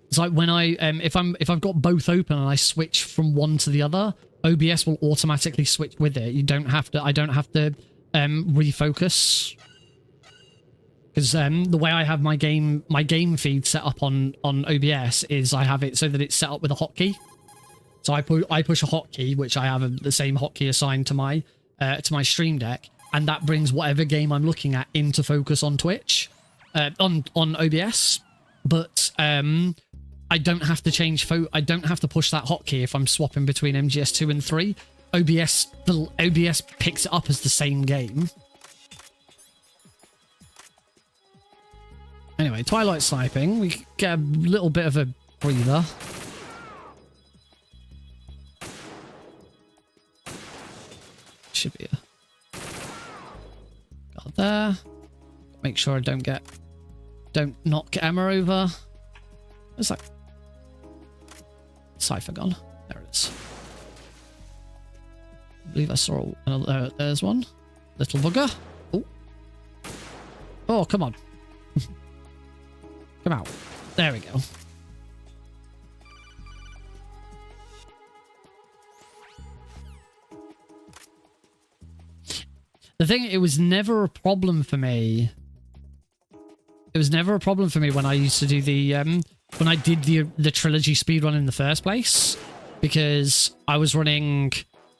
It's like when I if I've got both open and I switch from one to the other, OBS will automatically switch with it. I don't have to refocus. Because the way I have my game feed set up on OBS is I have it so that it's set up with a hotkey. So I push a hotkey, which I have the same hotkey assigned to my Stream Deck, and that brings whatever game I'm looking at into focus on Twitch, on OBS. But I don't have to change I don't have to push that hotkey if I'm swapping between MGS2 and 3. OBS picks it up as the same game. Anyway, Twilight Sniping, we get a little bit of a breather. Should be a guard there. Make sure I don't knock Emma over. Where's that cipher gone? There it is. I believe I saw there's one. Little bugger. Oh, come on. Come out. There we go. The thing, it was never a problem for me. It was never a problem for me when I used to do the when I did the trilogy speedrun in the first place, because I was running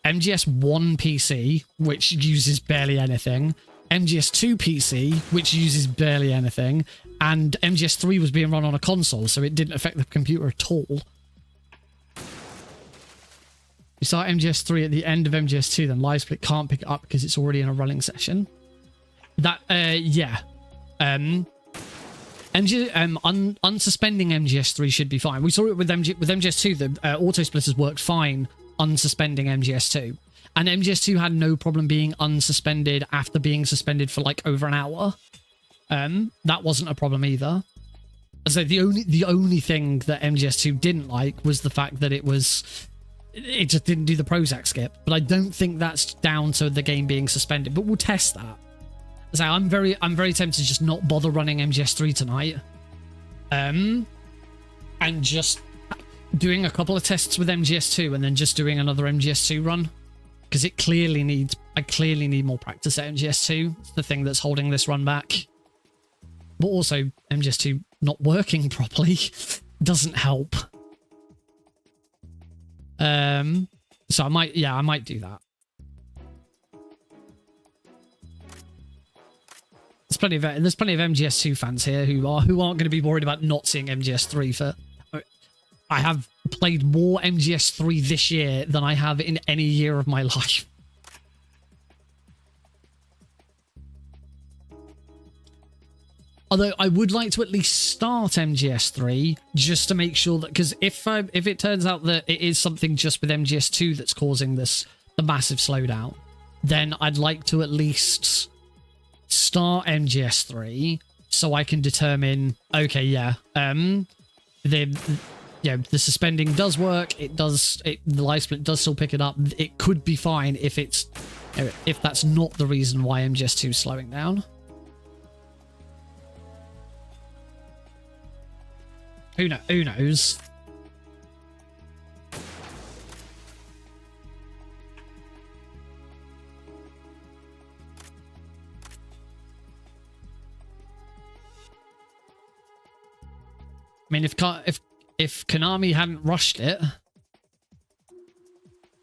MGS1 PC, which uses barely anything, MGS2 PC, which uses barely anything, and MGS3 was being run on a console, so it didn't affect the computer at all. You start MGS3 at the end of MGS2, then live split can't pick it up because it's already in a running session. That, yeah. Unsuspending MGS3 should be fine. We saw it with MGS2. The auto splitters worked fine unsuspending MGS2. And MGS2 had no problem being unsuspended after being suspended for like over an hour. That wasn't a problem either. So the only thing that MGS2 didn't like was the fact that it just didn't do the Prozac skip. But I don't think that's down to the game being suspended. But we'll test that. So I'm very tempted to just not bother running MGS3 tonight. And just doing a couple of tests with MGS2 and then just doing another MGS2 run. Because I clearly need more practice at MGS2. It's the thing that's holding this run back. But also MGS2 not working properly doesn't help. So I might do that. There's plenty of MGS2 fans here who aren't going to be worried about not seeing MGS3 for. I have played more MGS3 this year than I have in any year of my life. Although I would like to at least start MGS3 just to make sure that, because if it turns out that it is something just with MGS2 that's causing the massive slowdown, then I'd like to at least start MGS3 so I can determine, okay, yeah, the suspending does work. The live split does still pick it up. It could be fine if that's not the reason why MGS2 is slowing down. Who knows? I mean, if Konami hadn't rushed it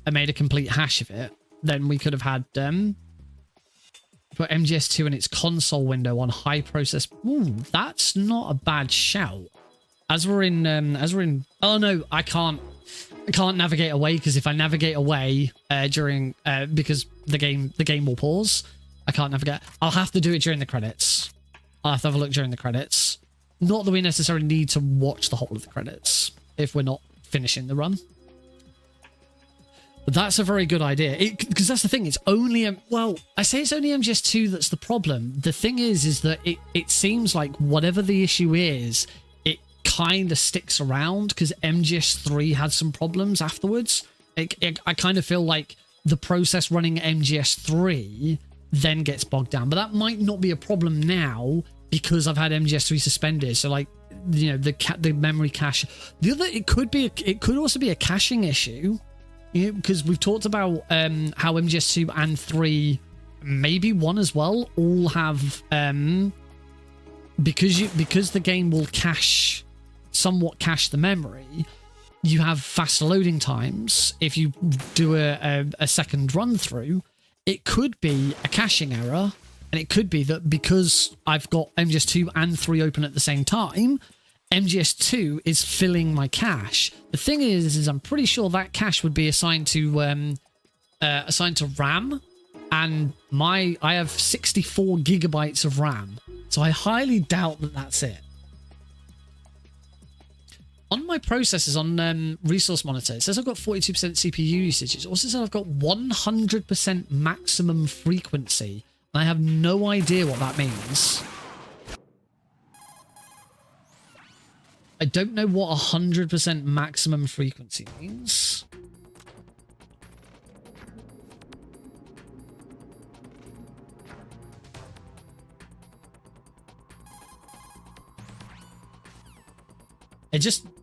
and made a complete hash of it, then we could have had put MGS2 in its console window on high process. Ooh, that's not a bad shout. As we're in, oh no, I can't navigate away, because if I navigate away because the game will pause, I can't navigate. I'll have to do it during the credits. I'll have to have a look during the credits. Not that we necessarily need to watch the whole of the credits if we're not finishing the run. But that's a very good idea. Because that's the thing. It's only, I say it's only MGS2 that's the problem. The thing is that it seems like whatever the issue is, it kind of sticks around, because MGS3 had some problems afterwards. I kind of feel like the process running MGS3 then gets bogged down. But that might not be a problem now, because I've had MGS3 suspended. So like, the memory cache. It could also be a caching issue. Because we've talked about how MGS2 and 3, maybe 1 as well, all have because the game will somewhat cache the memory. You have faster loading times. If you do a second run through, it could be a caching error. And it could be that because I've got MGS2 and 3 open at the same time, MGS2 is filling my cache. The thing is I'm pretty sure that cache would be assigned to RAM, and I have 64 gigabytes of RAM, so I highly doubt that that's it. On my processors on Resource Monitor, it says I've got 42% CPU usage. It also says I've got 100% maximum frequency. I have no idea what that means. I don't know what 100% maximum frequency means.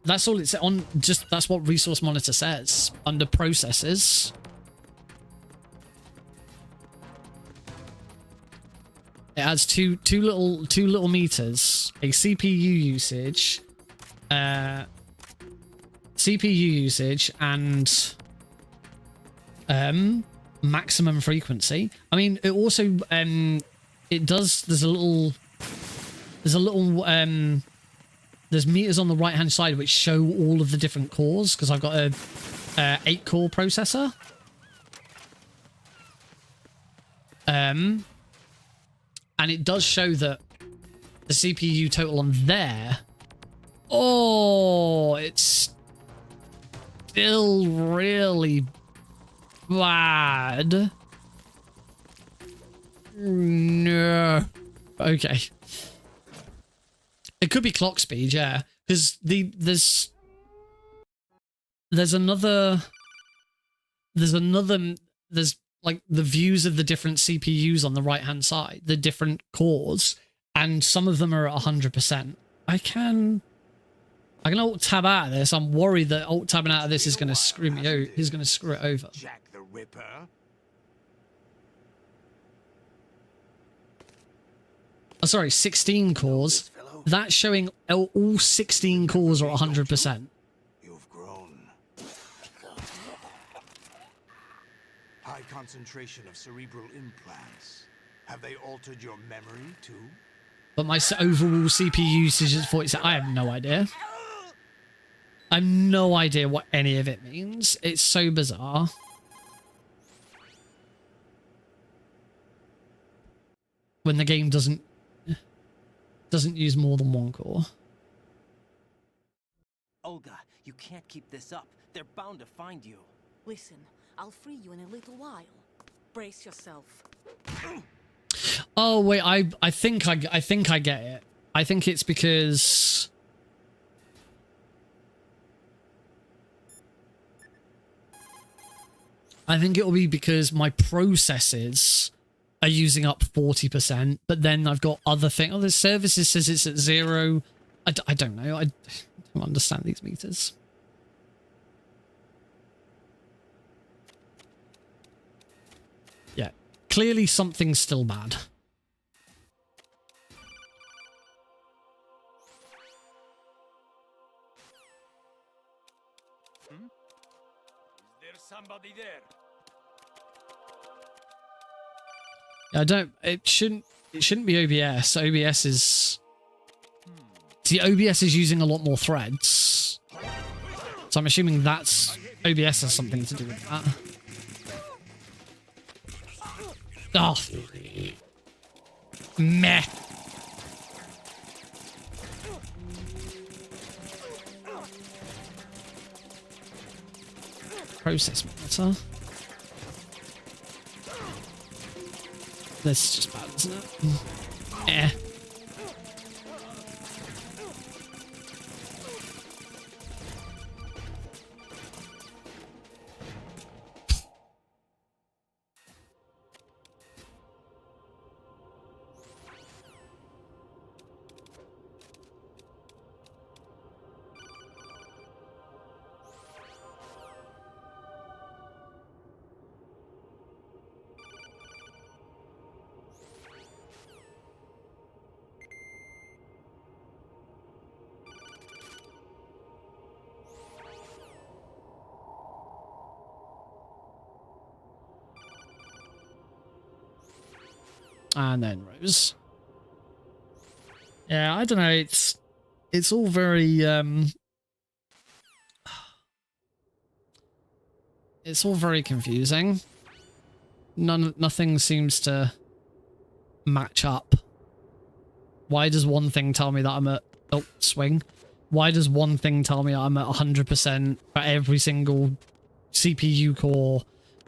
That's all it's on. That's what Resource Monitor says under processors. It has two little meters, a CPU usage CPU usage and maximum frequency. I mean, it also it does. There's meters on the right hand side which show all of the different cores because I've got a 8-core processor. And it does show that the CPU total on there. Oh, it's still really bad. No. Okay. It could be clock speed, yeah. Because there's like the views of the different CPUs on the right hand side, the different cores, and some of them are at 100%. I can alt tab out of this. I'm worried that alt tabbing out of this is going to screw me out. He's going to screw it over. Jack the Ripper. Oh, sorry, 16 cores. That's showing all 16 cores are 100%. You've grown. High concentration of cerebral implants. Have they altered your memory too? But my overall CPU usage is 40. I have no idea. I have no idea what any of it means. It's so bizarre. When the game doesn't use more than one core. Olga, you can't keep this up. They're bound to find you. Listen, I'll free you in a little while. Brace yourself. Oh wait, I think I get it. I think it's because it'll be because my processes are using up 40%, but then I've got other things. Oh, the services says it's at 0. I don't know. I don't understand these meters. Yeah, clearly something's still bad. Is there somebody there? I don't. It shouldn't be OBS. OBS is. See, OBS is using a lot more threads, so I'm assuming that's OBS has something to do with that. Oh, meh. Process monitor. This is just bad, isn't it? Eh. And then Rose. Yeah, I don't know. It's all very it's all very confusing. Nothing seems to match up. Why does one thing tell me that I'm at swing? Why does one thing tell me I'm at 100% for every single CPU core,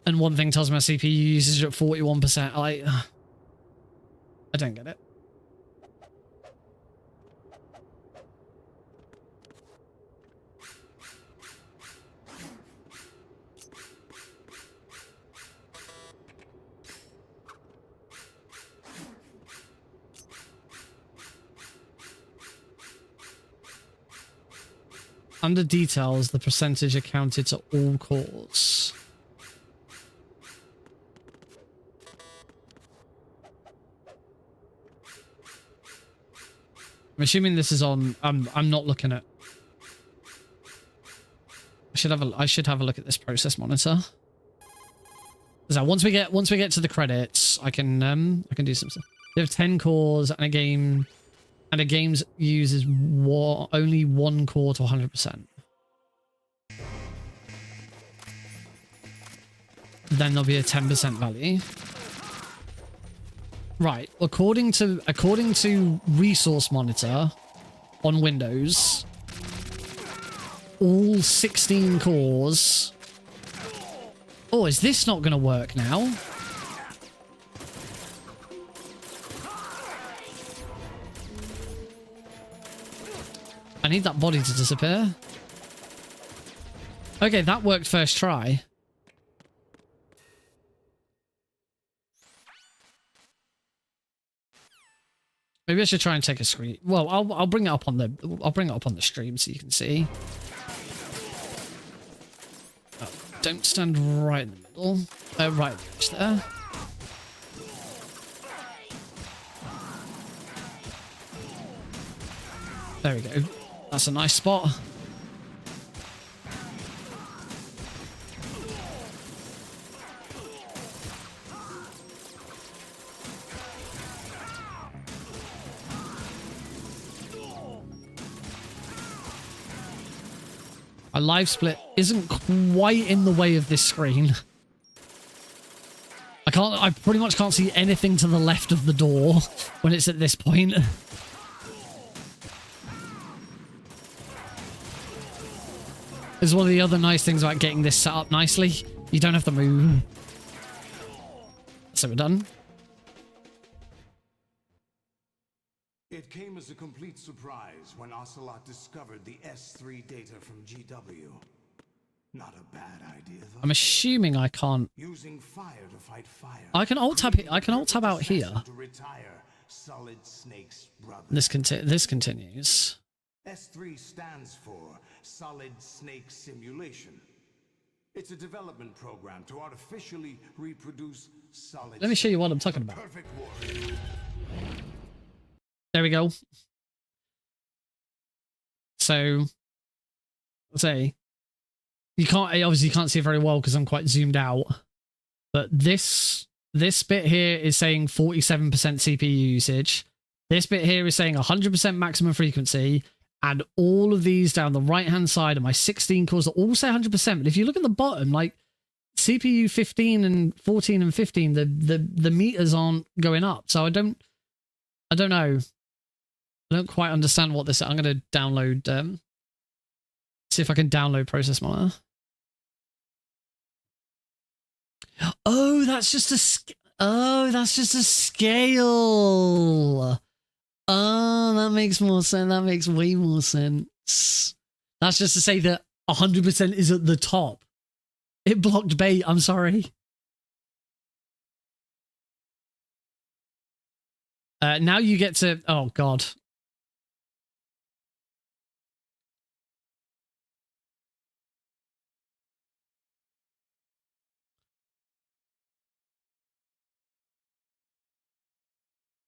and one thing tells me my CPU usage at 41%? I don't get it. Under details, the percentage accounted to all cores. I'm assuming this is on. I'm not looking at I should have a look at this process monitor. So once we get to the credits, I can do some stuff. You have 10 cores and a game's uses only 1 core to 100%. Then there'll be a 10% value. Right, according to Resource Monitor on Windows, all 16 cores. Oh, is this not going to work now? I need that body to disappear. Okay, that worked first try. Maybe I should try and take a screen. Well, I'll bring it up on the stream so you can see. Oh, don't stand right in the middle. Right there. There we go. That's a nice spot. A live split isn't quite in the way of this screen. I pretty much can't see anything to the left of the door when it's at this point. This is one of the other nice things about getting this set up nicely. You don't have to move. So we're done. It came as a complete surprise when Ocelot discovered the S3 data from GW. Not a bad idea, though. I'm assuming I can't. Using fire to fight fire. I can alt tab. I can alt tab out here. To retire Solid Snake's brother. This continues. S3 stands for Solid Snake Simulation. It's a development program to artificially reproduce solid. Let me show you what I'm talking about. Perfect warrior. There we go. So, let's say you obviously can't see it very well because I'm quite zoomed out. But this bit here is saying 47% CPU usage. This bit here is saying 100% maximum frequency. And all of these down the right-hand side of my 16 cores are all say 100%. But if you look at the bottom, like CPU 15 and 14 and 15, the meters aren't going up. So I don't know. I don't quite understand what this. I'm going to download. See if I can download Process Monitor. Oh, that's just a. Oh, that's just a scale. Oh, that makes more sense. That makes way more sense. That's just to say that 100% is at the top. It blocked bait. I'm sorry. Now you get to. Oh God.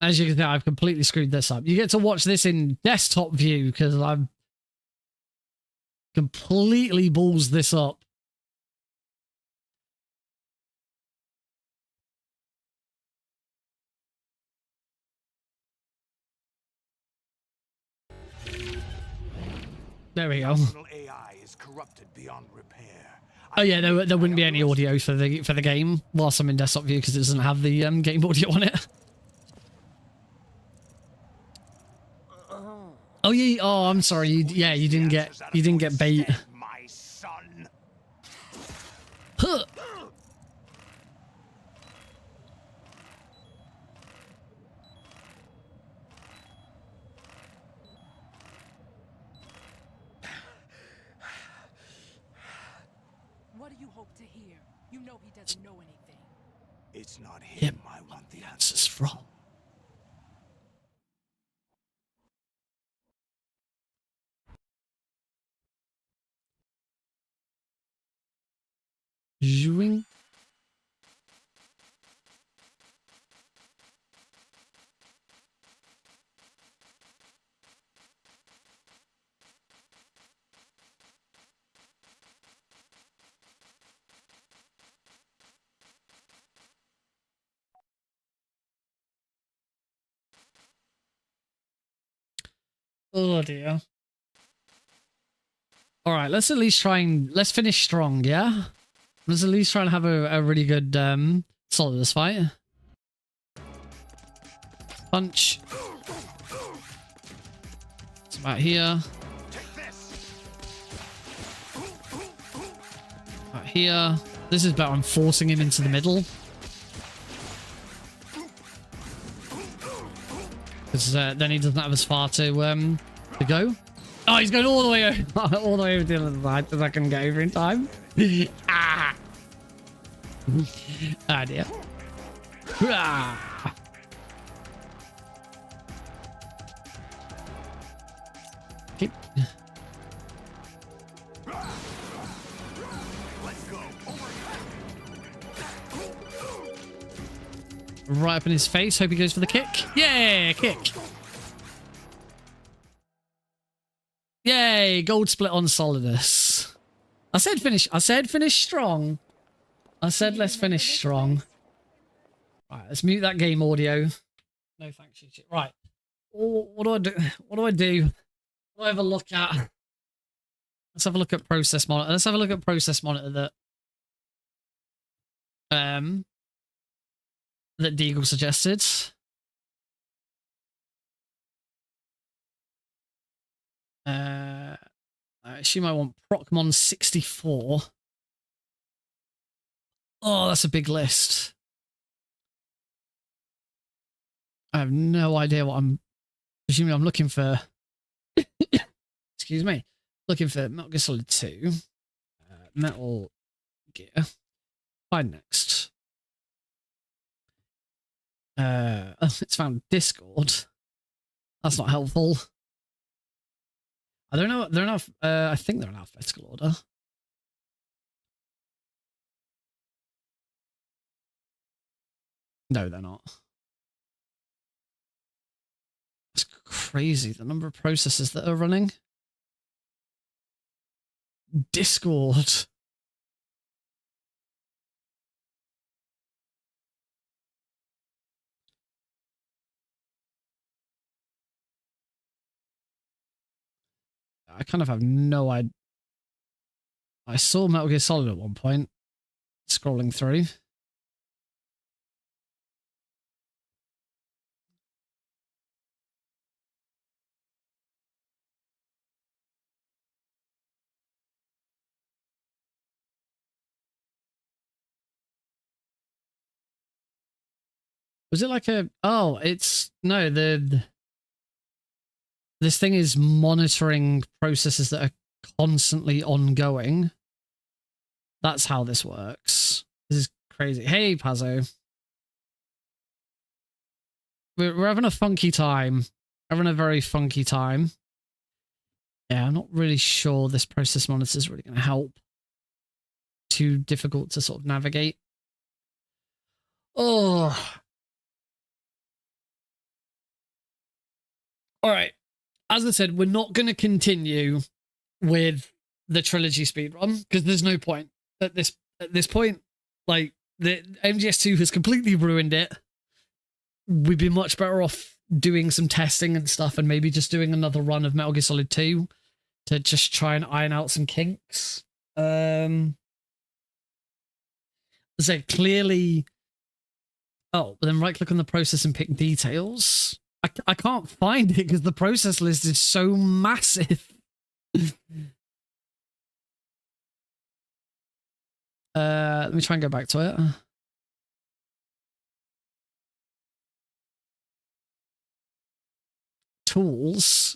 As you can see, I've completely screwed this up. You get to watch this in desktop view because I've completely balls this up. There we go. AI is corrupted beyond repair. Oh yeah, there wouldn't be any audio for the game whilst I'm in desktop view because it doesn't have the game audio on it. Oh yeah. Oh, I'm sorry. You didn't get bait. My son. Huh. What do you hope to hear? You know he doesn't know anything. It's not him I want the answers from. Zoing. Oh dear. All right, let's at least try and let's finish strong, yeah? Let's at least try and have a really good Solidus fight. Punch. It's about here. About here. This is better. I'm forcing him into the middle. Because then he doesn't have as far to go. Oh, he's going all the way over, all the way over to the other side so I can get over in time. Ah! Ah, dear. Ah! Okay. Right up in his face. Hope he goes for the kick. Yeah, kick. Yay, gold split on Solidus. I said finish strong. I said let's finish strong. Right, let's mute that game audio. No thanks. Right. What do I do? What do I do? What do I have a look at? Let's have a look at process monitor. Let's have a look at process monitor that Deagle suggested. I assume I want Procmon 64. Oh, that's a big list. I have no idea what I'm presuming I'm looking for. Excuse me. Looking for Metal Gear Solid 2. Metal Gear. Find next. It's found Discord. That's not helpful. I don't know. They're not. I think they're in alphabetical order. No, they're not. It's crazy the number of processes that are running. Discord. I kind of have no idea. I saw Metal Gear Solid at one point, scrolling through. Was it like a... Oh, it's... No, this thing is monitoring processes that are constantly ongoing. That's how this works. This is crazy. Hey, Pazzo. We're having a funky time. Having a very funky time. Yeah, I'm not really sure this process monitor is really going to help. Too difficult to sort of navigate. Oh. All right. As I said, we're not going to continue with the trilogy speedrun because there's no point at this point. Like, the MGS2 has completely ruined it. We'd be much better off doing some testing and stuff and maybe just doing another run of Metal Gear Solid 2 to just try and iron out some kinks. So clearly... Oh, but then right click on the process and pick details. I can't find it because the process list is so massive. Let me try and go back to it. Tools.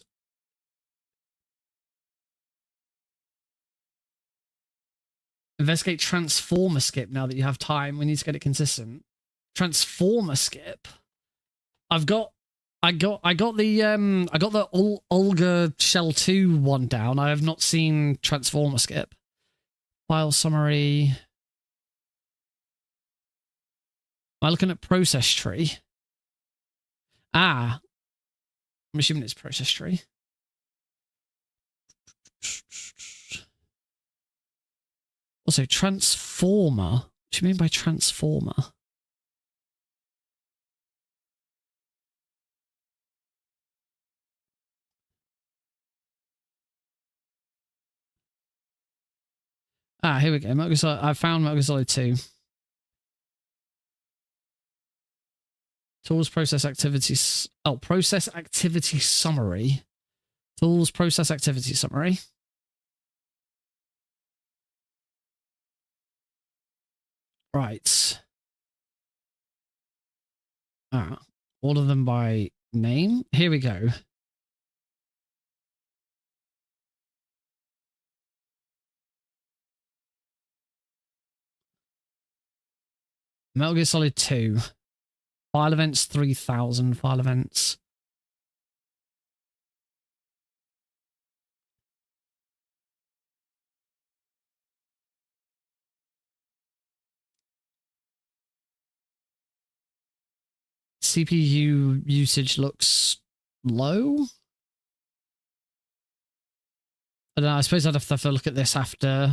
Investigate transformer skip now that you have time. We need to get it consistent. Transformer skip. I got the Olga Shell 2 one down. I have not seen transformer skip. File summary. Am I looking at process tree? Ah. I'm assuming it's process tree. Also, transformer. What do you mean by transformer? Ah, here we go. Metal Gear Solid, I found Metal Gear Solid 2. Tools, process activities. Oh, process activity summary. Tools, process activity summary. Right. Ah, all of them by name. Here we go. Metal Gear Solid 2. File events 3000 file events. CPU usage looks low. I don't know, I suppose I'd have to look at this after.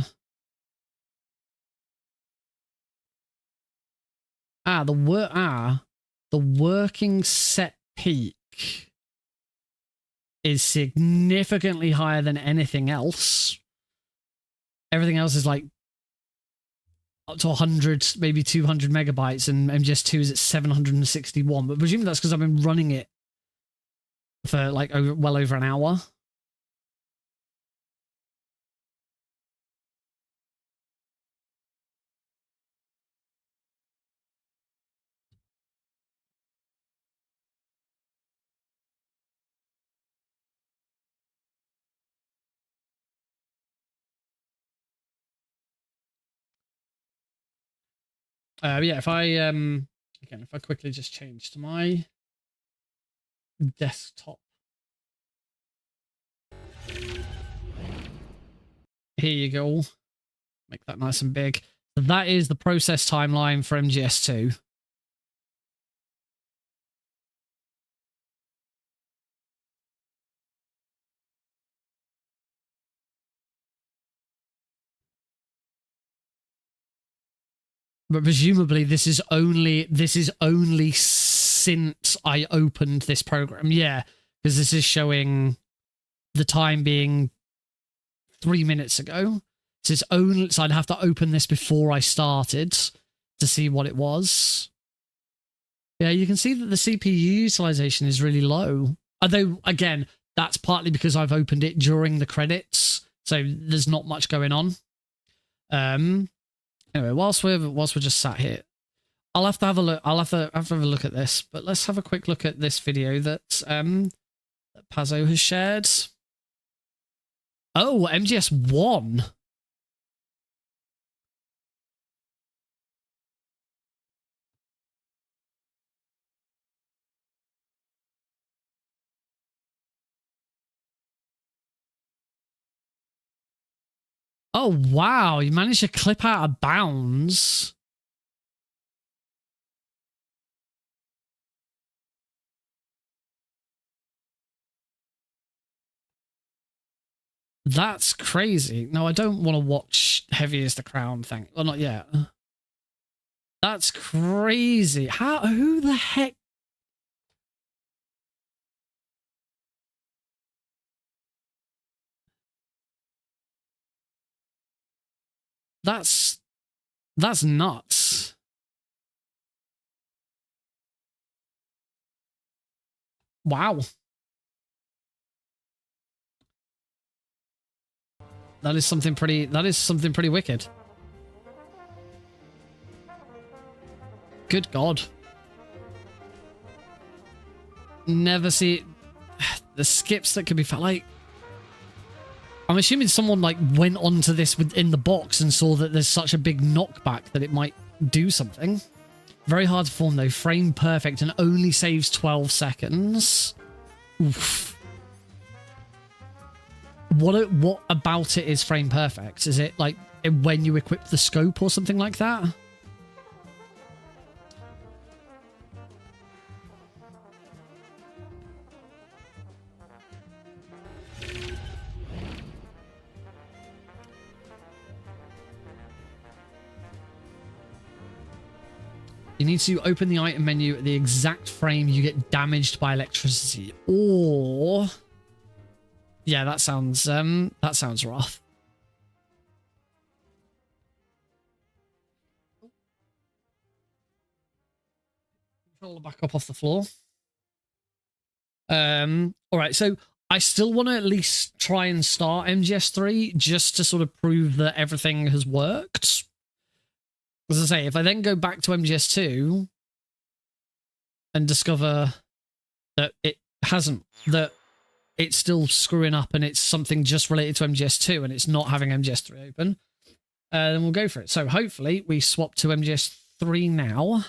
The working set peak is significantly higher than anything else. Everything else is like up to 100, maybe 200 megabytes, and MGS2 is at 761. But presumably that's because I've been running it for like well over an hour. Yeah, if I again, if I quickly just change to my desktop. Here you go. Make that nice and big. So that is the process timeline for MGS2. But presumably this is only since I opened this program. Yeah, because this is showing the time being 3 minutes ago. So I'd have to open this before I started to see what it was. Yeah, you can see that the CPU utilization is really low. Although, again, that's partly because I've opened it during the credits, so there's not much going on. Anyway, whilst we're just sat here, I'll have to have a look. I'll have to have a look at this. But let's have a quick look at this video that Pazzo has shared. Oh, MGS1. Oh, wow. You managed to clip out of bounds. That's crazy. No, I don't want to watch Heavy as the Crown thing. Well, not yet. That's crazy. Who the heck? That's nuts. Wow. That is something pretty wicked. Good God. Never see the skips that could be found. Like, I'm assuming someone like went onto this within the box and saw that there's such a big knockback that it might do something. Very hard to form though. Frame perfect and only saves 12 seconds. Oof. What about it is frame perfect? Is it like when you equip the scope or something like that? You need to open the item menu at the exact frame you get damaged by electricity. Or... yeah, that sounds rough. Roll back up off the floor. All right, so I still want to at least try and start MGS3 just to sort of prove that everything has worked. As I say, if I then go back to MGS2 and discover that it hasn't, that it's still screwing up and it's something just related to MGS2 and it's not having MGS3 open, then we'll go for it. So hopefully we swap to MGS3 now.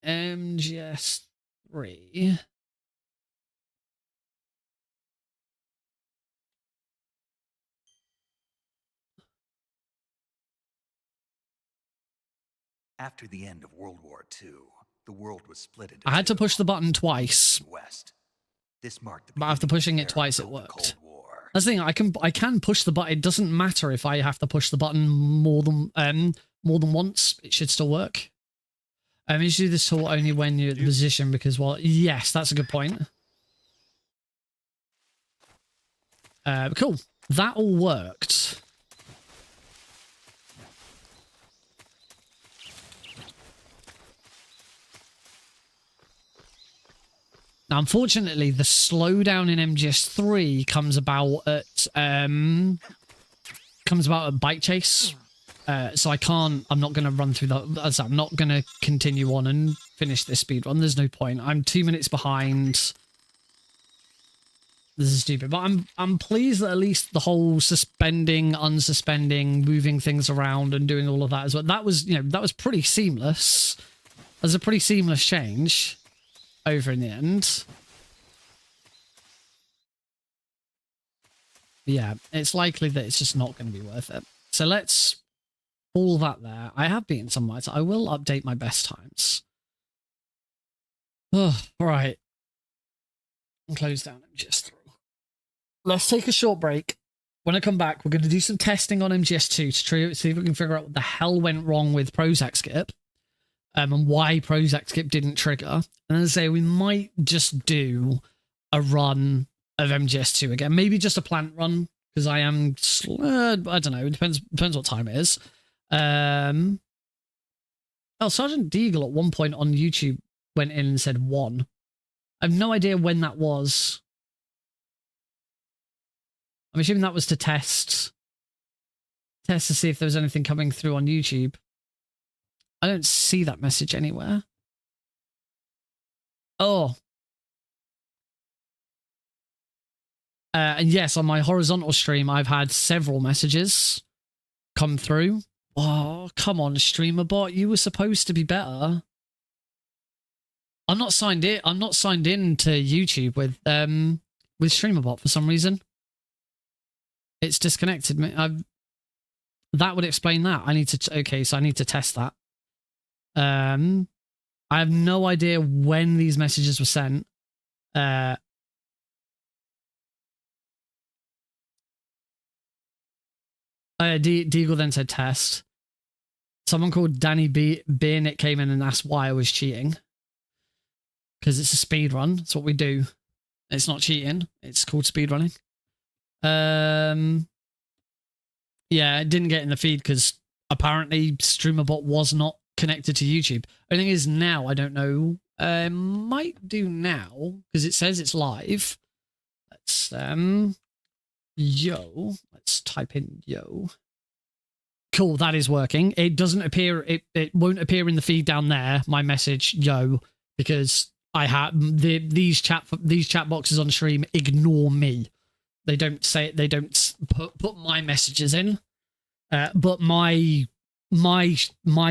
MGS3. After the end of World War II, the world was split into I had to two, push the button twice, East and West. This marked the but after beginning pushing of it the twice, era it of the worked. Cold War. That's the thing. I can push the button. It doesn't matter if I have to push the button more than once. It should still work. You should do this tool only when you're at the position because, well, yes, that's a good point. Cool. That all worked. Now, unfortunately, the slowdown in MGS3 comes about at bike chase. So I'm not going to run through that. I'm not going to continue on and finish this speed run. There's no point. I'm 2 minutes behind. This is stupid, but I'm pleased that at least the whole suspending, unsuspending, moving things around and doing all of that as well. That was, that was pretty seamless. That was a pretty seamless change over in the end. Yeah, it's likely that it's just not going to be worth it. So let's pull that there. I have beaten some lights. I will update my best times. Oh, all right. And close down MGS3. Let's take a short break. When I come back, we're going to do some testing on MGS2 to see if we can figure out what the hell went wrong with Prozac Skip. And why Prozac Skip didn't trigger. And as I say, we might just do a run of MGS2 again. Maybe just a plant run, because I am slurred. I don't know. It depends what time it is. Oh, Sergeant Deagle at one point on YouTube went in and said 1. I have no idea when that was. I'm assuming that was to test to see if there was anything coming through on YouTube. I don't see that message anywhere. Oh. And yes, on my horizontal stream, I've had several messages come through. Oh, come on, streamer bot. You were supposed to be better. I'm not signed in. I'm not signed in to YouTube with StreamerBot for some reason. It's disconnected me. That would explain that. I need to. Okay, so I need to test that. I have no idea when these messages were sent. Deagle then said test. Someone called Danny Bearnett came in and asked why I was cheating. Because it's a speed run. It's what we do. It's not cheating. It's called speedrunning. Yeah, it didn't get in the feed because apparently StreamerBot was not connected to YouTube. Only thing is now, I don't know. Might do now because it says it's live. Let's yo. Let's type in yo. Cool, that is working. It doesn't appear. It won't appear in the feed down there. My message yo, because I have these chat boxes on stream ignore me. They don't say, they don't put my messages in, but my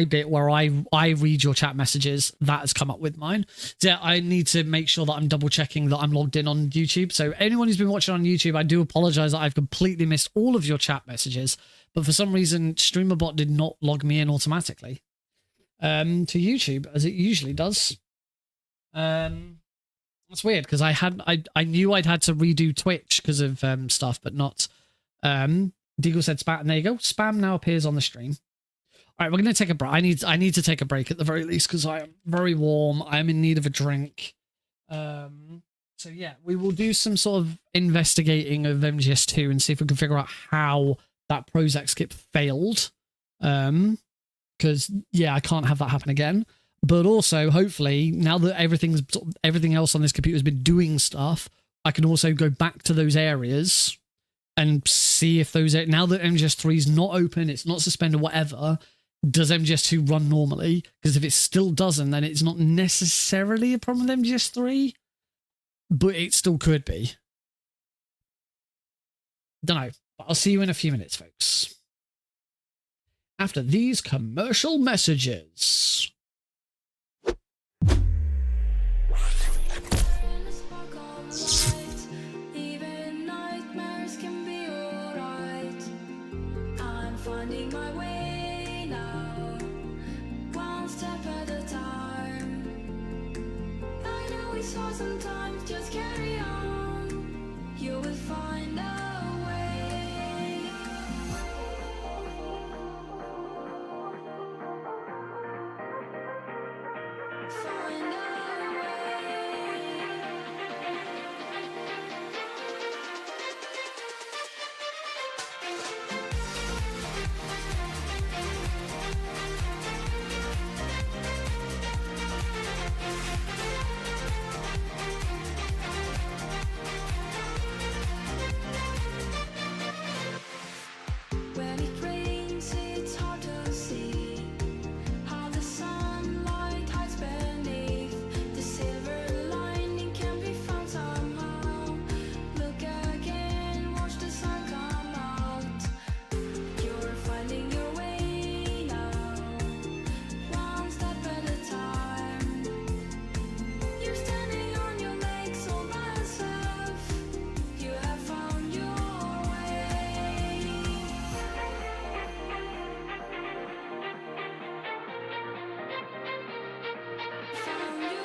bit where I read your chat messages, that has come up with mine. So yeah, I need to make sure that I'm double checking that I'm logged in on YouTube. So anyone who's been watching on YouTube, I do apologize that I've completely missed all of your chat messages, but for some reason StreamerBot did not log me in automatically to YouTube as it usually does. That's weird because I knew I'd had to redo Twitch because of stuff, but not. Deagle said spam, and there you go. Spam now appears on the stream. All right, we're gonna take a break. I need to take a break at the very least because I am very warm. I am in need of a drink. So yeah, we will do some sort of investigating of MGS2 and see if we can figure out how that Prozac skip failed Because yeah, I can't have that happen again. But also, hopefully, now that everything else on this computer has been doing stuff, I can also go back to those areas and see if those, now that MGS3 is not open, it's not suspended, whatever, does MGS2 run normally? Because if it still doesn't, then it's not necessarily a problem with MGS3, but it still could be. Don't know. But I'll see you in a few minutes, folks. After these commercial messages. Even nightmares can be alright. I'm finding my way now, one step at a time. I know it's hard sometimes, just carry on. You will find a way. Find a way. When it rains, it's hard to see how the sunlight hides beneath. The silver lining can be found somehow. Look again, watch the sun come out. You're finding your way now, one step at a time. You're standing on your legs all by yourself. You have found your way. Found your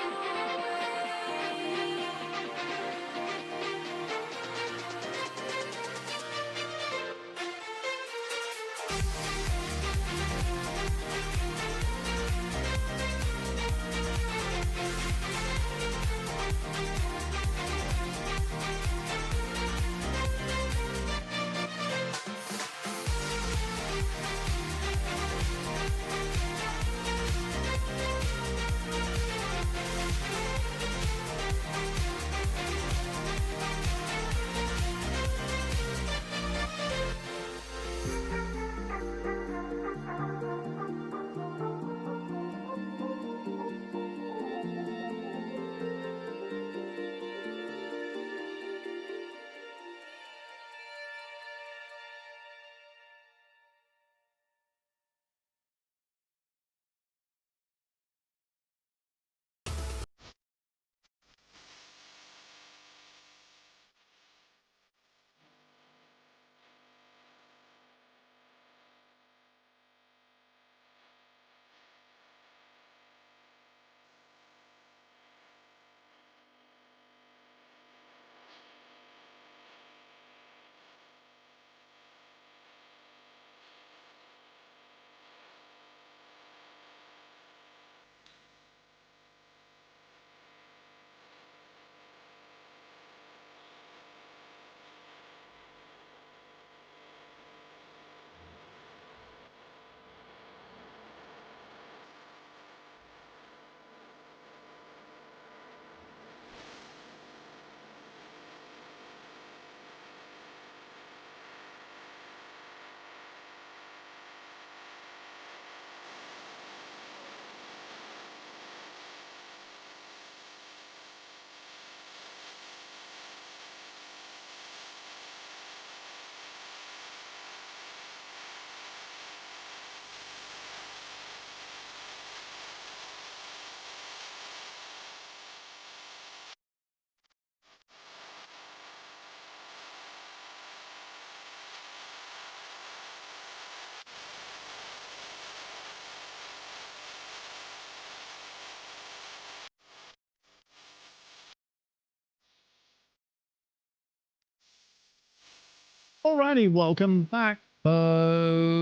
Alrighty, welcome back, folks.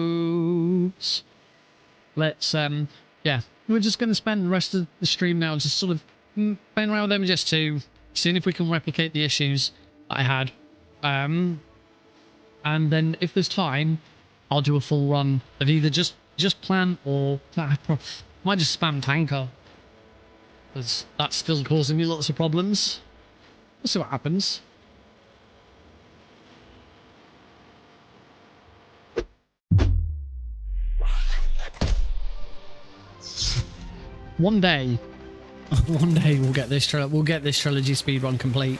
Let's, yeah, we're just going to spend the rest of the stream now just sort of playing around with MGS2, seeing if we can replicate the issues that I had. And then if there's time, I'll do a full run of either just Just plan or might just spam tanker, because that's still causing me lots of problems. We'll see what happens. One day we'll get this trilogy speedrun complete.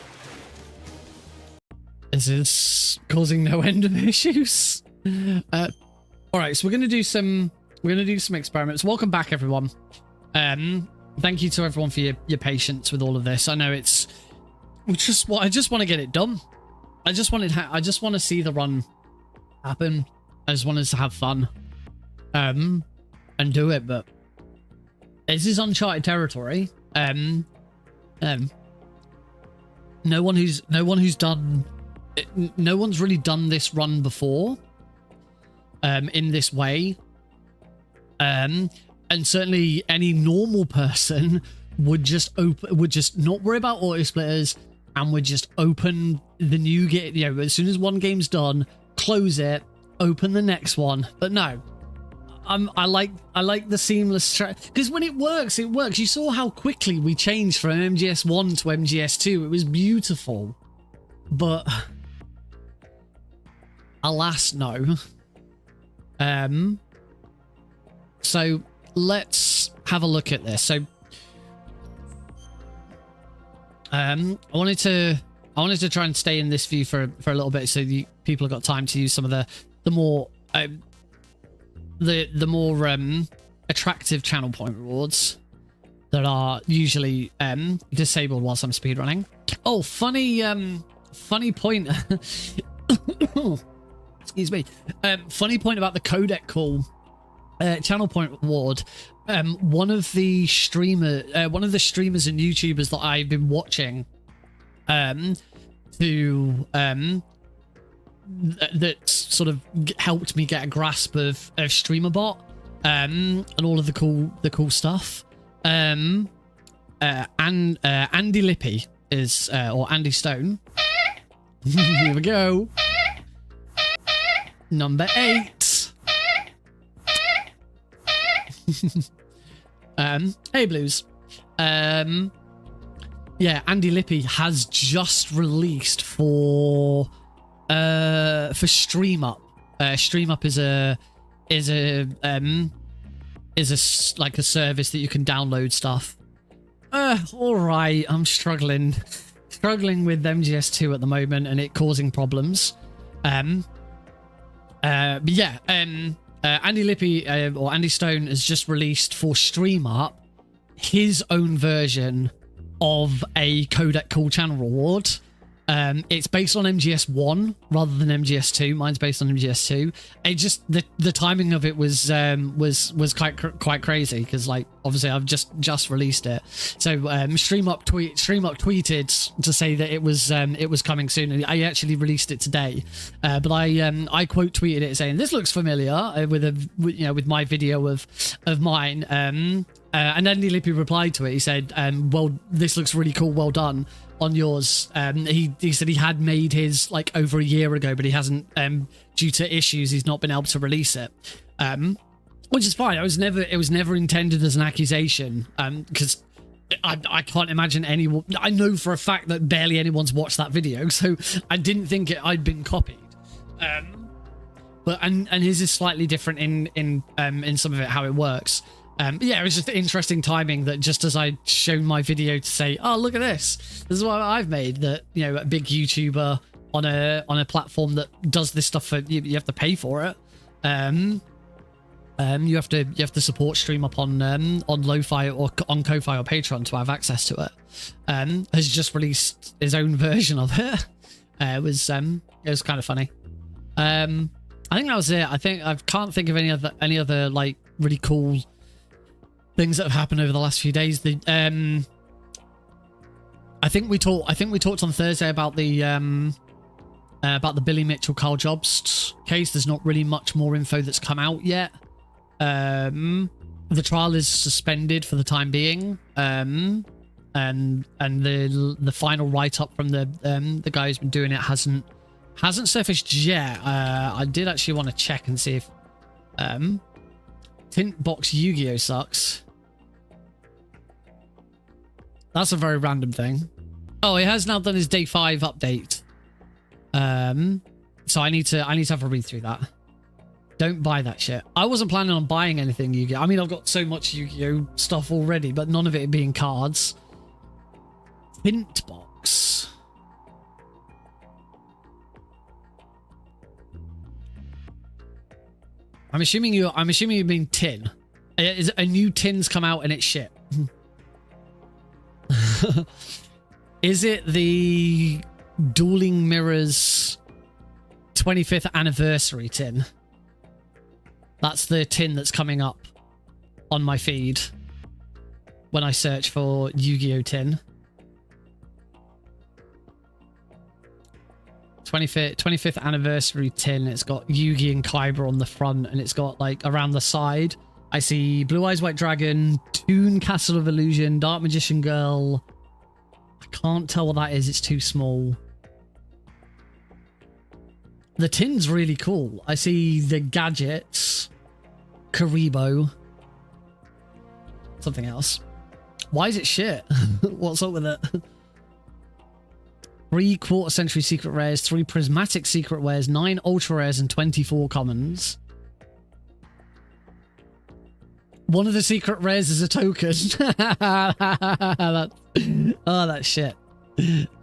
This is causing no end of issues. All right, so we're gonna do some experiments. Welcome back, everyone. Thank you to everyone for your patience with all of this. I know I just want to get it done. I just want to see the run happen. I just want us to have fun, and do it. But this is uncharted territory. No one's really done this run before, in this way. And certainly any normal person would just not worry about auto splitters and would just open the new game, you know, as soon as one game's done, close it, open the next one. But no, I like the seamless track, because when it works, it works. You saw how quickly we changed from MGS1 to MGS2. It was beautiful, but alas, no. So let's have a look at this. So I wanted to try and stay in this view for a little bit, so people have got time to use some of the more attractive channel point rewards that are usually disabled whilst I'm speedrunning. Oh, funny point. Excuse me. Funny point about the codec call. Channel point reward. One of the streamers and YouTubers that I've been watching, that sort of helped me get a grasp of StreamerBot, and all of the cool stuff. And Andy Lippy is, or Andy Stone. Here we go. Number 8. Hey Blues. Yeah, Andy Lippy has just released for StreamUp. StreamUp is like a service that you can download stuff. All right, I'm struggling with MGS2 at the moment, and it causing problems. But yeah, Andy Lippy, or Andy Stone, has just released for StreamUp his own version of a codec call channel reward. It's based on MGS1 rather than MGS2. Mine's based on MGS2. It just the timing of it was quite crazy, because like obviously I've just released it. So StreamUp tweeted to say that it was coming soon, and I actually released it today. But I quote tweeted it saying, "This looks familiar," with my video of mine. And Andy Lippy replied to it. He said, "Well, this looks really cool. Well done on yours." He said he had made his like over a year ago, but he hasn't, due to issues, he's not been able to release it, which is fine. It was never intended as an accusation, because I can't imagine anyone. I know for a fact that barely anyone's watched that video, so I didn't think I'd been copied. But his is slightly different in some of it, how it works. But yeah, it was just interesting timing that just as I'd shown my video to say, "Oh, look at this. This is what I've made," that, you know, a big YouTuber on a platform that does this stuff for you have to pay for it. You have to support StreamUp on Lo-Fi or on Ko-Fi or Patreon to have access to it. Has just released his own version of it. It was kind of funny. I think that was it. I can't think of any other like really cool things that have happened over the last few days. I think we talked on Thursday about the Billy Mitchell Carl Jobst case. There's not really much more info that's come out yet. The trial is suspended for the time being, and the final write-up from the guy who's been doing it hasn't surfaced yet. I did actually want to check and see if Tint box Yu-Gi-Oh sucks. That's a very random thing. Oh, it has now done his day 5 update. So I need to have a read through that. Don't buy that shit. I wasn't planning on buying anything Yu-Gi-Oh. I mean, I've got so much Yu-Gi-Oh stuff already, but none of it being cards. Tint box. I'm assuming you mean tin. Is a new tin's come out and it's shit. Is it the Dueling Mirrors 25th anniversary tin? That's the tin that's coming up on my feed when I search for Yu-Gi-Oh tin. 25th anniversary tin. It's got Yugi and Kaiba on the front, and it's got like around the side. I see Blue Eyes White Dragon, Toon Castle of Illusion, Dark Magician Girl. I can't tell what that is. It's too small. The tin's really cool. I see the gadgets, Karibo, something else. Why is it shit? What's up with it? 3 quarter century secret rares, 3 prismatic secret rares, 9 ultra rares, and 24 commons. One of the secret rares is a token. That's shit.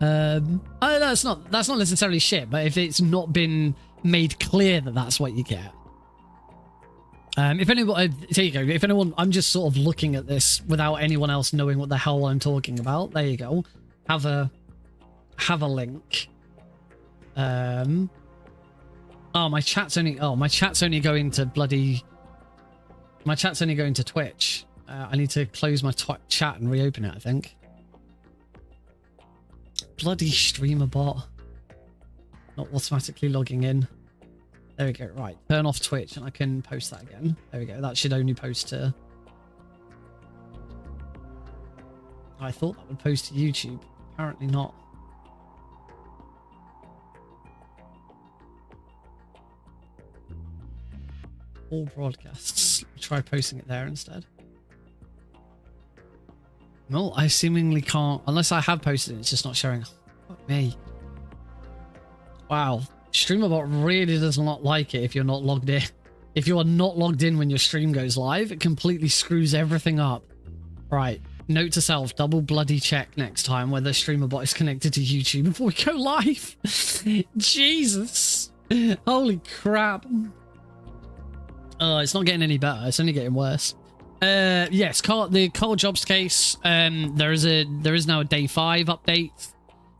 That's not necessarily shit, but if it's not been made clear that that's what you get. If anyone, there you go. If anyone, I'm just sort of looking at this without anyone else knowing what the hell I'm talking about. There you go. Have a link. Oh, my chat's only going to bloody. My chat's only going to Twitch. I need to close my chat and reopen it, I think. Bloody streamer bot. Not automatically logging in. There we go. Right. Turn off Twitch and I can post that again. There we go. That should only post to... I thought that would post to YouTube. Apparently not. All broadcasts. Try posting it there instead. No, I seemingly can't. Unless I have posted it, it's just not showing. Fuck me. Wow. StreamerBot really does not like it if you're not logged in. If you are not logged in when your stream goes live, it completely screws everything up. Right. Note to self, double bloody check next time whether StreamerBot is connected to YouTube before we go live. Jesus. Holy crap. Oh, it's not getting any better. It's only getting worse. Yes, the Carl Jobs case. There is now a day 5 update.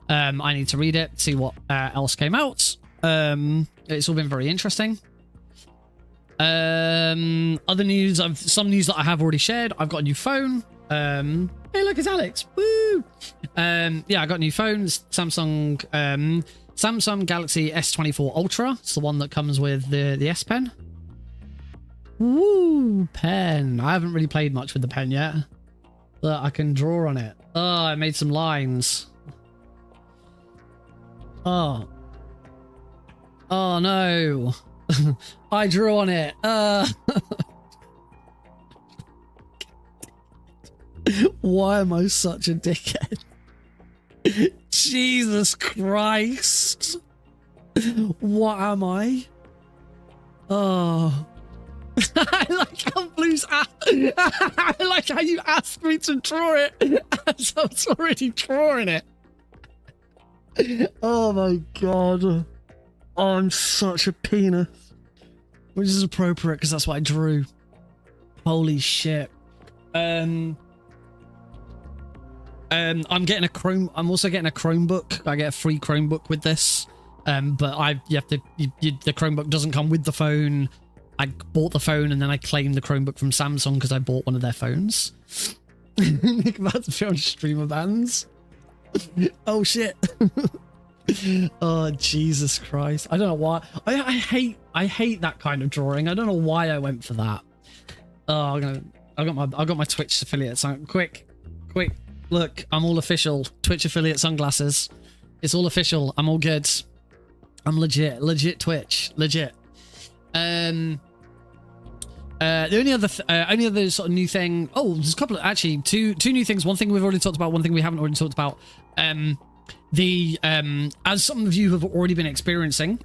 I need to read it, see what else came out. It's all been very interesting. Other news, some news that I have already shared. I've got a new phone. Hey, look, it's Alex. Woo! Yeah, I got a new phone. Samsung Galaxy S24 Ultra. It's the one that comes with the S Pen. Woo, pen. I haven't really played much with the pen yet, but I can draw on it. Oh, I made some lines. Oh no. I drew on it. Why am I such a dickhead? Jesus Christ. What am I? Oh. I like how Blue's I like how you asked me to draw it as I was already drawing it. Oh my god. Oh, I'm such a penis. Which is appropriate because that's what I drew. Holy shit. I'm getting I'm also getting a Chromebook. I get a free Chromebook with this. But the Chromebook doesn't come with the phone. I bought the phone and then I claimed the Chromebook from Samsung because I bought one of their phones. Nick about to be on streamer bans. Oh shit. Oh Jesus Christ. I don't know why. I hate that kind of drawing. I don't know why I went for that. Oh, I got my Twitch affiliate. So quick. Look, I'm all official. Twitch affiliate sunglasses. It's all official. I'm all good. I'm legit Twitch. Legit. The only other sort of new thing. Oh, there's a couple of actually two new things. One thing we've already talked about. One thing we haven't already talked about. As some of you have already been experiencing,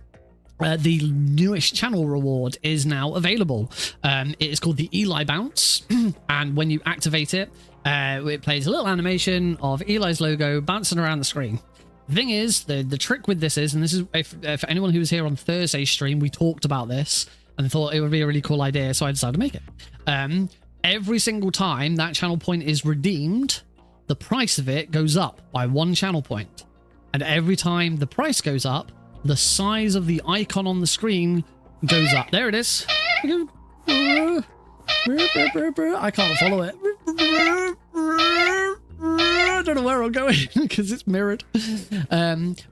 the newest channel reward is now available. It is called the Eli Bounce, and when you activate it, it plays a little animation of Eli's logo bouncing around the screen. The thing is, the trick with this is, and this is for anyone who was here on Thursday's stream, we talked about this and thought it would be a really cool idea, so I decided to make it. Every single time that channel point is redeemed, the price of it goes up by 1 channel point. And every time the price goes up, the size of the icon on the screen goes up. There it is. I can't follow it. I don't know where I'm going because it's mirrored.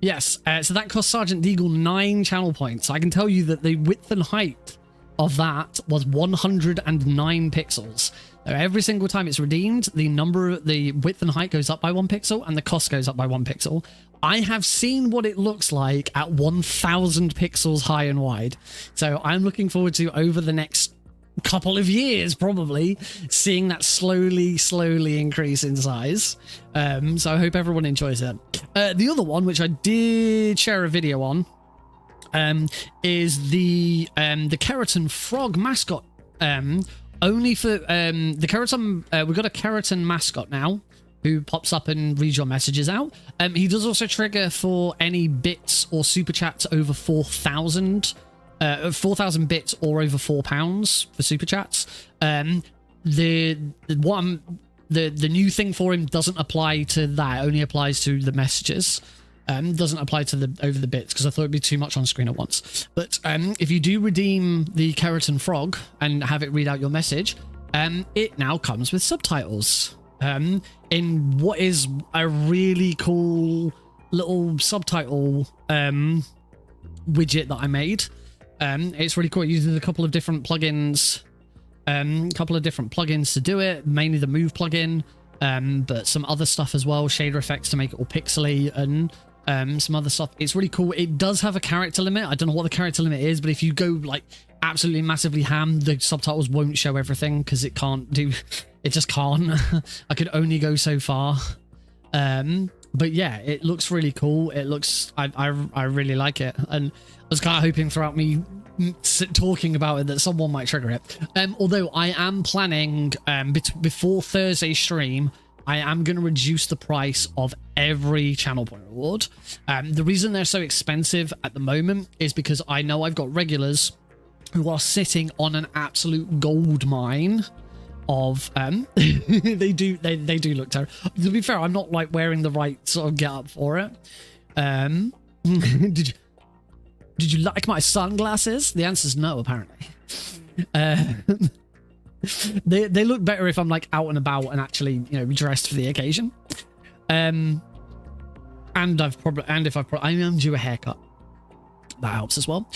Yes, so that cost Sergeant Deagle 9 channel points. I can tell you that the width and height of that was 109 pixels. So every single time it's redeemed, the width and height goes up by 1 pixel and the cost goes up by 1 pixel. I have seen what it looks like at 1,000 pixels high and wide. So I'm looking forward to, over the next couple of years, probably seeing that slowly increase in size. So I hope everyone enjoys it. The other one, which I did share a video on, is the Keratin Frog mascot. Only for the Keratin, we've got a Keratin mascot now who pops up and reads your messages out. He does also trigger for any bits or super chats over 4,000 bits or over £4 for super chats. The new thing for him doesn't apply to that. It only applies to the messages. Doesn't apply to the over the bits because I thought it'd be too much on screen at once. But if you do redeem the Keratin Frog and have it read out your message, it now comes with subtitles. In what is a really cool little subtitle widget that I made. It's really cool. It uses a couple of different plugins, to do it. Mainly the Move plugin, but some other stuff as well. Shader effects to make it all pixely and some other stuff. It's really cool. It does have a character limit. I don't know what the character limit is, but if you go like absolutely massively ham, the subtitles won't show everything because it can't do. It just can't. I could only go so far. But yeah, it looks really cool. It looks, I really like it. And I was kind of hoping throughout me talking about it that someone might trigger it. Although I am planning, before Thursday's stream, I am going to reduce the price of every channel point reward. The reason they're so expensive at the moment is because I know I've got regulars who are sitting on an absolute gold mine of they do look terrible. To be fair, I'm not like wearing the right sort of get up for it. Did you like my sunglasses? The answer's no, apparently. They look better if I'm like out and about and actually, you know, dressed for the occasion. And if I'm due a haircut, that helps as well.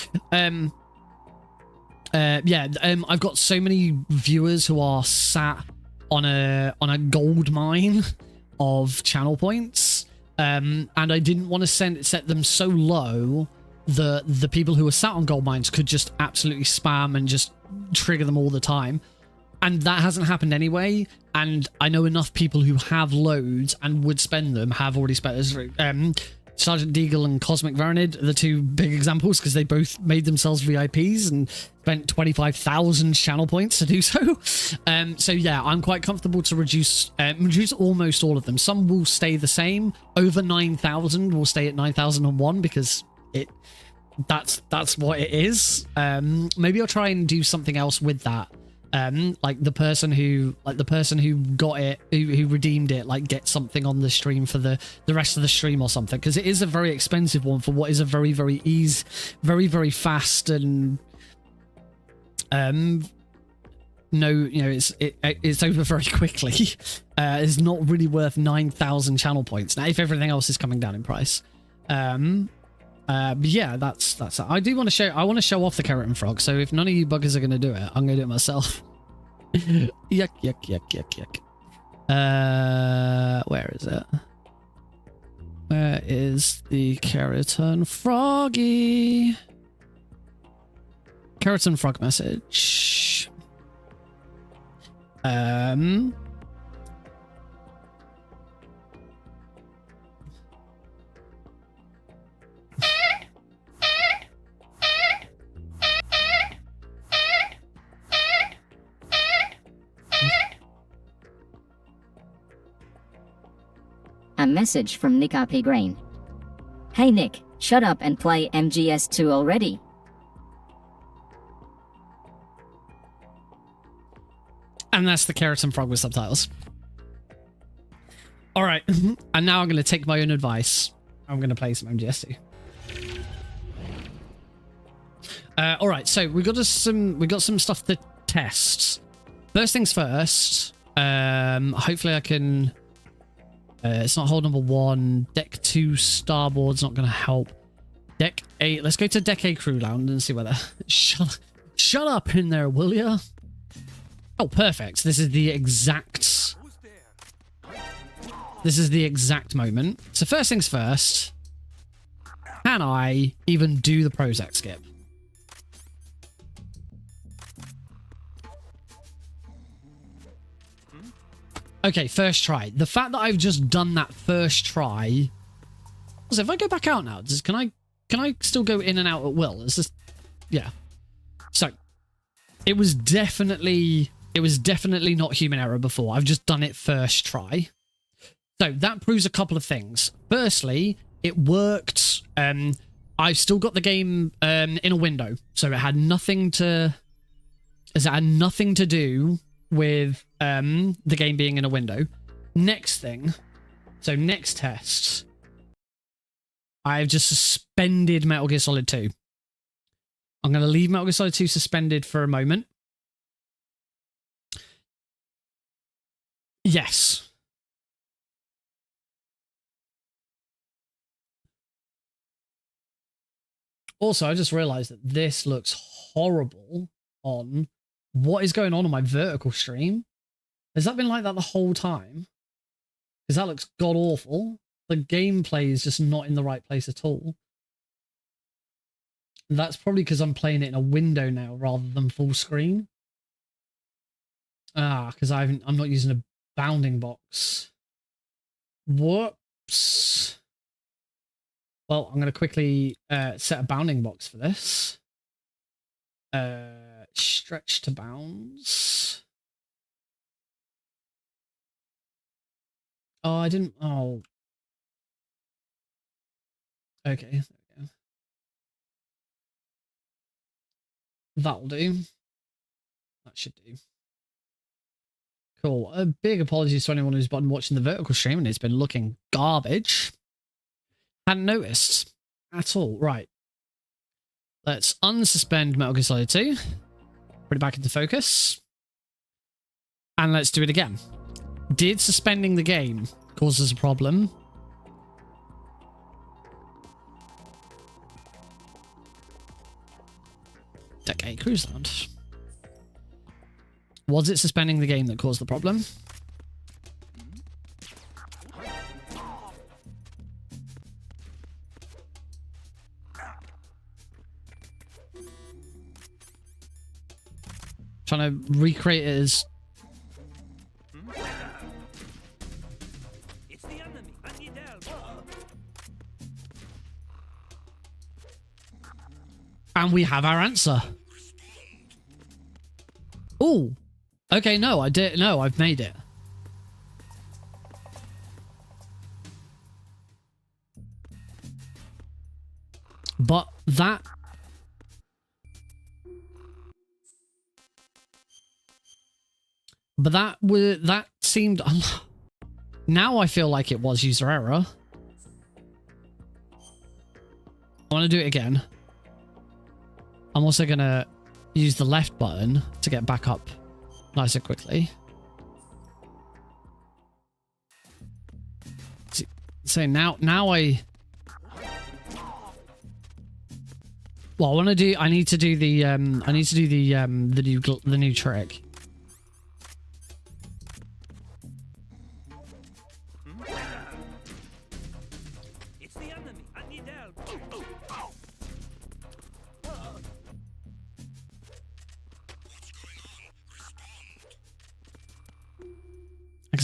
I've got so many viewers who are sat on a gold mine of channel points, and I didn't want to set them so low that the people who are sat on gold mines could just absolutely spam and just trigger them all the time. And that hasn't happened anyway, and I know enough people who have loads and would spend them have already spent this. Sergeant Deagle and Cosmic Varanid are the two big examples because they both made themselves VIPs and spent 25,000 channel points to do so. So yeah, I'm quite comfortable to reduce almost all of them. Some will stay the same. Over 9,000 will stay at 9,001 because that's what it is. Maybe I'll try and do something else with that. Like the person who got it, who redeemed it, like get something on the stream for the rest of the stream or something, because it is a very expensive one for what is a very very fast and it's over very quickly. It's not really worth 9,000 channel points now if everything else is coming down in price. But yeah, that's it. I want to show off the Keratin Frog, so if none of you buggers are going to do it, I'm going to do it myself. Yuck. Where is it? Where is the Keratin Froggy? Keratin Frog message. A message from Nick RP Grain. Hey Nick, shut up and play MGS2 already. And that's the Carrot and Frog with subtitles. All right, and now I'm going to take my own advice. I'm going to play some MGS2. All right, so we got some stuff to test. First things first. Hopefully I can. It's not hole number 1. Deck 2 starboard's not going to help. Deck 8. Let's go to Deck 8 crew lounge and see whether. Shut up in there, will ya? Oh, perfect. This is the exact. This is the exact moment. So first things first. Can I even do the Prozac skip? Okay, first try. The fact that I've just done that first try. So if I go back out now, can I still go in and out at will? Is this? Yeah. So it was definitely not human error before. I've just done it first try. So that proves a couple of things. Firstly, it worked. I've still got the game in a window, so it had nothing to do with the game being in a window. Next thing, so next test, I've just suspended Metal Gear Solid 2. I'm going to leave Metal Gear Solid 2 suspended for a moment. Yes. Also, I just realized that this looks horrible on... What is going on my vertical stream? Has that been like that the whole time? Because that looks god-awful. The gameplay is just not in the right place at all. That's probably because I'm playing it in a window now rather than full screen. Because I'm not using a bounding box. Whoops. Well, I'm going to quickly set a bounding box for this. Stretch to bounds. Oh, I didn't. Oh. Okay. There we go. That'll do. That should do. Cool. A big apologies to anyone who's been watching the vertical stream and it's been looking garbage. Hadn't noticed at all. Right. Let's unsuspend Metal Gear Solid 2. Put it back into focus. And let's do it again. Did suspending the game cause us a problem? Deck 8 cruise lounge. Was it suspending the game that caused the problem? Trying to recreate it as... It's the enemy. I need help. And we have our answer. Oh, okay. No, I did. No, I've made it. But that... But that seemed... Now I feel like it was user error. I want to do it again. I'm also going to use the left button to get back up nice and quickly. So now I... Well, I need to do the new trick. It's the enemy. I need help.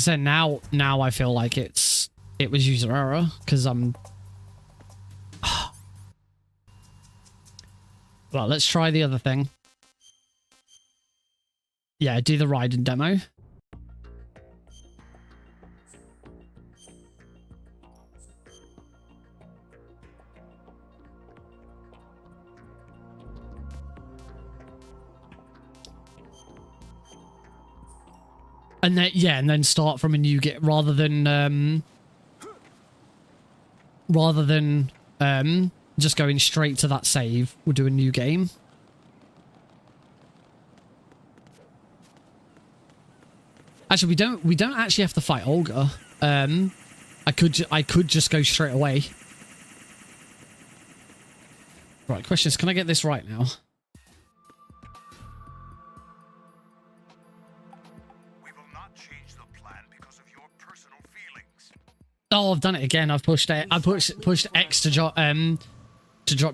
said, now I feel like it was user error because I'm. Well, let's try the other thing. Yeah, do the ride and demo. And then, yeah, and then start from a new get rather than just going straight to that save. We'll do a new game. Actually, we don't actually have to fight Olga. I could just go straight away. Right, question is, can I get this right now? Oh, I've done it again. I've pushed it. I pushed X to drop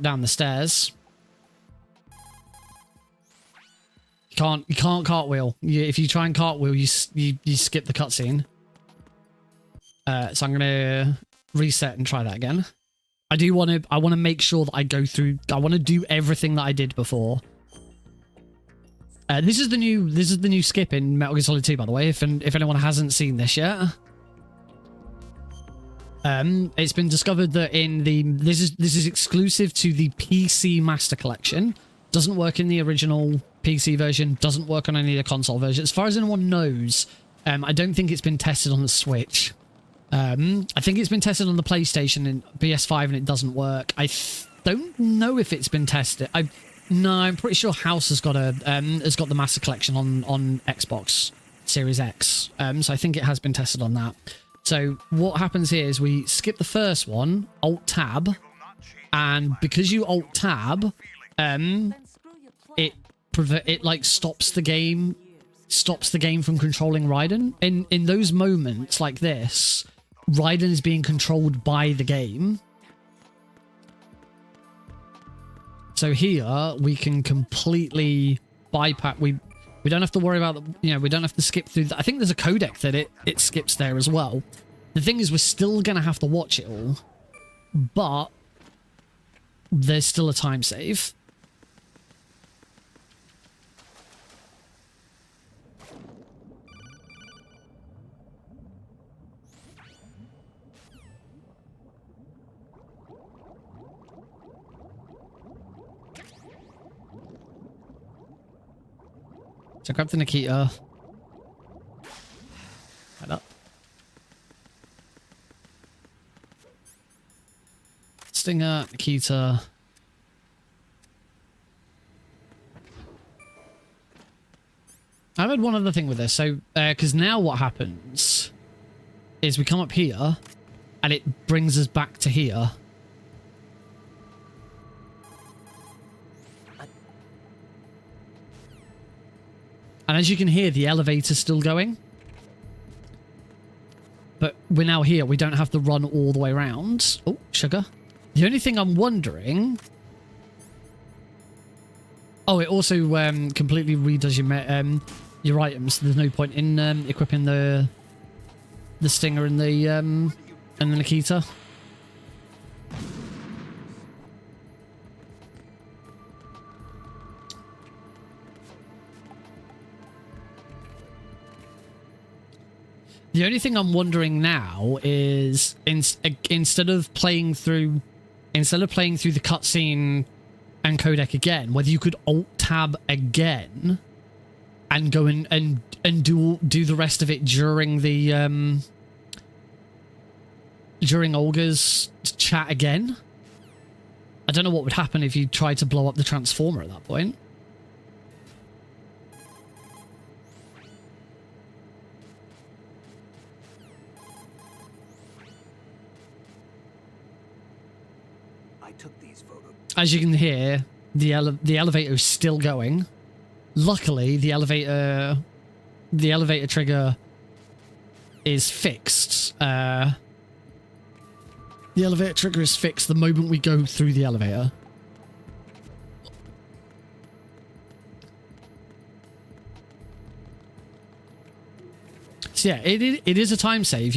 down the stairs. You can't cartwheel. If you try and cartwheel, you skip the cutscene. So I'm gonna reset and try that again. I want to make sure that I go through. I want to do everything that I did before. This is the new skip in Metal Gear Solid 2, by the way. If anyone hasn't seen this yet. It's been discovered that this is exclusive to the PC Master Collection. Doesn't work in the original PC version. Doesn't work on any of the console versions. As far as anyone knows, I don't think it's been tested on the Switch. I think it's been tested on the PlayStation and PS5, and it doesn't work. I don't know if it's been tested. I'm pretty sure House has got the Master Collection on Xbox Series X. So I think it has been tested on that. So what happens here is we skip the first one, Alt Tab, and because you Alt Tab, it like stops the game from controlling Raiden. In those moments like this, Raiden is being controlled by the game. So here we can completely bypass. We don't have to worry about we don't have to skip through. I think there's a codec that it skips there as well. The thing is, we're still gonna have to watch it all, but there's still a time save. So grab the Nikita. Right up. Stinger, Nikita. I've had one other thing with this. So, because now what happens is we come up here and it brings us back to here. And as you can hear, the elevator's still going. But we're now here. We don't have to run all the way around. Oh, sugar. The only thing I'm wondering... Oh, it also completely redoes your items. There's no point in equipping the Stinger and the Nikita. The only thing I'm wondering now is instead of playing through the cutscene and codec again, whether you could Alt Tab again and go in and do the rest of it during the during Olga's chat again. I don't know what would happen if you tried to blow up the transformer at that point. As you can hear, the elevator is still going. Luckily, the elevator trigger is fixed. The elevator trigger is fixed the moment we go through the elevator. So yeah, it is a time save.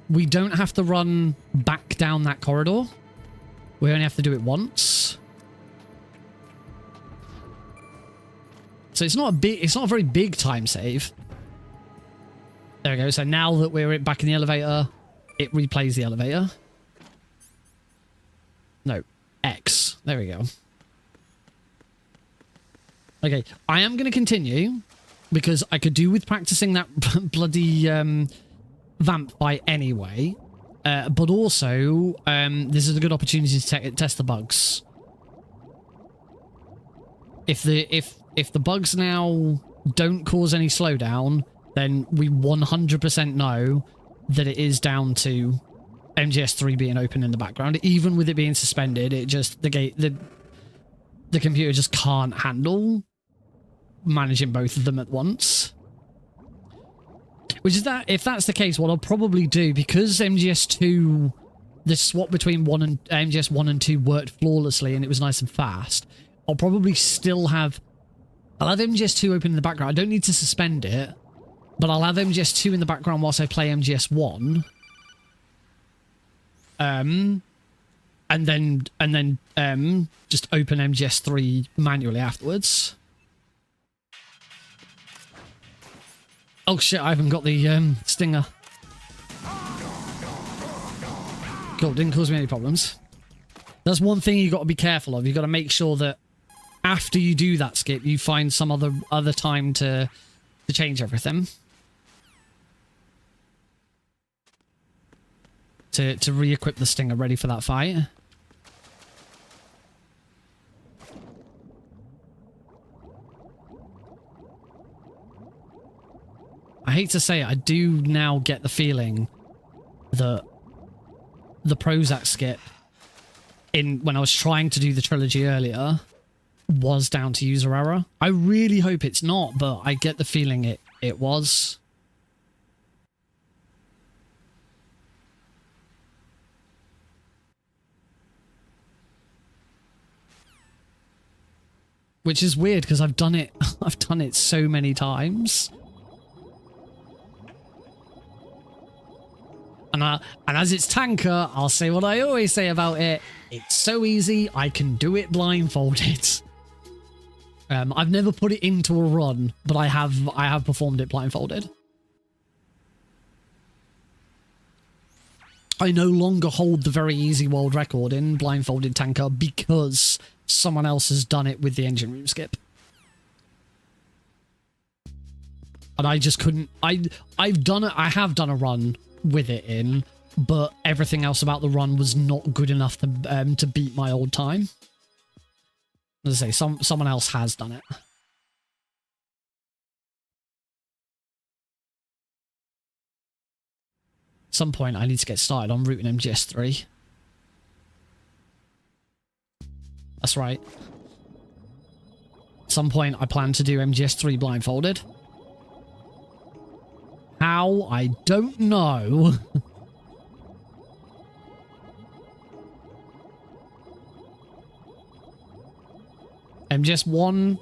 We don't have to run back down that corridor. We only have to do it once. So it's not a very big time save. There we go. So now that we're back in the elevator, it replays the elevator. No, X. There we go. Okay, I am going to continue because I could do with practicing that bloody vamp fight anyway. But also, this is a good opportunity to test the bugs. If the bugs now don't cause any slowdown, then we 100% know that it is down to MGS3 being open in the background. Even with it being suspended, it just the computer just can't handle managing both of them at once. Which is that if that's the case, what I'll probably do, because MGS2, the swap between MGS 1 and 2 worked flawlessly and it was nice and fast, I'll probably still have MGS2 open in the background. I don't need to suspend it, but I'll have MGS2 in the background whilst I play MGS 1. And then just open MGS3 manually afterwards. Oh shit, I haven't got the stinger. Cool, didn't cause me any problems. That's one thing you got to be careful of. You got to make sure that after you do that skip, you find some other time to change everything. To re-equip the stinger ready for that fight. I hate to say it, I do now get the feeling that the Prozac skip when I was trying to do the trilogy earlier was down to user error. I really hope it's not, but I get the feeling it was. Which is weird because I've done it so many times. And as it's tanker, I'll say what I always say about it. It's so easy, I can do it blindfolded. I've never put it into a run, but I have performed it blindfolded. I no longer hold the very easy world record in blindfolded tanker because someone else has done it with the engine room skip. And I just couldn't. I have done a run with it in, but everything else about the run was not good enough to beat my old time. As I say, someone else has done it. At some point, I need to get started on routing MGS3. That's right. At some point, I plan to do MGS3 blindfolded. How? I don't know. MGS 1,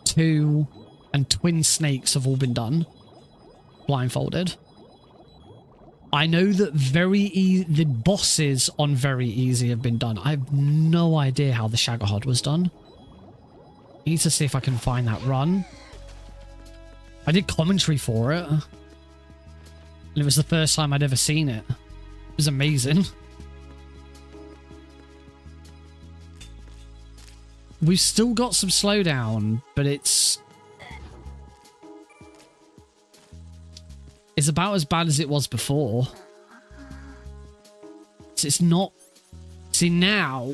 2, and Twin Snakes have all been done blindfolded. I know that the bosses on Very Easy have been done. I have no idea how the Shagahod was done. I need to see if I can find that run. I did commentary for it. And it was the first time I'd ever seen it. It was amazing. We've still got some slowdown, but it's about as bad as it was before. It's not. See, now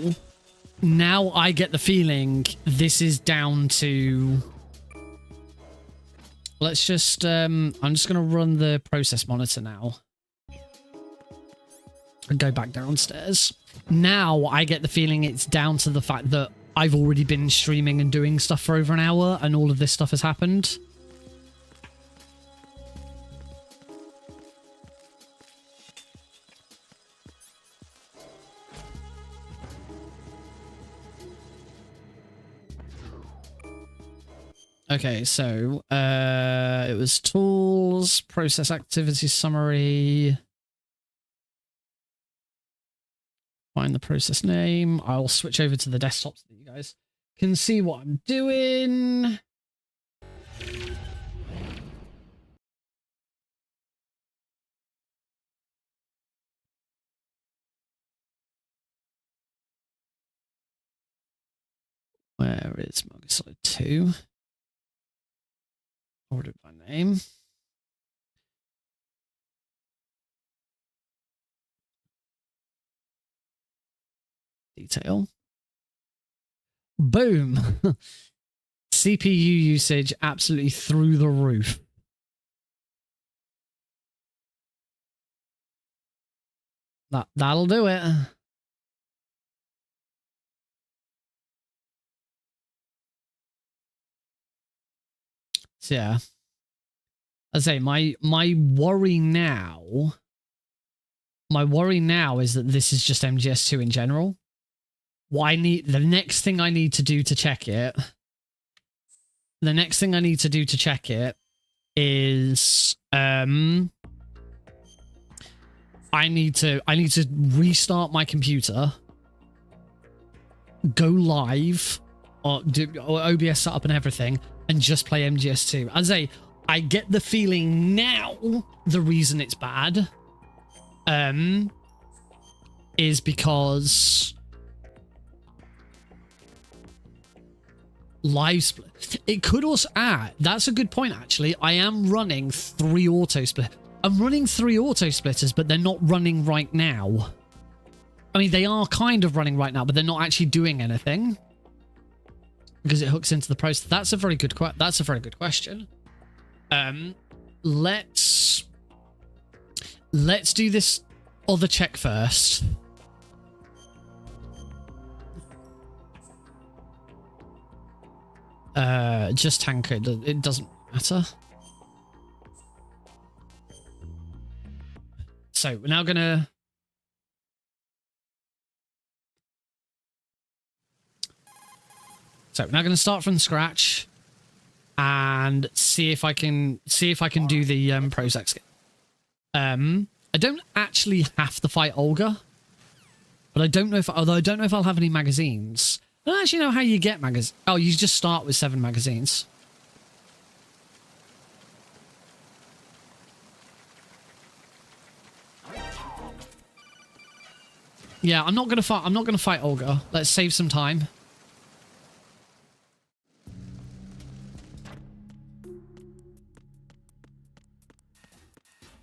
I get the feeling this is down to. Let's just, I'm just going to run the process monitor now. And go back downstairs. Now I get the feeling it's down to the fact that I've already been streaming and doing stuff for over an hour and all of this stuff has happened. Okay, so it was tools, process activity summary. Find the process name. I'll switch over to the desktop so that you guys can see what I'm doing. Where is Metal Gear Solid 2? Ordered by name. Detail. Boom. CPU usage absolutely through the roof. That'll do it. So yeah. I say my worry now is that this is just MGS2 in general. The next thing I need to do to check it is I need to restart my computer, go live, or do OBS setup and everything, and just play MGS2. As I get the feeling now the reason it's bad is because live split. It could also that's a good point actually. I am running 3 auto split. I'm running 3 auto splitters, but they're not running right now. I mean, they are kind of running right now, but they're not actually doing anything because it hooks into the process. That's a very good question. Let's do this other check first. Just tank it. It doesn't matter. So we're now gonna start from scratch and see if I can do the process. I don't actually have to fight Olga, but I don't know if I'll have any magazines. I don't actually know how you get magazines. Oh, you just start with 7 magazines. Yeah, I'm not gonna fight Olga. Let's save some time.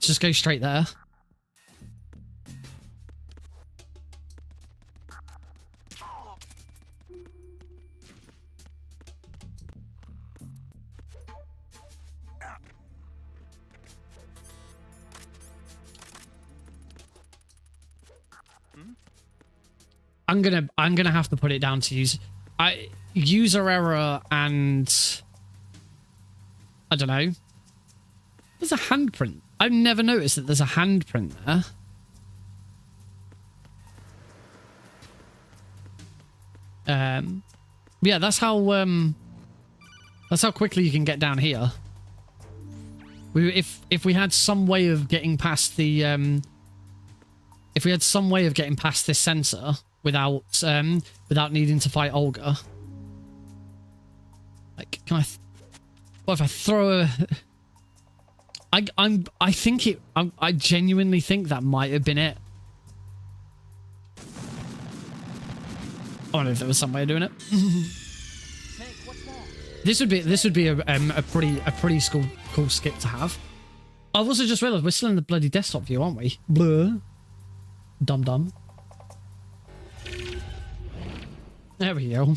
Just go straight there. I'm gonna have to put it down to user error and I don't know. There's a handprint. I've never noticed that there's a handprint there. Yeah, that's how quickly you can get down here. If we had some way of getting past the this sensor without needing to fight Olga. Like, can I? What if I throw a? I genuinely think that might have been it. I wonder if there was some way of doing it. This would be a pretty cool skip to have. I've also just realised we're still in the bloody desktop view, aren't we? Blur. Dum. There we go.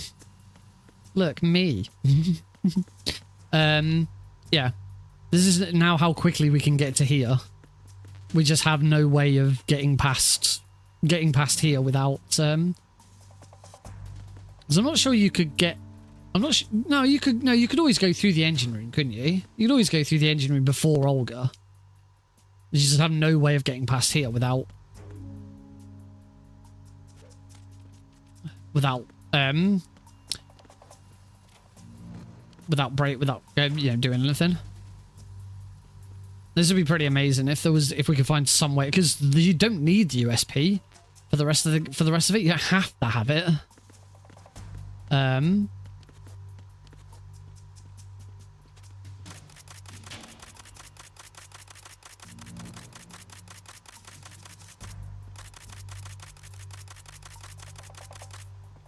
Look, me. Yeah. This is now how quickly we can get to here. We just have no way of getting past here without so I'm not sure you could get you could always go through the engine room, couldn't you? You could always go through the engine room before Olga. You just have no way of getting past here without without you know, doing anything. This would be pretty amazing if we could find some way, because you don't need the USP for the rest of it. You don't have to have it.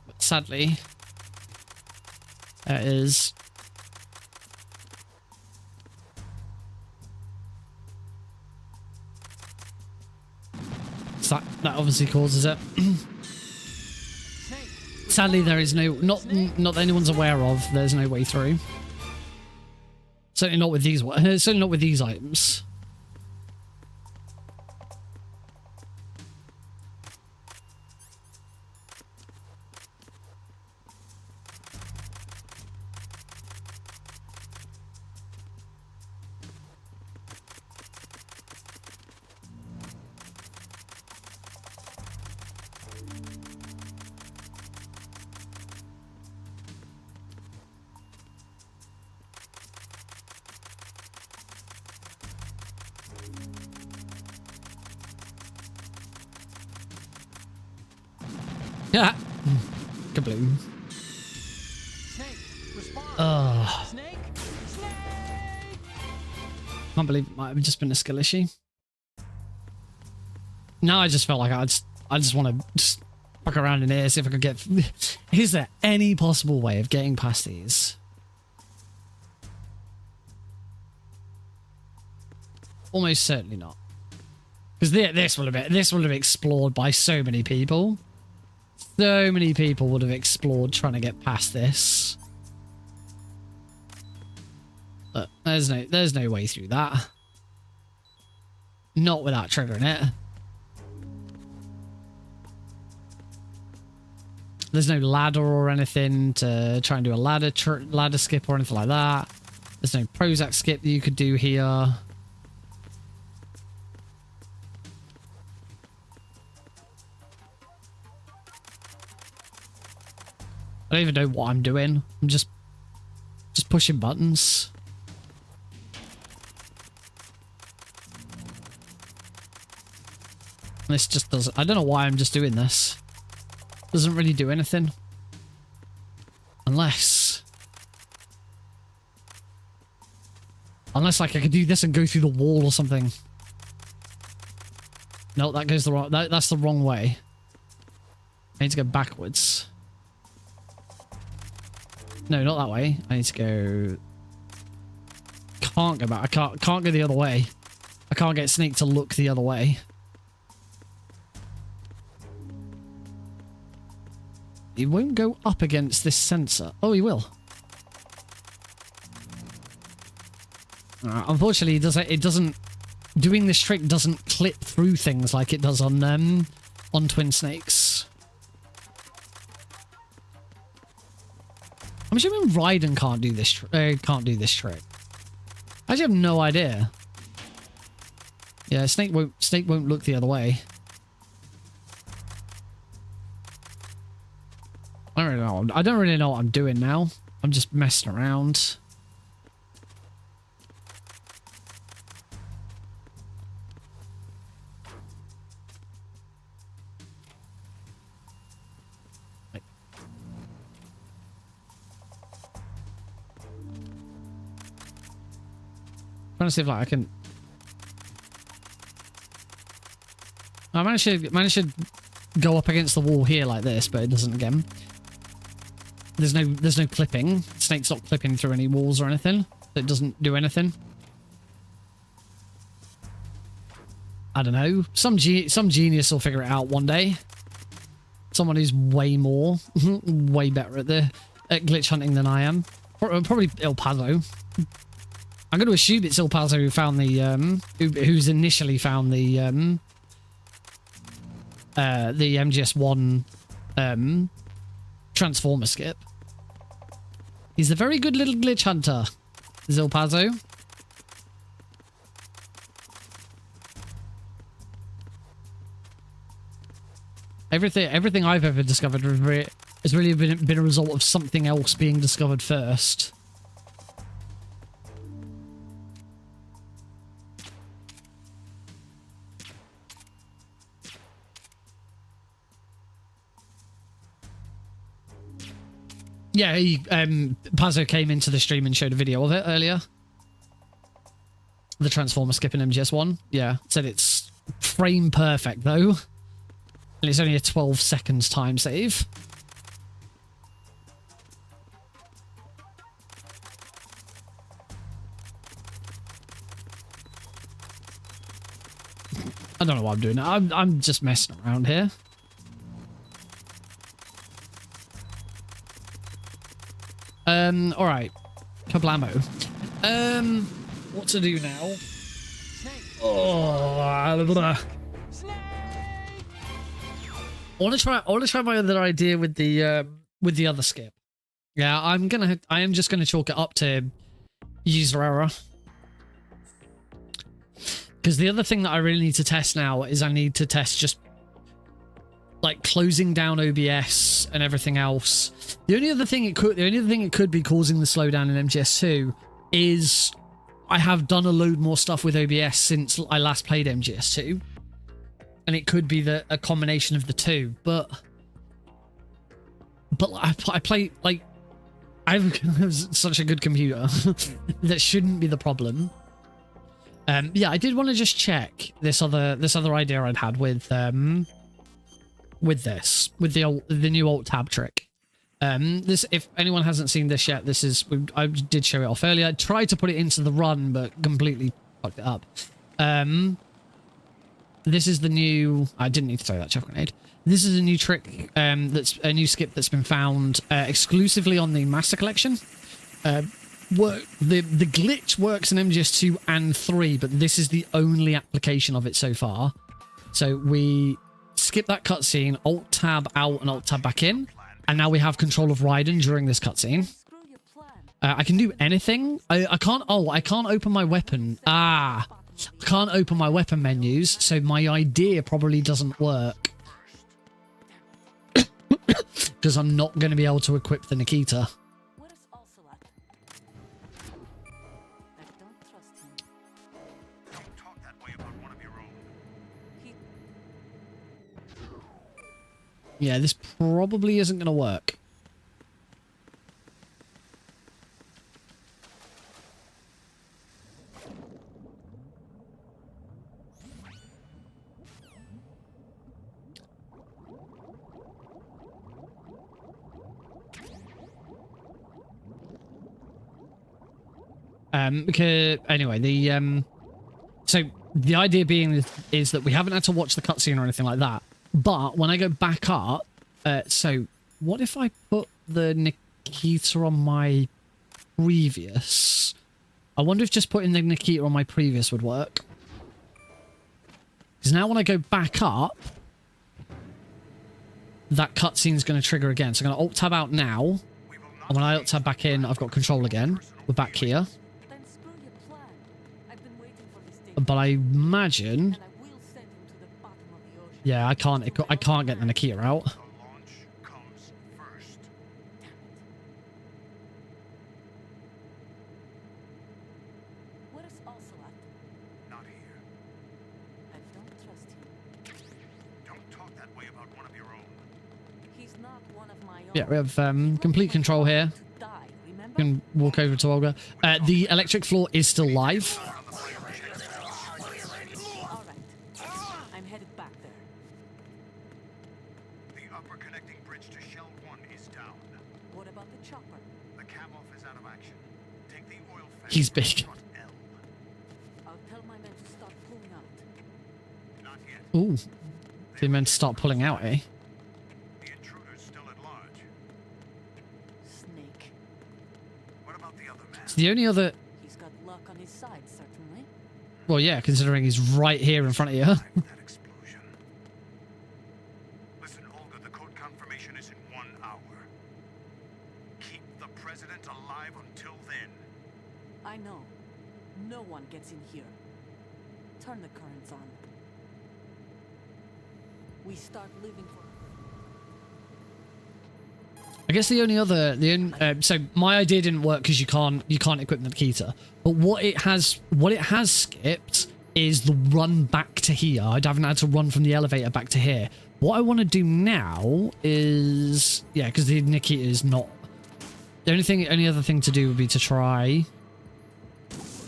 But sadly, there is. That obviously causes it. Sadly, there is no, not that anyone's aware of, there's no way through. Certainly not with these, certainly not with these items. Yeah. Kabloom. Can't believe it might have just been a skill issue. Now I just felt like I just want to just fuck around in here, see if I could get. Is there any possible way of getting past these? Almost certainly not. Because this would have explored by so many people. So many people would have explored trying to get past this. But there's no way through that. Not without triggering it. There's no ladder or anything to try and do a ladder skip or anything like that. There's no Prozac skip that you could do here. I don't even know what I'm doing. I'm just pushing buttons. This just doesn't. I don't know why I'm just doing this. Doesn't really do anything. Unless like I could do this and go through the wall or something. No, that goes the wrong. That's the wrong way. I need to go backwards. No, not that way. I need to go. Can't go back. I can't go the other way. I can't get Snake to look the other way. He won't go up against this sensor. Oh, he will. Unfortunately, it doesn't. Doing this trick doesn't clip through things like it does on Twin Snakes. I'm assuming Raiden can't do this. Trick. I actually have no idea. Yeah, Snake won't look the other way. I don't really know. I don't really know what I'm doing now. I'm just messing around. Trying to see if like I can. I managed to go up against the wall here like this, but it doesn't again. There's no clipping. Snake's not clipping through any walls or anything. It doesn't do anything. I don't know. Some genius will figure it out one day. Someone who's way better at glitch hunting than I am. Probably El Paso. I'm going to assume it's El Paso who found the who's initially found the MGS1 transformer skip. He's a very good little glitch hunter, is El Paso. Everything I've ever discovered has really been a result of something else being discovered first. Yeah, Pazzo came into the stream and showed a video of it earlier. The Transformer skip in MGS1. Yeah, said it's frame perfect though. And it's only a 12 seconds time save. I don't know what I'm doing. I'm just messing around here. All right. Kablamo. What to do now? Oh, I want to try my other idea with the other skip. Yeah, I am just gonna chalk it up to user error. Because the other thing that I really need to test now is I need to test just like closing down OBS and everything else. The only other thing it could be causing the slowdown in MGS2 is I have done a load more stuff with OBS since I last played MGS2, and it could be a combination of the two. But I play like I have such a good computer that shouldn't be the problem. Yeah, I did want to just check this other idea I'd had with the new alt tab trick. This, if anyone hasn't seen this yet, this is I did show it off earlier. I tried to put it into the run, but completely fucked it up. This is the new. I didn't need to throw that chuck grenade. This is a new trick. That's a new skip that's been found exclusively on the Master Collection. The glitch works in MGS2 and 3, but this is the only application of it so far. So we skip that cutscene, alt tab out and alt tab back in, and now we have control of Raiden during this cutscene. I can do anything. I can't. Oh, I can't open my weapon. I can't open my weapon menus, so my idea probably doesn't work because I'm not going to be able to equip the Nikita. Yeah, this probably isn't going to work. Because anyway, so the idea being is that we haven't had to watch the cutscene or anything like that. But when I go back up, so what if I put the Nikita on my previous? I wonder if just putting the Nikita on my previous would work. Because now when I go back up, that cutscene's going to trigger again. So I'm going to alt-tab out now. And when I alt-tab back in, I've got control again. We're back here. But I imagine... Yeah, I can't get the Nikita out. Not here. I don't trust him. Don't talk that way about one of your own. He's not one of my own. Yeah, we have complete control here. You can walk over to Olga. The electric floor is still live. He's big. Ooh. They meant to start pulling out, eh? The intruder's still at large. Snake. What about the other man? It's the only other... He's got luck on his side, certainly. Well, yeah, considering he's right here in front of you. That explosion. Listen, Olga, the code confirmation is in 1 hour. Keep the president alive until then. I know. No one gets in here. Turn the currents on. We start living for... I guess the only other... so my idea didn't work because you can't equip the Nikita. But what it has skipped is the run back to here. I haven't had to run from the elevator back to here. What I want to do now is... Yeah, because the Nikita is not only other thing to do would be to try.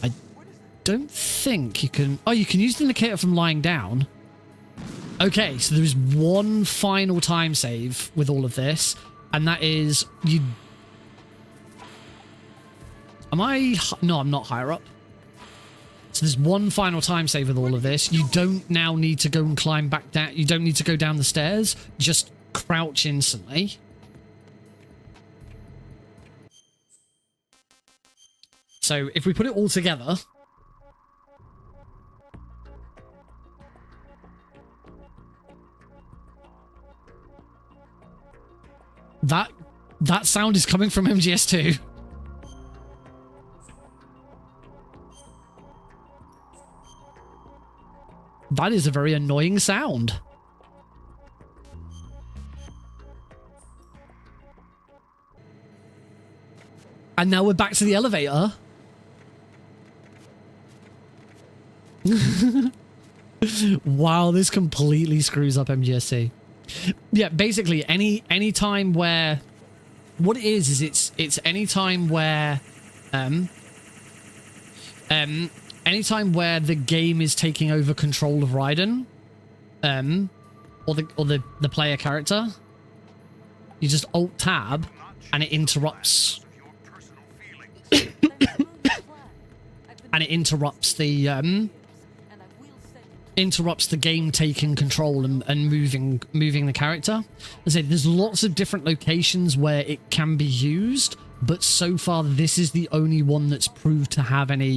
I don't think you can. Oh, you can use the indicator from lying down. Okay, so there is one final time save with all of this, and that is you. Am I? No, I'm not higher up. So there's one final time save with all of this. You don't now need to go and climb back down. You don't need to go down the stairs. Just crouch instantly. So if we put it all together... That sound is coming from MGS2. That is a very annoying sound. And now we're back to the elevator. Wow, this completely screws up MGS2. Yeah, basically any time where what it is it's any time where anytime where the game is taking over control of Raiden, or the player character, you just alt tab and it interrupts and it interrupts the game taking control and moving the character. As I say, there's lots of different locations where it can be used, but so far this is the only one that's proved to have any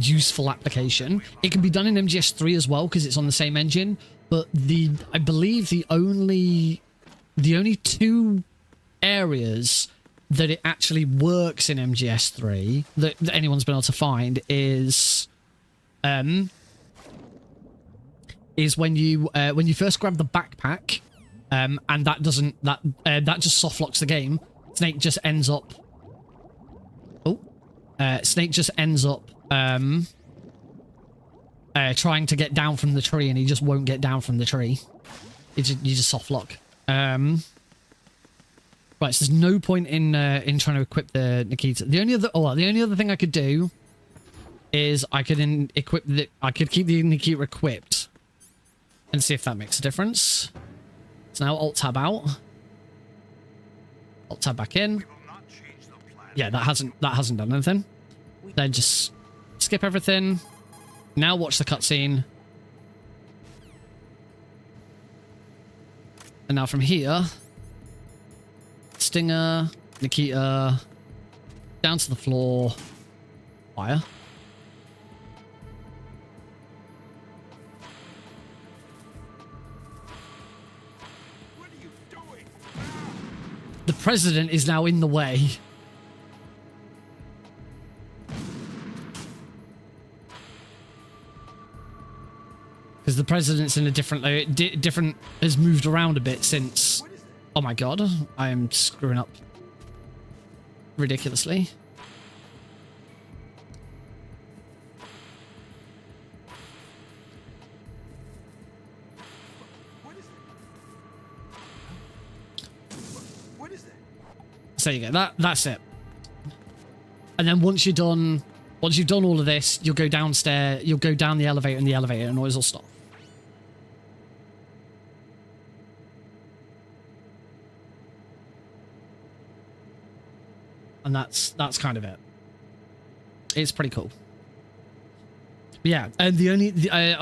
useful application. It can be done in MGS3 as well because it's on the same engine, but I believe the only two areas that it actually works in MGS3 that anyone's been able to find is when you first grab the backpack, and that just soft locks the game. Snake just ends up trying to get down from the tree, and he just won't get down from the tree. You just soft lock. Right, so there's no point in trying to equip the Nikita. The only other thing I could do is I could keep the Nikita equipped and see if that makes a difference. So now alt tab out, alt tab back in. Yeah, that hasn't done anything. Then just skip everything. Now watch the cutscene. And now from here, Stinger, Nikita, down to the floor, fire. What are you doing? The president is now in the way. Because the president's in a different has moved around a bit since. Oh my god, I am screwing up ridiculously. What is that? So you go. That's it. And then once you've done all of this, you'll go downstairs. You'll go down the elevator, and the elevator noise will stop. And that's kind of it. It's pretty cool. Yeah, and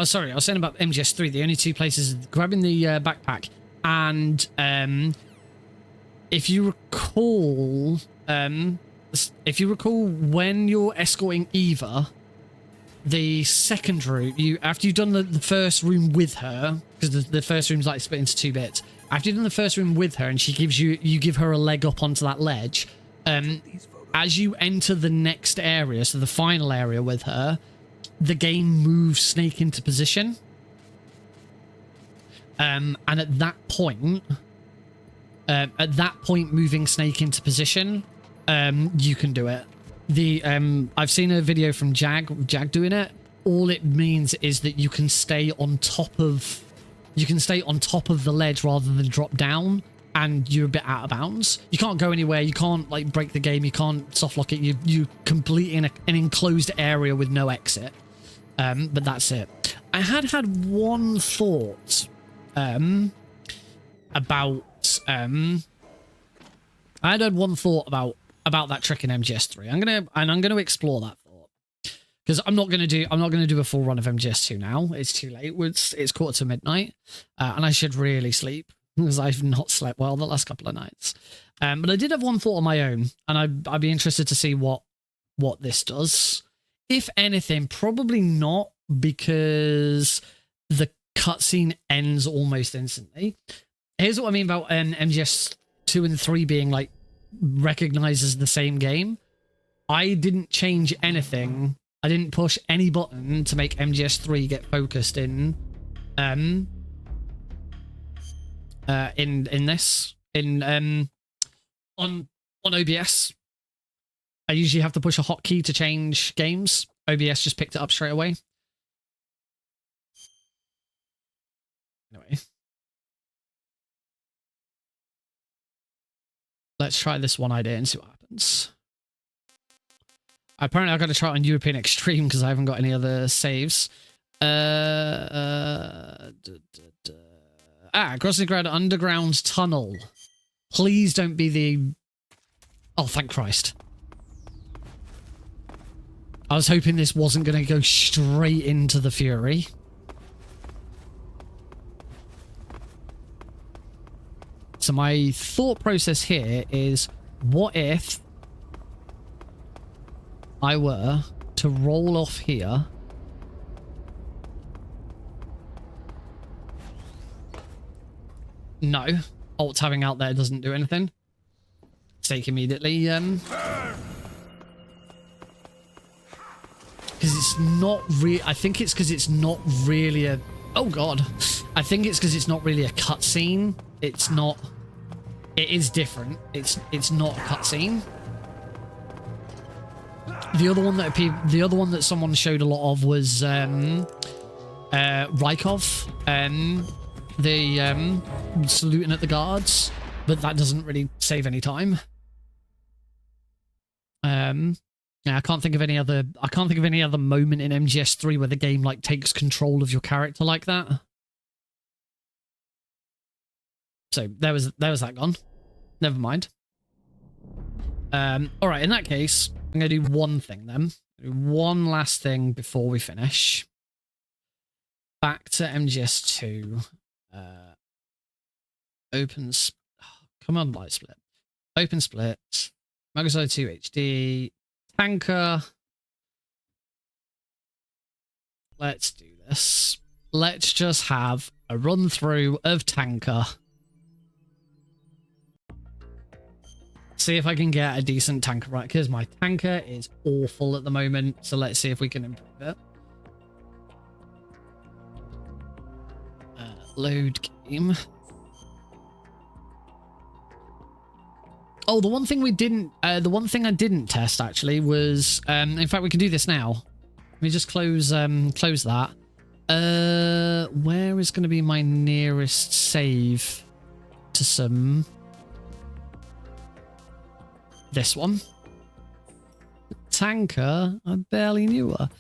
sorry, I was saying about MGS3. The only two places grabbing the backpack, and if you recall, when you're escorting Eva, the second route, after you've done the first room with her, because the first room's like split into 2 bits. After you've done the first room with her, and you give her a leg up onto that ledge. As you enter the next area, so the final area with her, the game moves Snake into position. And at that point, moving Snake into position, you can do it. I've seen a video from Jag doing it. All it means is that you can stay on top of the ledge rather than drop down. and you're a bit out of bounds. You can't go anywhere. You can't like break the game. You can't softlock it. You complete in an enclosed area with no exit. But that's it. I had one thought about I had one thought about that trick in MGS3. I'm gonna explore that thought, because I'm not gonna do a full run of MGS2 now. It's too late. It's quarter to midnight, and I should really sleep because I've not slept well the last couple of nights. But I did have one thought on my own, and I'd be interested to see what this does. If anything, probably not, because the cutscene ends almost instantly. Here's what I mean about MGS 2 and 3 being like recognized as the same game. I didn't change anything. I didn't push any button to make MGS 3 get focused in this on OBS. I usually have to push a hotkey to change games. OBS just picked it up straight away. Anyway. Let's try this one idea and see what happens. Apparently I've got to try it on European Extreme because I haven't got any other saves. Crossing the underground tunnel. Please don't be the... Oh, thank Christ. I was hoping this wasn't going to go straight into the Fury. So my thought process here is, what if I were to roll off here? No. Alt tabbing out there doesn't do anything. Stake immediately. Because it's not really... I think it's because it's not really a... Oh, God. I think it's because it's not really a cutscene. It's not... It is different. It's not a cutscene. The other one that someone showed a lot of was Rykov. The saluting at the guards, but that doesn't really save any time. Yeah, I can't think of any other moment in MGS3 where the game like takes control of your character like that. So there was that gone. Never mind. All right, in that case, I'm gonna do one thing then. One last thing before we finish. Back to MGS2. Come on, light split. Open split. Metal Gear Solid 2 HD. Tanker. Let's do this. Let's just have a run through of Tanker. See if I can get a decent tanker right, because my tanker is awful at the moment. So let's see if we can improve it. Load game. Oh, the one thing I didn't test actually was, in fact, we can do this now. Let me just close that. Where is going to be my nearest save to some? This one. Tanker, I barely knew her.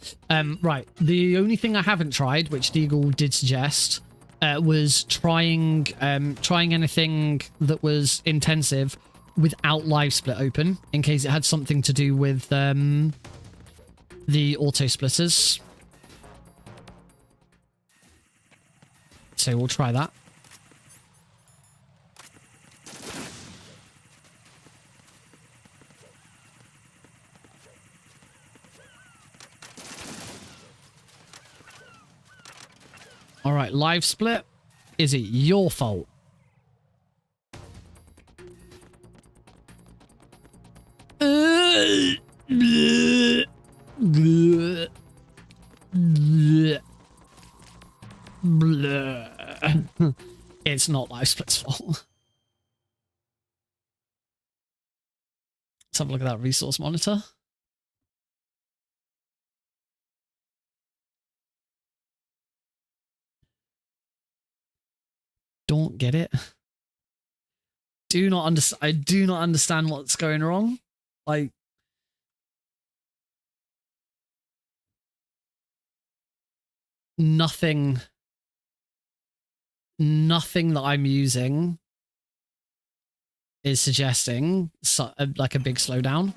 Right, the only thing I haven't tried, which Deagle did suggest, was trying anything that was intensive without live split open, in case it had something to do with the auto splitters. So we'll try that. All right, live split. Is it your fault? It's not live split's fault. Let's have a look at that resource monitor. Don't get it. do not understand. I do not understand what's going wrong. Like, nothing that I'm using is suggesting like a big slowdown.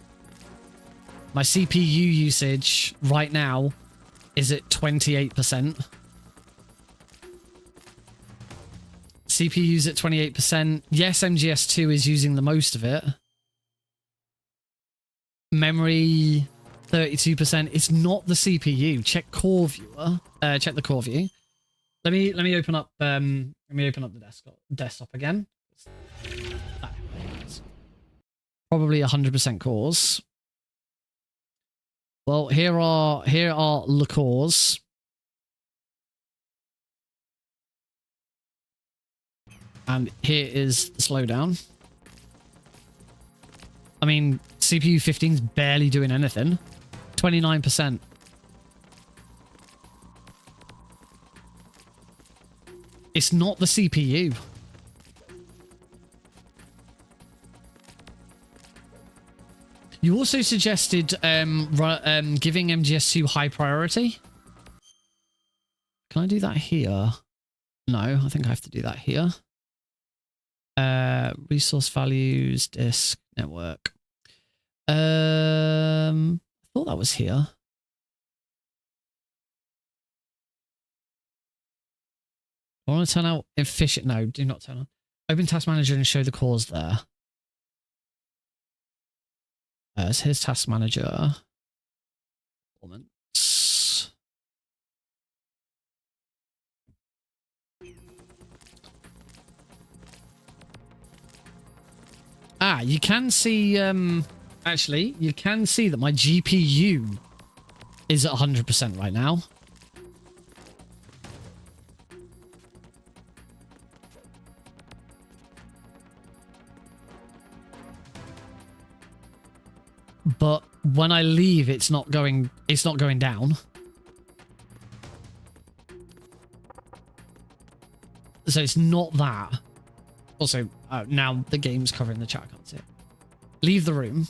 My CPU usage right now is at 28%. CPU's at 28%. Yes, MGS2 is using the most of it. Memory 32%. It's not the CPU. Check core viewer. Check the core view. Let me open up the desktop again. Probably 100% cores. Well, here are the cores. And here is the slowdown. I mean, CPU 15's barely doing anything. 29%. It's not the CPU. You also suggested giving MGS2 high priority. Can I do that here? No, I think I have to do that here. Resource values, disk, network. I thought that was here. I want to turn out efficient. No, do not turn on. Open Task Manager and show the cores there. So here's Task Manager. Performance. Ah, you can see, actually, you can see that my GPU is at 100% right now. But when I leave, it's not going down. So it's not that. Also, now the game's covering the chat, I can't see it. Leave the room.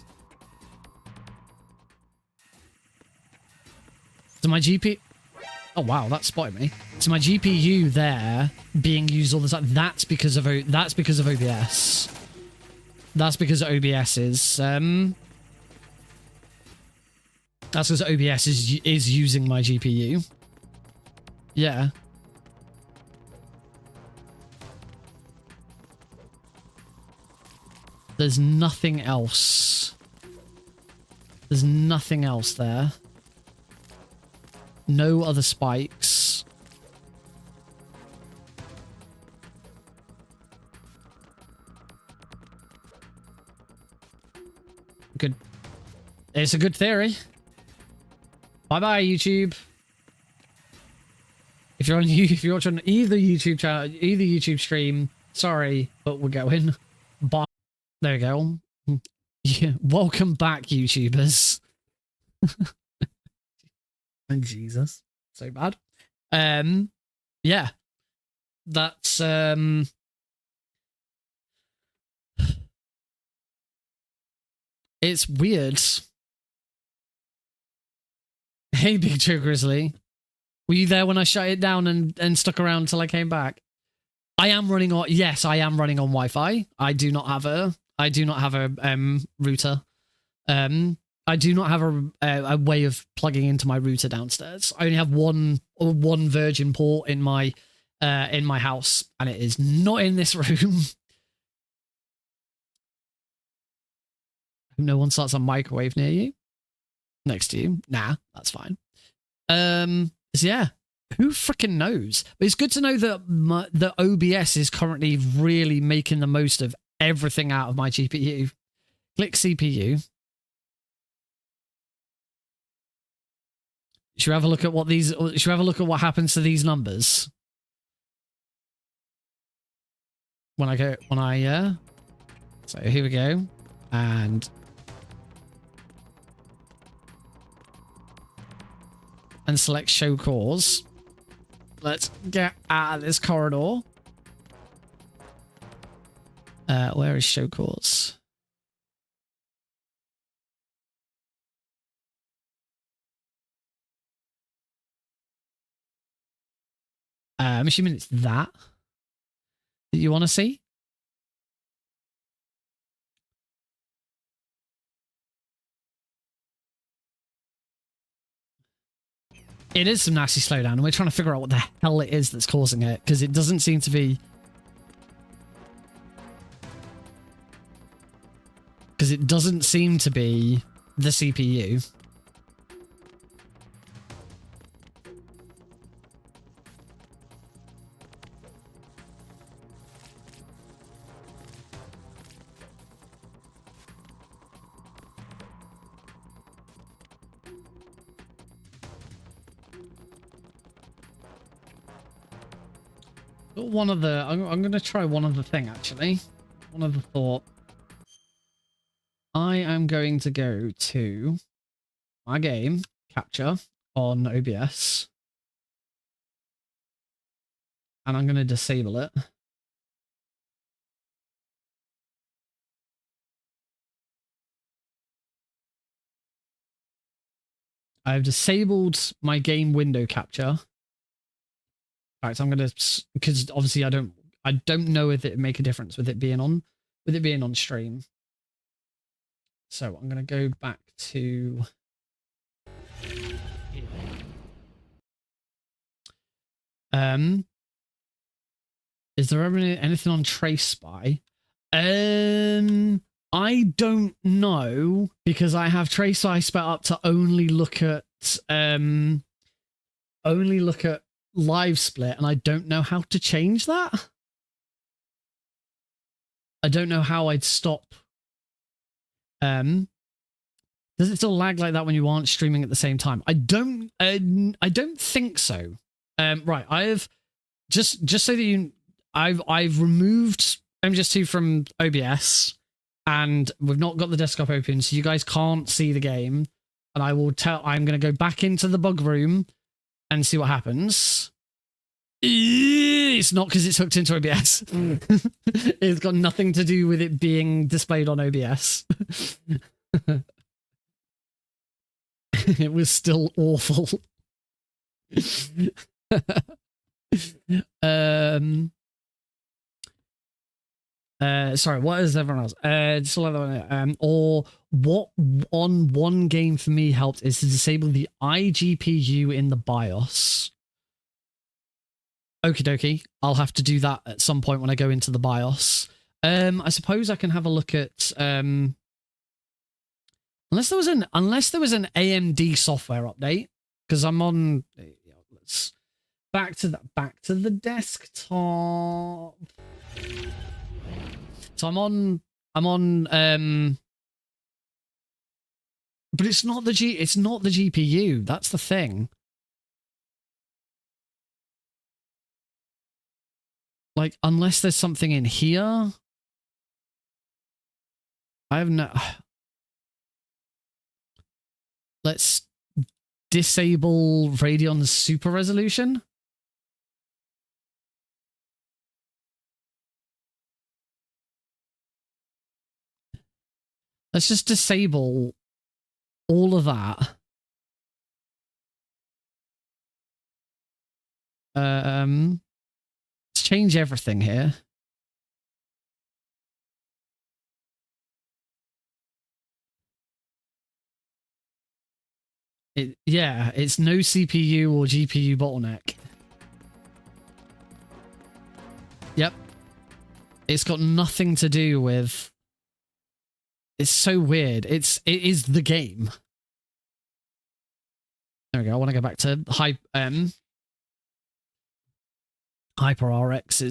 So my GPU... Oh wow, that spotted me. So my GPU there being used all the time. That's because of OBS. That's because OBS is that's because OBS is using my GPU. Yeah. There's nothing else. There's nothing else there. No other spikes. Good. It's a good theory. Bye-bye, YouTube. If you're watching either YouTube channel, either YouTube stream, sorry, but we're going. Bye. There we go. Yeah, welcome back, YouTubers. And Jesus, so bad. Yeah, that's it's weird. Hey, Big Joe Grizzly, were you there when I shut it down and stuck around till I came back? I am running on. Yes, I am running on Wi-Fi. I do not have a router. I do not have a way of plugging into my router downstairs. I only have one Virgin port in my house, and it is not in this room. No one starts a microwave near you, next to you. Nah, that's fine. So yeah, who freaking knows? But it's good to know that the OBS is currently really making the most of everything out of my GPU. Click CPU. Should we have a look at what these? Should we have a look at what happens to these numbers when I go? So here we go, and select show cores. Let's get out of this corridor. Where is show cause? I'm assuming it's that you want to see. It is some nasty slowdown, and we're trying to figure out what the hell it is that's causing it, because it doesn't seem to be... Because it doesn't seem to be the CPU. One of the... I'm going to try one other thing, actually. One other thought. I am going to go to my game, Capture, on OBS. And I'm going to disable it. I've disabled my game window capture. In fact, I'm going to, because obviously I don't know if it make a difference with it being on stream. So I'm going to go back to is there ever anything on Trace Spy? I don't know, because I have Trace Spy set up to only look at live split, and I don't know how to change that. I don't know how I'd stop. Does it still lag like that when you aren't streaming at the same time? I don't think so. Right, I've just so that you, I've removed MGS2 from OBS, and we've not got the desktop open, so you guys can't see the game. And I will tell, I'm going to go back into the bug room and see what happens. It's not because it's hooked into OBS. It's got nothing to do with it being displayed on OBS. It was still awful. Sorry, what is everyone else? Just another one. Or what on one game for me helped is to disable the iGPU in the BIOS. Okie dokie. I'll have to do that at some point when I go into the BIOS. I suppose I can have a look at unless there was an AMD software update, because I'm on. Let's back to the desktop. So I'm on but it's not the GPU. That's the thing. Like, unless there's something in here. I have no. Let's disable Radeon's super resolution. Let's just disable all of that. Let's change everything here. Yeah, it's no CPU or GPU bottleneck. Yep. It's got nothing to do with... It's so weird. It is the game. There we go. I want to go back to HyperRX HyperRX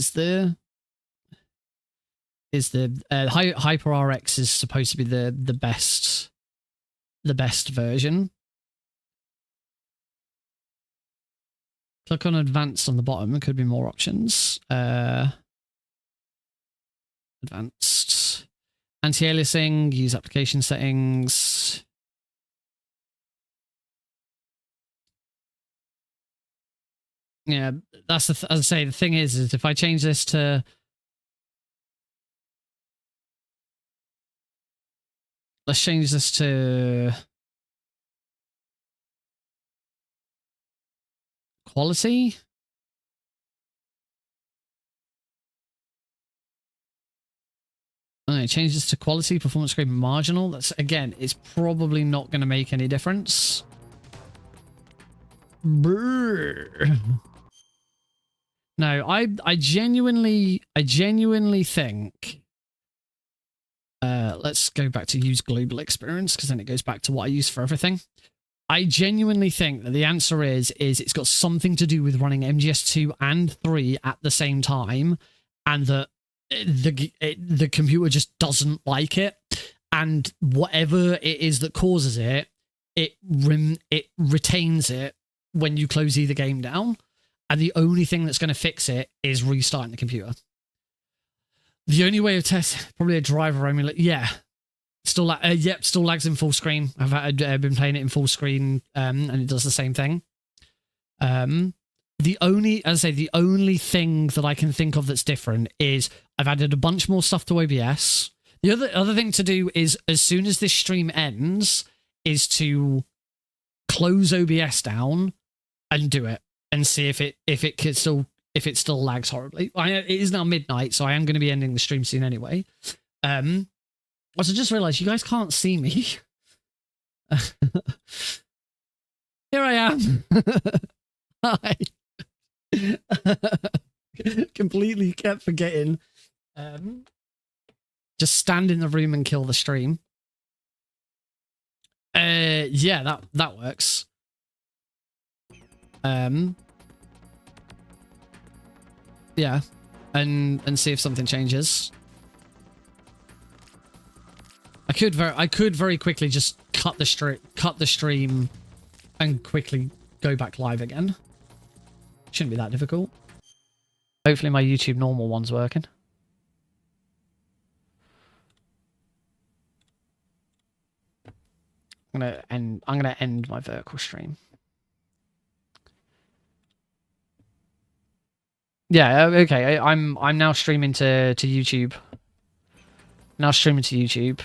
is supposed to be the best version. Click on advanced on the bottom. There could be more options. Advanced. Anti-aliasing, use application settings. Yeah, that's as I say, the thing is if I change this to let's change this to quality. Okay, change this to quality, performance grade marginal. That's, again, it's probably not going to make any difference. Brrr. No, I genuinely think, let's go back to use global experience, because then it goes back to what I use for everything. I genuinely think that the answer is it's got something to do with running MGS2 and 3 at the same time, and that the computer just doesn't like it, and whatever it is that causes it, it retains it when you close either game down, and the only thing that's going to fix it is restarting the computer. The only way of testing, probably a driver emulator. Yeah, still lags in full screen. I've been playing it in full screen, and it does the same thing. The only thing that I can think of that's different is I've added a bunch more stuff to OBS. The other thing to do is, as soon as this stream ends, is to close OBS down and do it and see if it still lags horribly. It is now midnight, so I am going to be ending the stream soon anyway. Also, just realized you guys can't see me. Here I am. Hi. Completely kept forgetting. Just stand in the room and kill the stream. Yeah, that works. Yeah, and see if something changes. I could very quickly just cut the stream and quickly go back live again. Shouldn't be that difficult. Hopefully my YouTube normal one's working. I'm gonna end my vertical stream. Yeah, okay. I'm now streaming to YouTube. Now streaming to YouTube.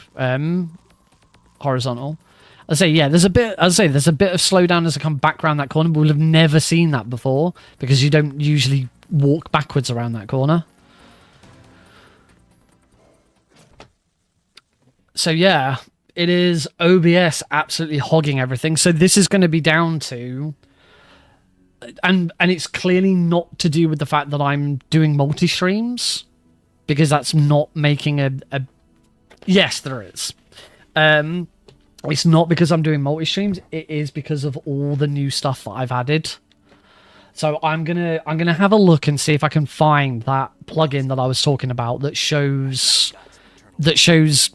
Horizontal. I say, yeah, there's a bit of slowdown as I come back around that corner, but we'll have never seen that before because you don't usually walk backwards around that corner. So yeah, it is OBS absolutely hogging everything. So this is going to be down to, and it's clearly not to do with the fact that I'm doing multi-streams, because that's not making a yes, there is. It's not because I'm doing multi-streams, it is because of all the new stuff that I've added. So I'm gonna have a look and see if I can find that plugin that I was talking about that shows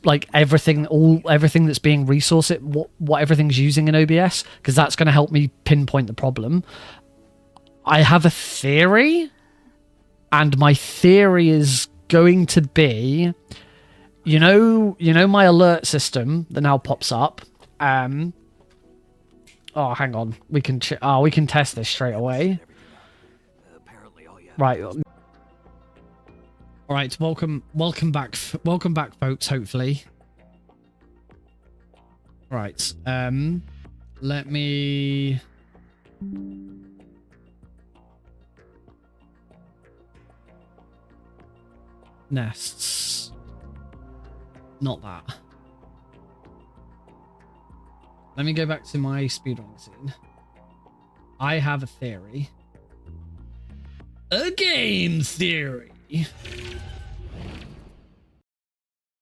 like everything that's being resourced, what everything's using in OBS, because that's going to help me pinpoint the problem. I have a theory, and my theory is going to be, you know my alert system that now pops up. Oh, hang on, we can test this straight away. Right. All right, welcome back, folks. Hopefully. Right. Let me. Nests. Not that. Let me go back to my speedrunning scene. I have a theory. A game theory.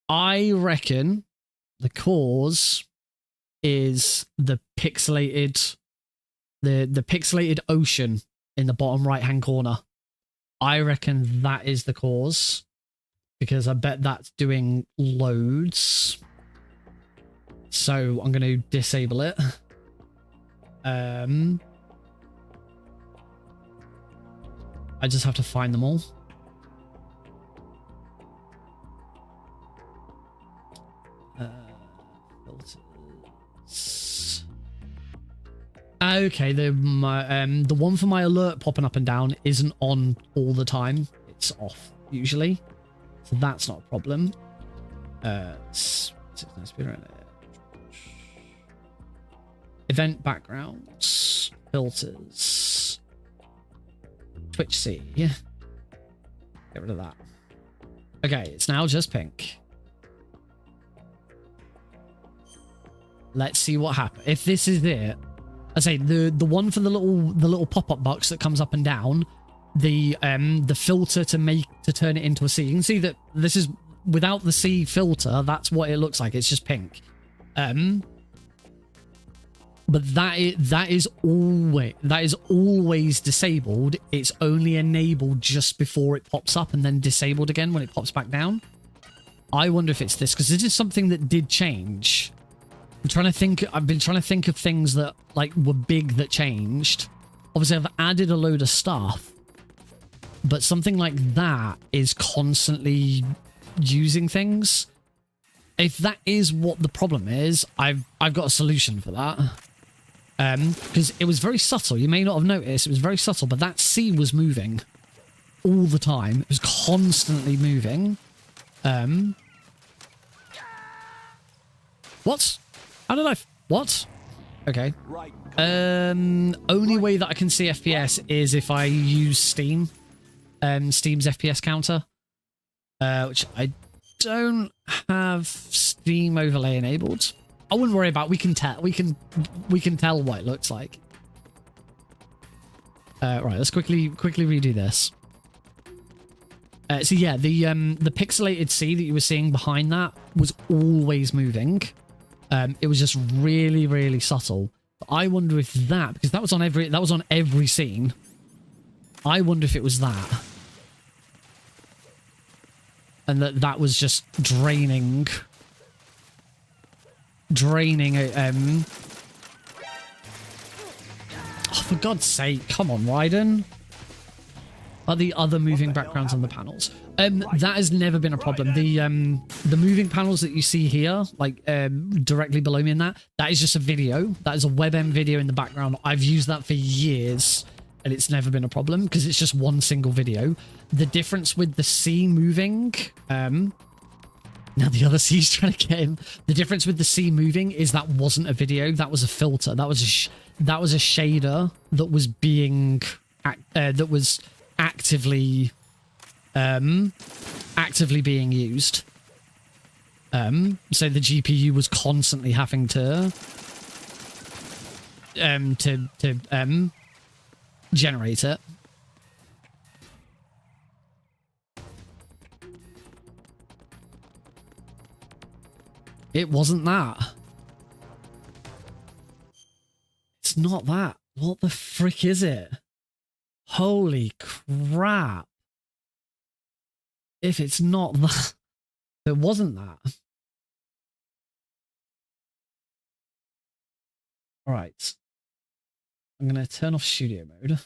I reckon the cause is the pixelated ocean in the bottom right hand corner. I reckon that is the cause, because I bet that's doing loads. So I'm going to disable it. I just have to find them all. Filters. Okay, the one for my alert popping up and down isn't on all the time. It's off usually, so that's not a problem. Event backgrounds, filters, Twitch C. Get rid of that. Okay, it's now just pink. Let's see what happens. If this is it, I say the one for the little pop-up box that comes up and down, the filter to turn it into a C. You can see that this is without the C filter. That's what it looks like. It's just pink. But that is always disabled. It's only enabled just before it pops up and then disabled again when it pops back down. I wonder if it's this, because this is something that did change. I've been trying to think of things that like were big that changed. Obviously, I've added a load of stuff, but something like that is constantly using things. If that is what the problem is, I've got a solution for that. Because it was very subtle. You may not have noticed. It was very subtle, but that C was moving all the time. It was constantly moving. What? How did I... What? Okay. Only way that I can see FPS is if I use Steam. Steam's FPS counter. Which I don't have Steam overlay enabled. I wouldn't worry about. We can tell. We can tell what it looks like. Right. Let's quickly redo this. So yeah, the pixelated C that you were seeing behind that was always moving. It was just really, really subtle. But I wonder if that, because that was on every scene. I wonder if it was that. And that was just draining. Oh, for God's sake, come on, Raiden. Are the other moving backgrounds on the panels? That has never been a problem. The moving panels that you see here, like directly below me in that is just a video. That is a WebM video in the background. I've used that for years, and it's never been a problem because it's just one single video. The difference with the C moving, now the other C's trying to get him. The difference with the C moving is that wasn't a video. That was a filter. That was a shader that was being actively being used. So the GPU was constantly having to generate it. It wasn't that. It's not that. What the frick is it? Holy crap. If it's not that, it wasn't that. All right. I'm going to turn off studio mode.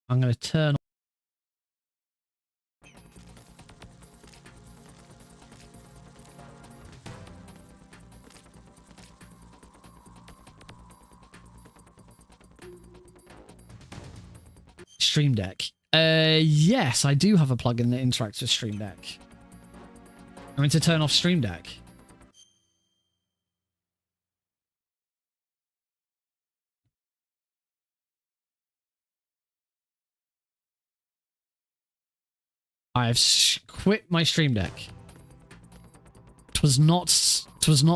I'm going to turn Stream Deck. Yes, I do have a plugin that interacts with Stream Deck. I'm going to turn off Stream Deck. I've quit my Stream Deck. Twas not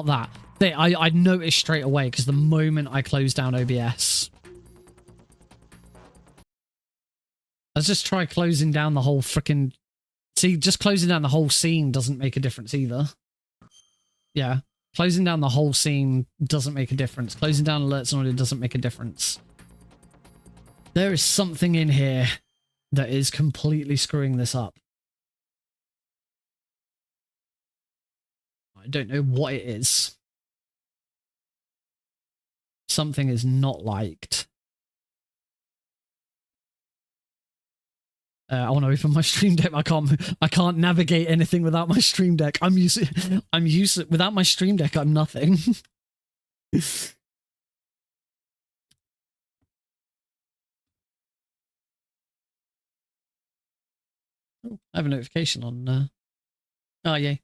that. I noticed straight away because the moment I closed down OBS. Let's just try closing down the whole freaking... See, just closing down the whole scene doesn't make a difference either. Yeah. Closing down the whole scene doesn't make a difference. Closing down alerts and all, it doesn't make a difference. There is something in here that is completely screwing this up. I don't know what it is. Something is not liked. I want to open my Stream Deck. I can't navigate anything without my Stream Deck. I'm used without my Stream Deck. I'm nothing. Oh, I have a notification on. Oh yay.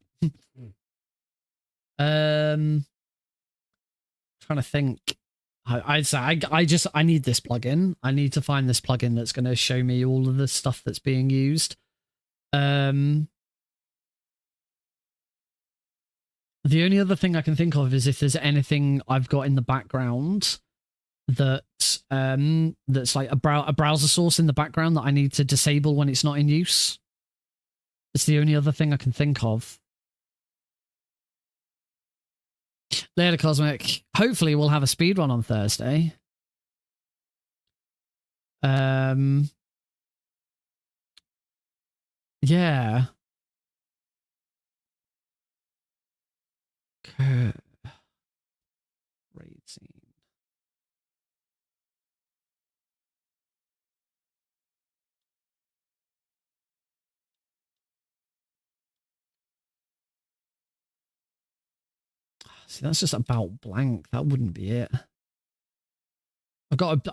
Trying to think. I'd say I need this plugin. I need to find this plugin that's going to show me all of the stuff that's being used. The only other thing I can think of is if there's anything I've got in the background that that's like a browser source in the background that I need to disable when it's not in use. It's the only other thing I can think of. Later, Cosmic. Hopefully we'll have a speedrun on Thursday. Yeah. Okay. Raid scene. See, that's just about blank. That wouldn't be it. I've got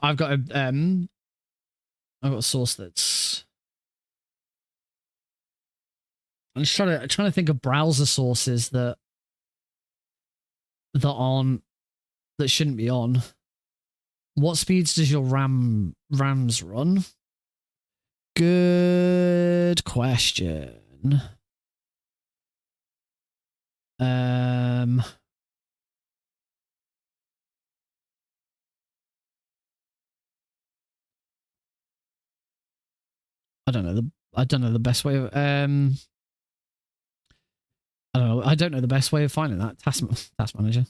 a source that's. I'm just trying to think of browser sources that shouldn't be on. What speeds does your RAMs run? Good question. I don't know the best way of I don't know the best way of finding that. Task manager.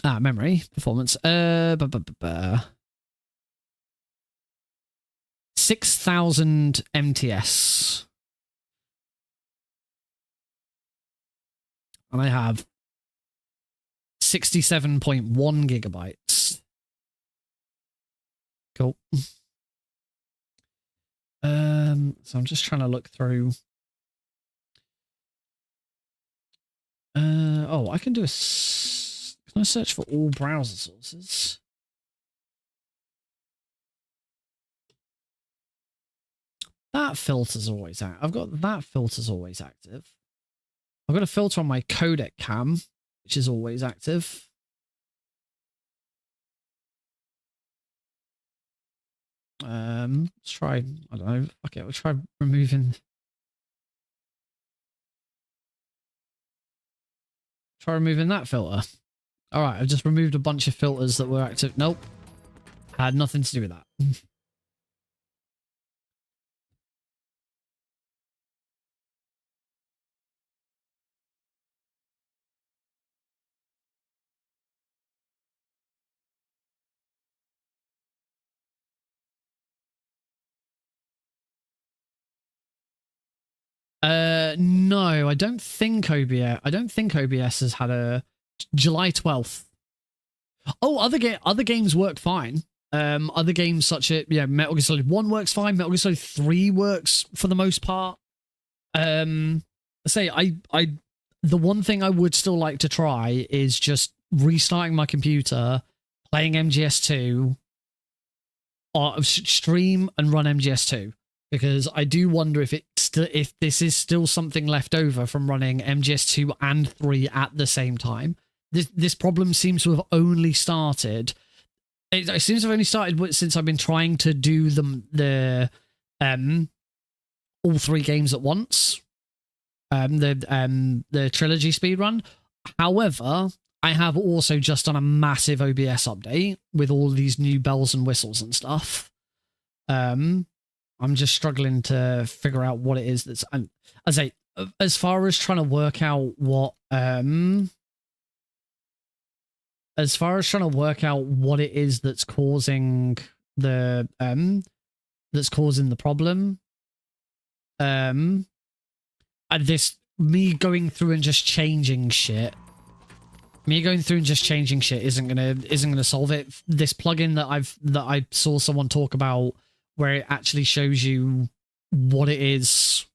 Memory performance. 6,000 MTS. And I have 67.1 gigabytes. Cool. So I'm just trying to look through. Oh, I can do can I search for all browser sources? That filter's always out. I've got that filter's always active. I've got a filter on my codec cam, which is always active. Let's try, I don't know. Okay, we'll try removing. Try removing that filter. All right, I've just removed a bunch of filters that were active. Nope. Had nothing to do with that. No, I don't think OBS has had a July 12th. Oh, other games work fine. Other games such as Metal Gear Solid 1 works fine. Metal Gear Solid 3 works for the most part. The one thing I would still like to try is just restarting my computer, playing MGS2, or stream and run MGS2. Because I do wonder if if this is still something left over from running MGS2 and 3 at the same time. This problem seems to have only started. It seems to have only started since I've been trying to do the all 3 games at once. The trilogy speedrun. However, I have also just done a massive OBS update with all these new bells and whistles and stuff. I'm just struggling to figure out what it is that's. As far as trying to work out what it is that's causing the problem. And me going through and just changing shit. Isn't gonna solve it. This plugin that I saw someone talk about, where it actually shows you what it is.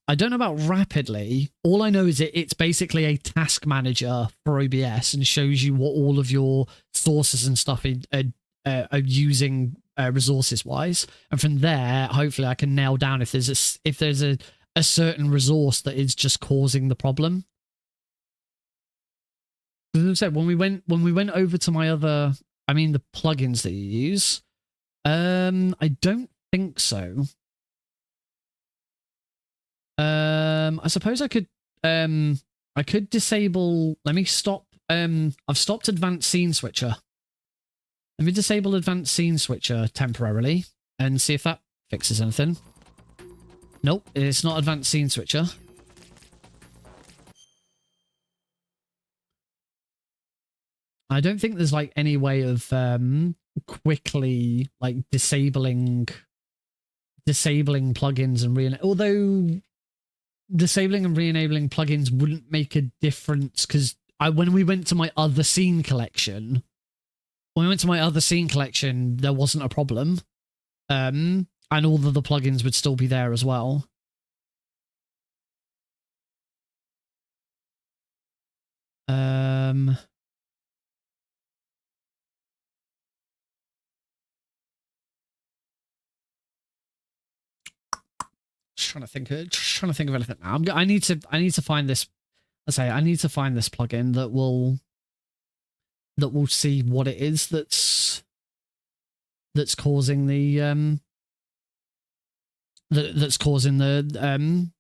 I don't know about Rapidly. All I know is it's basically a task manager for OBS and shows you what all of your sources and stuff are using resources wise. And from there, hopefully I can nail down if there's a certain resource that is just causing the problem. As I said, when we went over to my other, I mean the plugins that you use, I don't think so. I suppose I could disable, let me stop, I've stopped advanced scene switcher. Let me disable advanced scene switcher temporarily and see if that fixes anything. Nope, it's not advanced scene switcher. I don't think there's like any way of quickly like disabling plugins and although disabling and re-enabling plugins wouldn't make a difference, because when we went to my other scene collection, there wasn't a problem. And all of the plugins would still be there as well. Trying to think of anything now. I need to find this. I need to find this plugin that will see what it is that's causing the that's causing the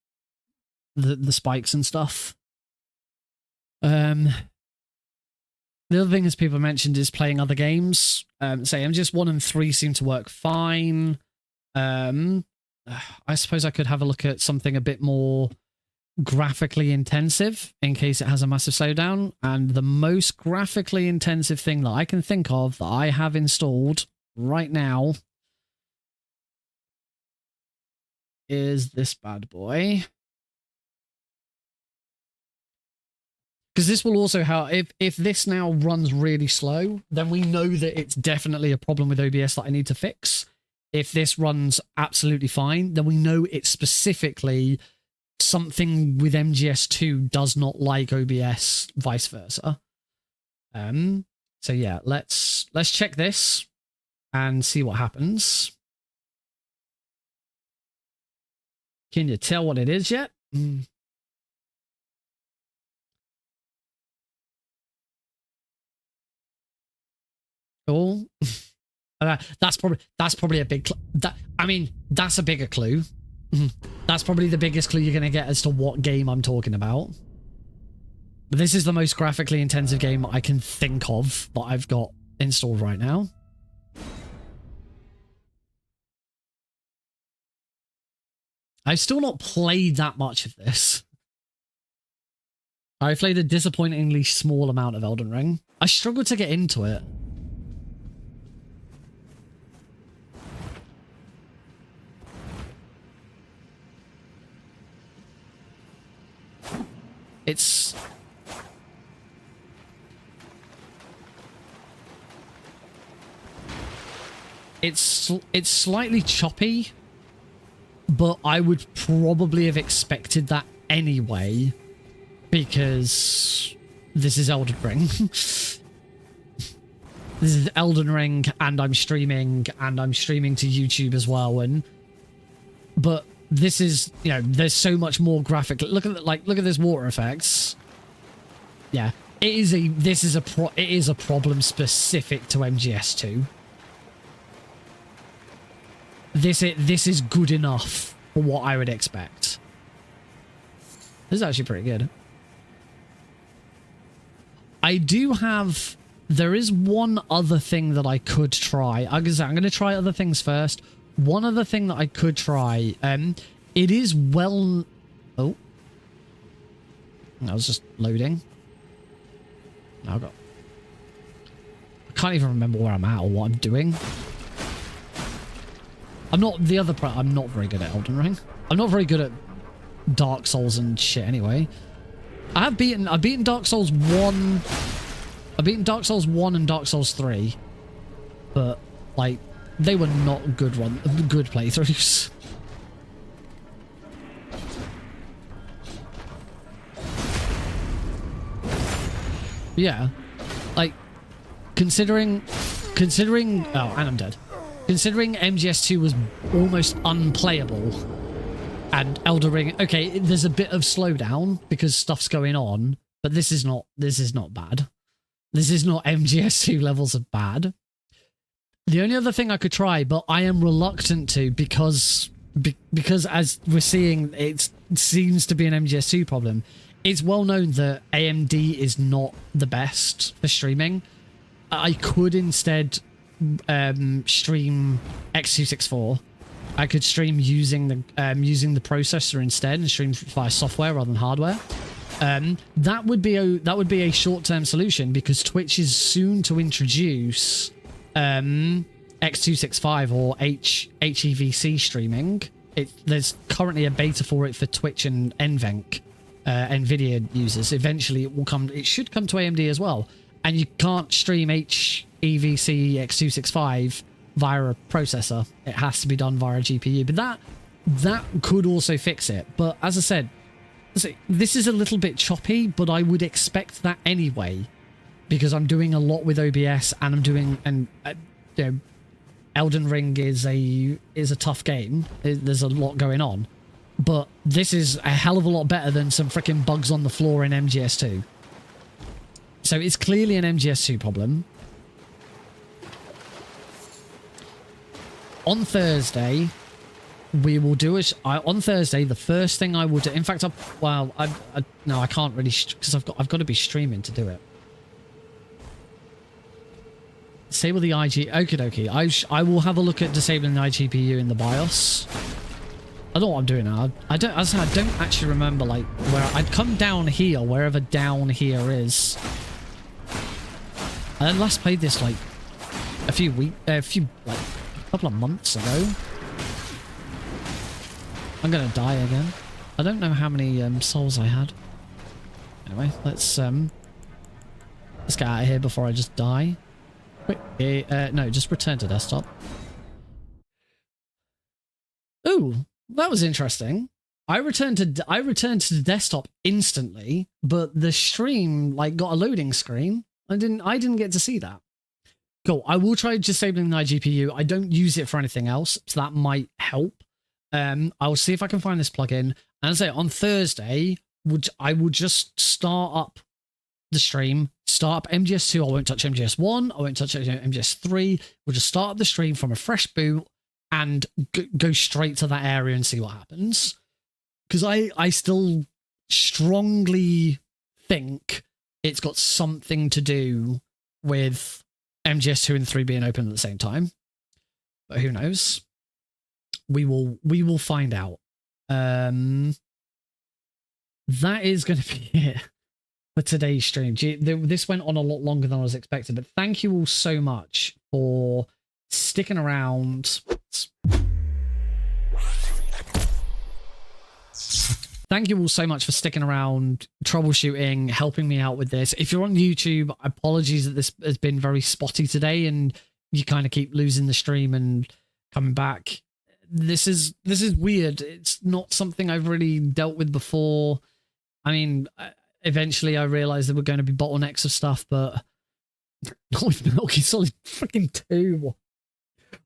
spikes and stuff. The other thing as people mentioned is playing other games. Say MGS 1 and 3 seem to work fine. I suppose I could have a look at something a bit more graphically intensive in case it has a massive slowdown. And the most graphically intensive thing that I can think of that I have installed right now is this bad boy. Because this will also help. If this now runs really slow, then we know that it's definitely a problem with OBS that I need to fix. If this runs absolutely fine, then we know it's specifically something with MGS2 does not like OBS, vice versa. So yeah, let's check this and see what happens. Can you tell what it is yet? Cool. That's probably a big that's a bigger clue. That's probably the biggest clue you're going to get as to what game I'm talking about. But this is the most graphically intensive game I can think of that I've got installed right now. I've still not played that much of this. I played a disappointingly small amount of Elden Ring. I struggled to get into it. It's slightly choppy, but I would probably have expected that anyway, because this is Elden Ring. This is Elden Ring, and I'm streaming to YouTube as well, but this is, there's so much more graphic. Look at this water effects. Yeah, it is a problem specific to MGS2. This is good enough for what I would expect. This is actually pretty good. There is one other thing that I could try. I'm going to try other things first. One other thing that I could try. It is well... Oh. I was just loading. Now I can't even remember where I'm at or what I'm doing. I'm not very good at Elden Ring. I'm not very good at Dark Souls and shit anyway. I've beaten Dark Souls 1. I've beaten Dark Souls 1 and Dark Souls 3. But, like, they were not good playthroughs. Yeah. Like, considering... Oh, and I'm dead. Considering MGS2 was almost unplayable, And Elden Ring, okay, there's a bit of slowdown because stuff's going on, but this is not bad. This is not MGS2 levels of bad. The only other thing I could try, but I am reluctant to because as we're seeing, it seems to be an MGS2 problem. It's well known that AMD is not the best for streaming. I could instead stream X264. I could stream using the processor instead and stream via software rather than hardware. That would be a short-term solution because Twitch is soon to introduce X265 or HEVC streaming. There's currently a beta for it for Twitch and NVENC, NVIDIA users. Eventually, it should come to AMD as well. And you can't stream HEVC X265 via a processor. It has to be done via a GPU. But that could also fix it. But as I said, this is a little bit choppy, but I would expect that anyway, because I'm doing a lot with OBS and I'm doing Elden Ring is a tough game. There's a lot going on, but this is a hell of a lot better than some freaking bugs on the floor in MGS2. So it's clearly an MGS2 problem. On Thursday, we will do it. On Thursday, the first thing I will do. In fact, no, I can't really because I've got to be streaming to do it. Disable the IG. Okie dokie. I will have a look at disabling the iGPU in the BIOS. I don't know what I'm doing now. I don't actually remember like where I'd come down here, wherever down here is. I last played this like a couple of months ago. I'm gonna die again. I don't know how many souls I had. Anyway, let's get out of here before I just die. Quick, no, just return to desktop. Ooh, that was interesting. I returned to the desktop instantly, but the stream like got a loading screen. I didn't get to see that. Cool. I will try disabling the iGPU. I don't use it for anything else, so that might help. I will see if I can find this plugin. And I say on Thursday, I will just start up the stream, start up MGS2. I won't touch MGS1. I won't touch MGS3. We'll just start up the stream from a fresh boot and go straight to that area and see what happens. Because I still strongly think it's got something to do with MGS2 and 3 being open at the same time. But who knows? We will find out. That is going to be it for today's stream. This went on a lot longer than I was expecting, but thank you all so much for sticking around. Thank you all so much for sticking around, troubleshooting, helping me out with this. If you're on YouTube, apologies that this has been very spotty today and you kind of keep losing the stream and coming back. This is weird. It's not something I've really dealt with before. I mean, eventually I realized there were going to be bottlenecks of stuff, but not with Metal Gear Solid freaking 2.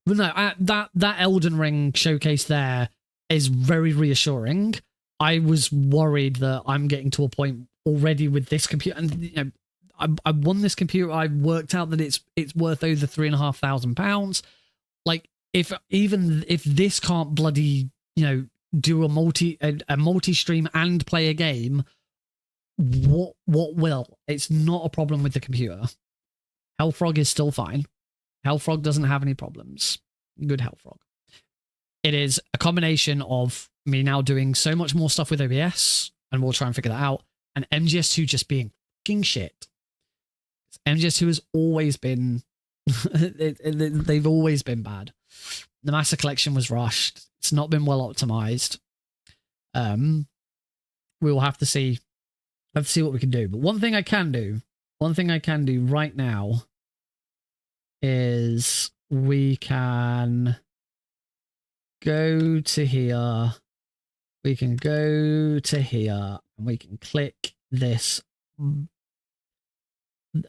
But no, that Elden Ring showcase there is very reassuring. I was worried that I'm getting to a point already with this computer, and you know, I won this computer. I worked out that it's worth over £3,500. Like, if this can't bloody do a multi stream and play a game, what will? It's not a problem with the computer. Hellfrog is still fine. Hellfrog doesn't have any problems. Good Hellfrog. It is a combination of me now doing so much more stuff with OBS, and we'll try and figure that out, and MGS2 just being fucking shit. MGS2 has always been... they've always been bad. The Master Collection was rushed. It's not been well optimized. We will have to see. Have to see what we can do. But one thing I can do right now is we can go to here. We can go to here and we can click this.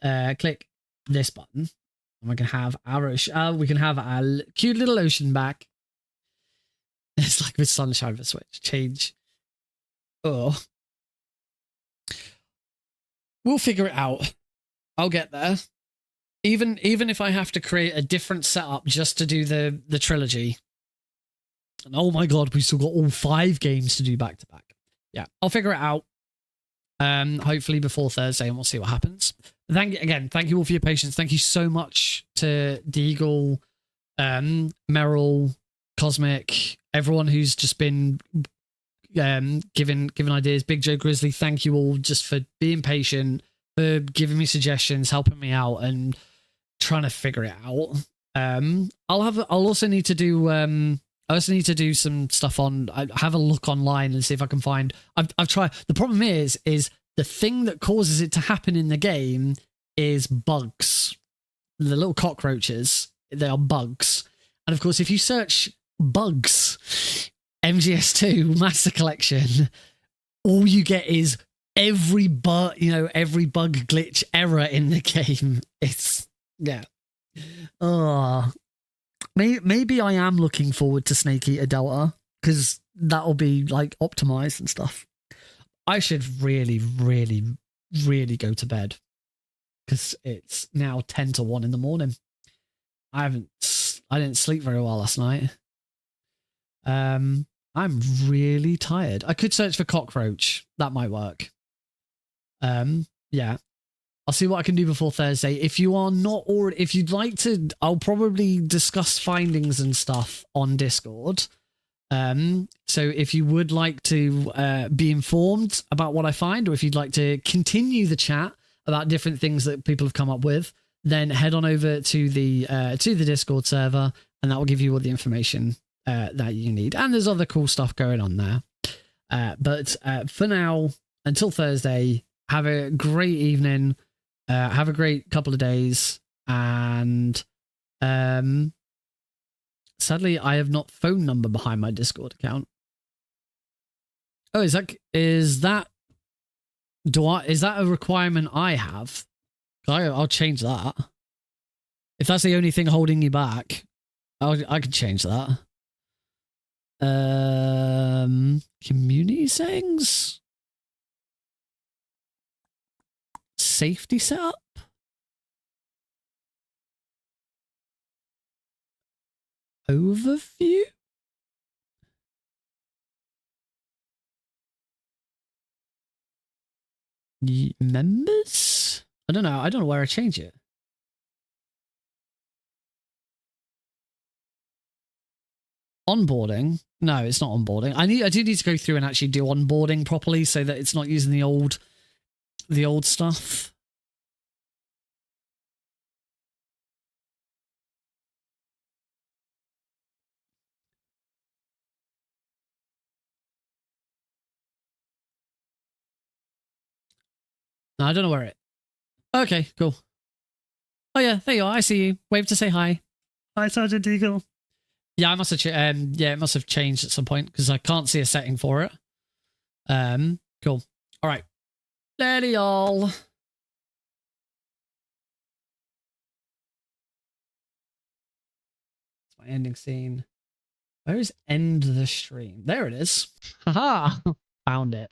Click this button. And we can have our cute little ocean back. It's like with Sunshine for Switch. Change. Oh. We'll figure it out. I'll get there. Even if I have to create a different setup just to do the trilogy. And oh my god, we've still got all 5 games to do back to back. Yeah, I'll figure it out. Hopefully before Thursday, and we'll see what happens. Thank you all for your patience. Thank you so much to Deagle, Meryl, Cosmic, everyone who's just been giving ideas. Big Joe Grizzly, thank you all just for being patient, for giving me suggestions, helping me out, and trying to figure it out. I'll also need to do some stuff on. I have a look online and see if I can find. I've tried. The problem is the thing that causes it to happen in the game is bugs. The little cockroaches, they are bugs. And of course, if you search bugs, MGS2 Master Collection, all you get is every bug glitch error in the game. It's yeah. Oh, maybe I am looking forward to Snake Eater Delta because that'll be like optimized and stuff. I should really, really, really go to bed because it's now 10 to 1 in the morning. I didn't sleep very well last night. I'm really tired. I could search for cockroach. That might work. Yeah. I'll see what I can do before Thursday. If you are not already, if you'd like to, I'll probably discuss findings and stuff on Discord. So if you would like to be informed about what I find, or if you'd like to continue the chat about different things that people have come up with, then head on over to the Discord server, and that will give you all the information that you need. And there's other cool stuff going on there. But for now, until Thursday, have a great evening. Have a great couple of days, and sadly, I have not phone number behind my Discord account. Oh, is that a requirement I have? I'll change that. If that's the only thing holding you back, I could change that. Community settings, safety setup. Overview? Members? I don't know. I don't know where I change it. Onboarding? No, it's not onboarding. I do need to go through and actually do onboarding properly so that it's not using the old stuff. No, I don't know where it. Okay, cool. Oh yeah, there you are. I see you. Wave to say hi. Hi, Sergeant Eagle. Yeah, I must have. Yeah, it must have changed at some point because I can't see a setting for it. Cool. All right. There y'all. It's my ending scene. Where is end the stream? There it is. Haha. Found it.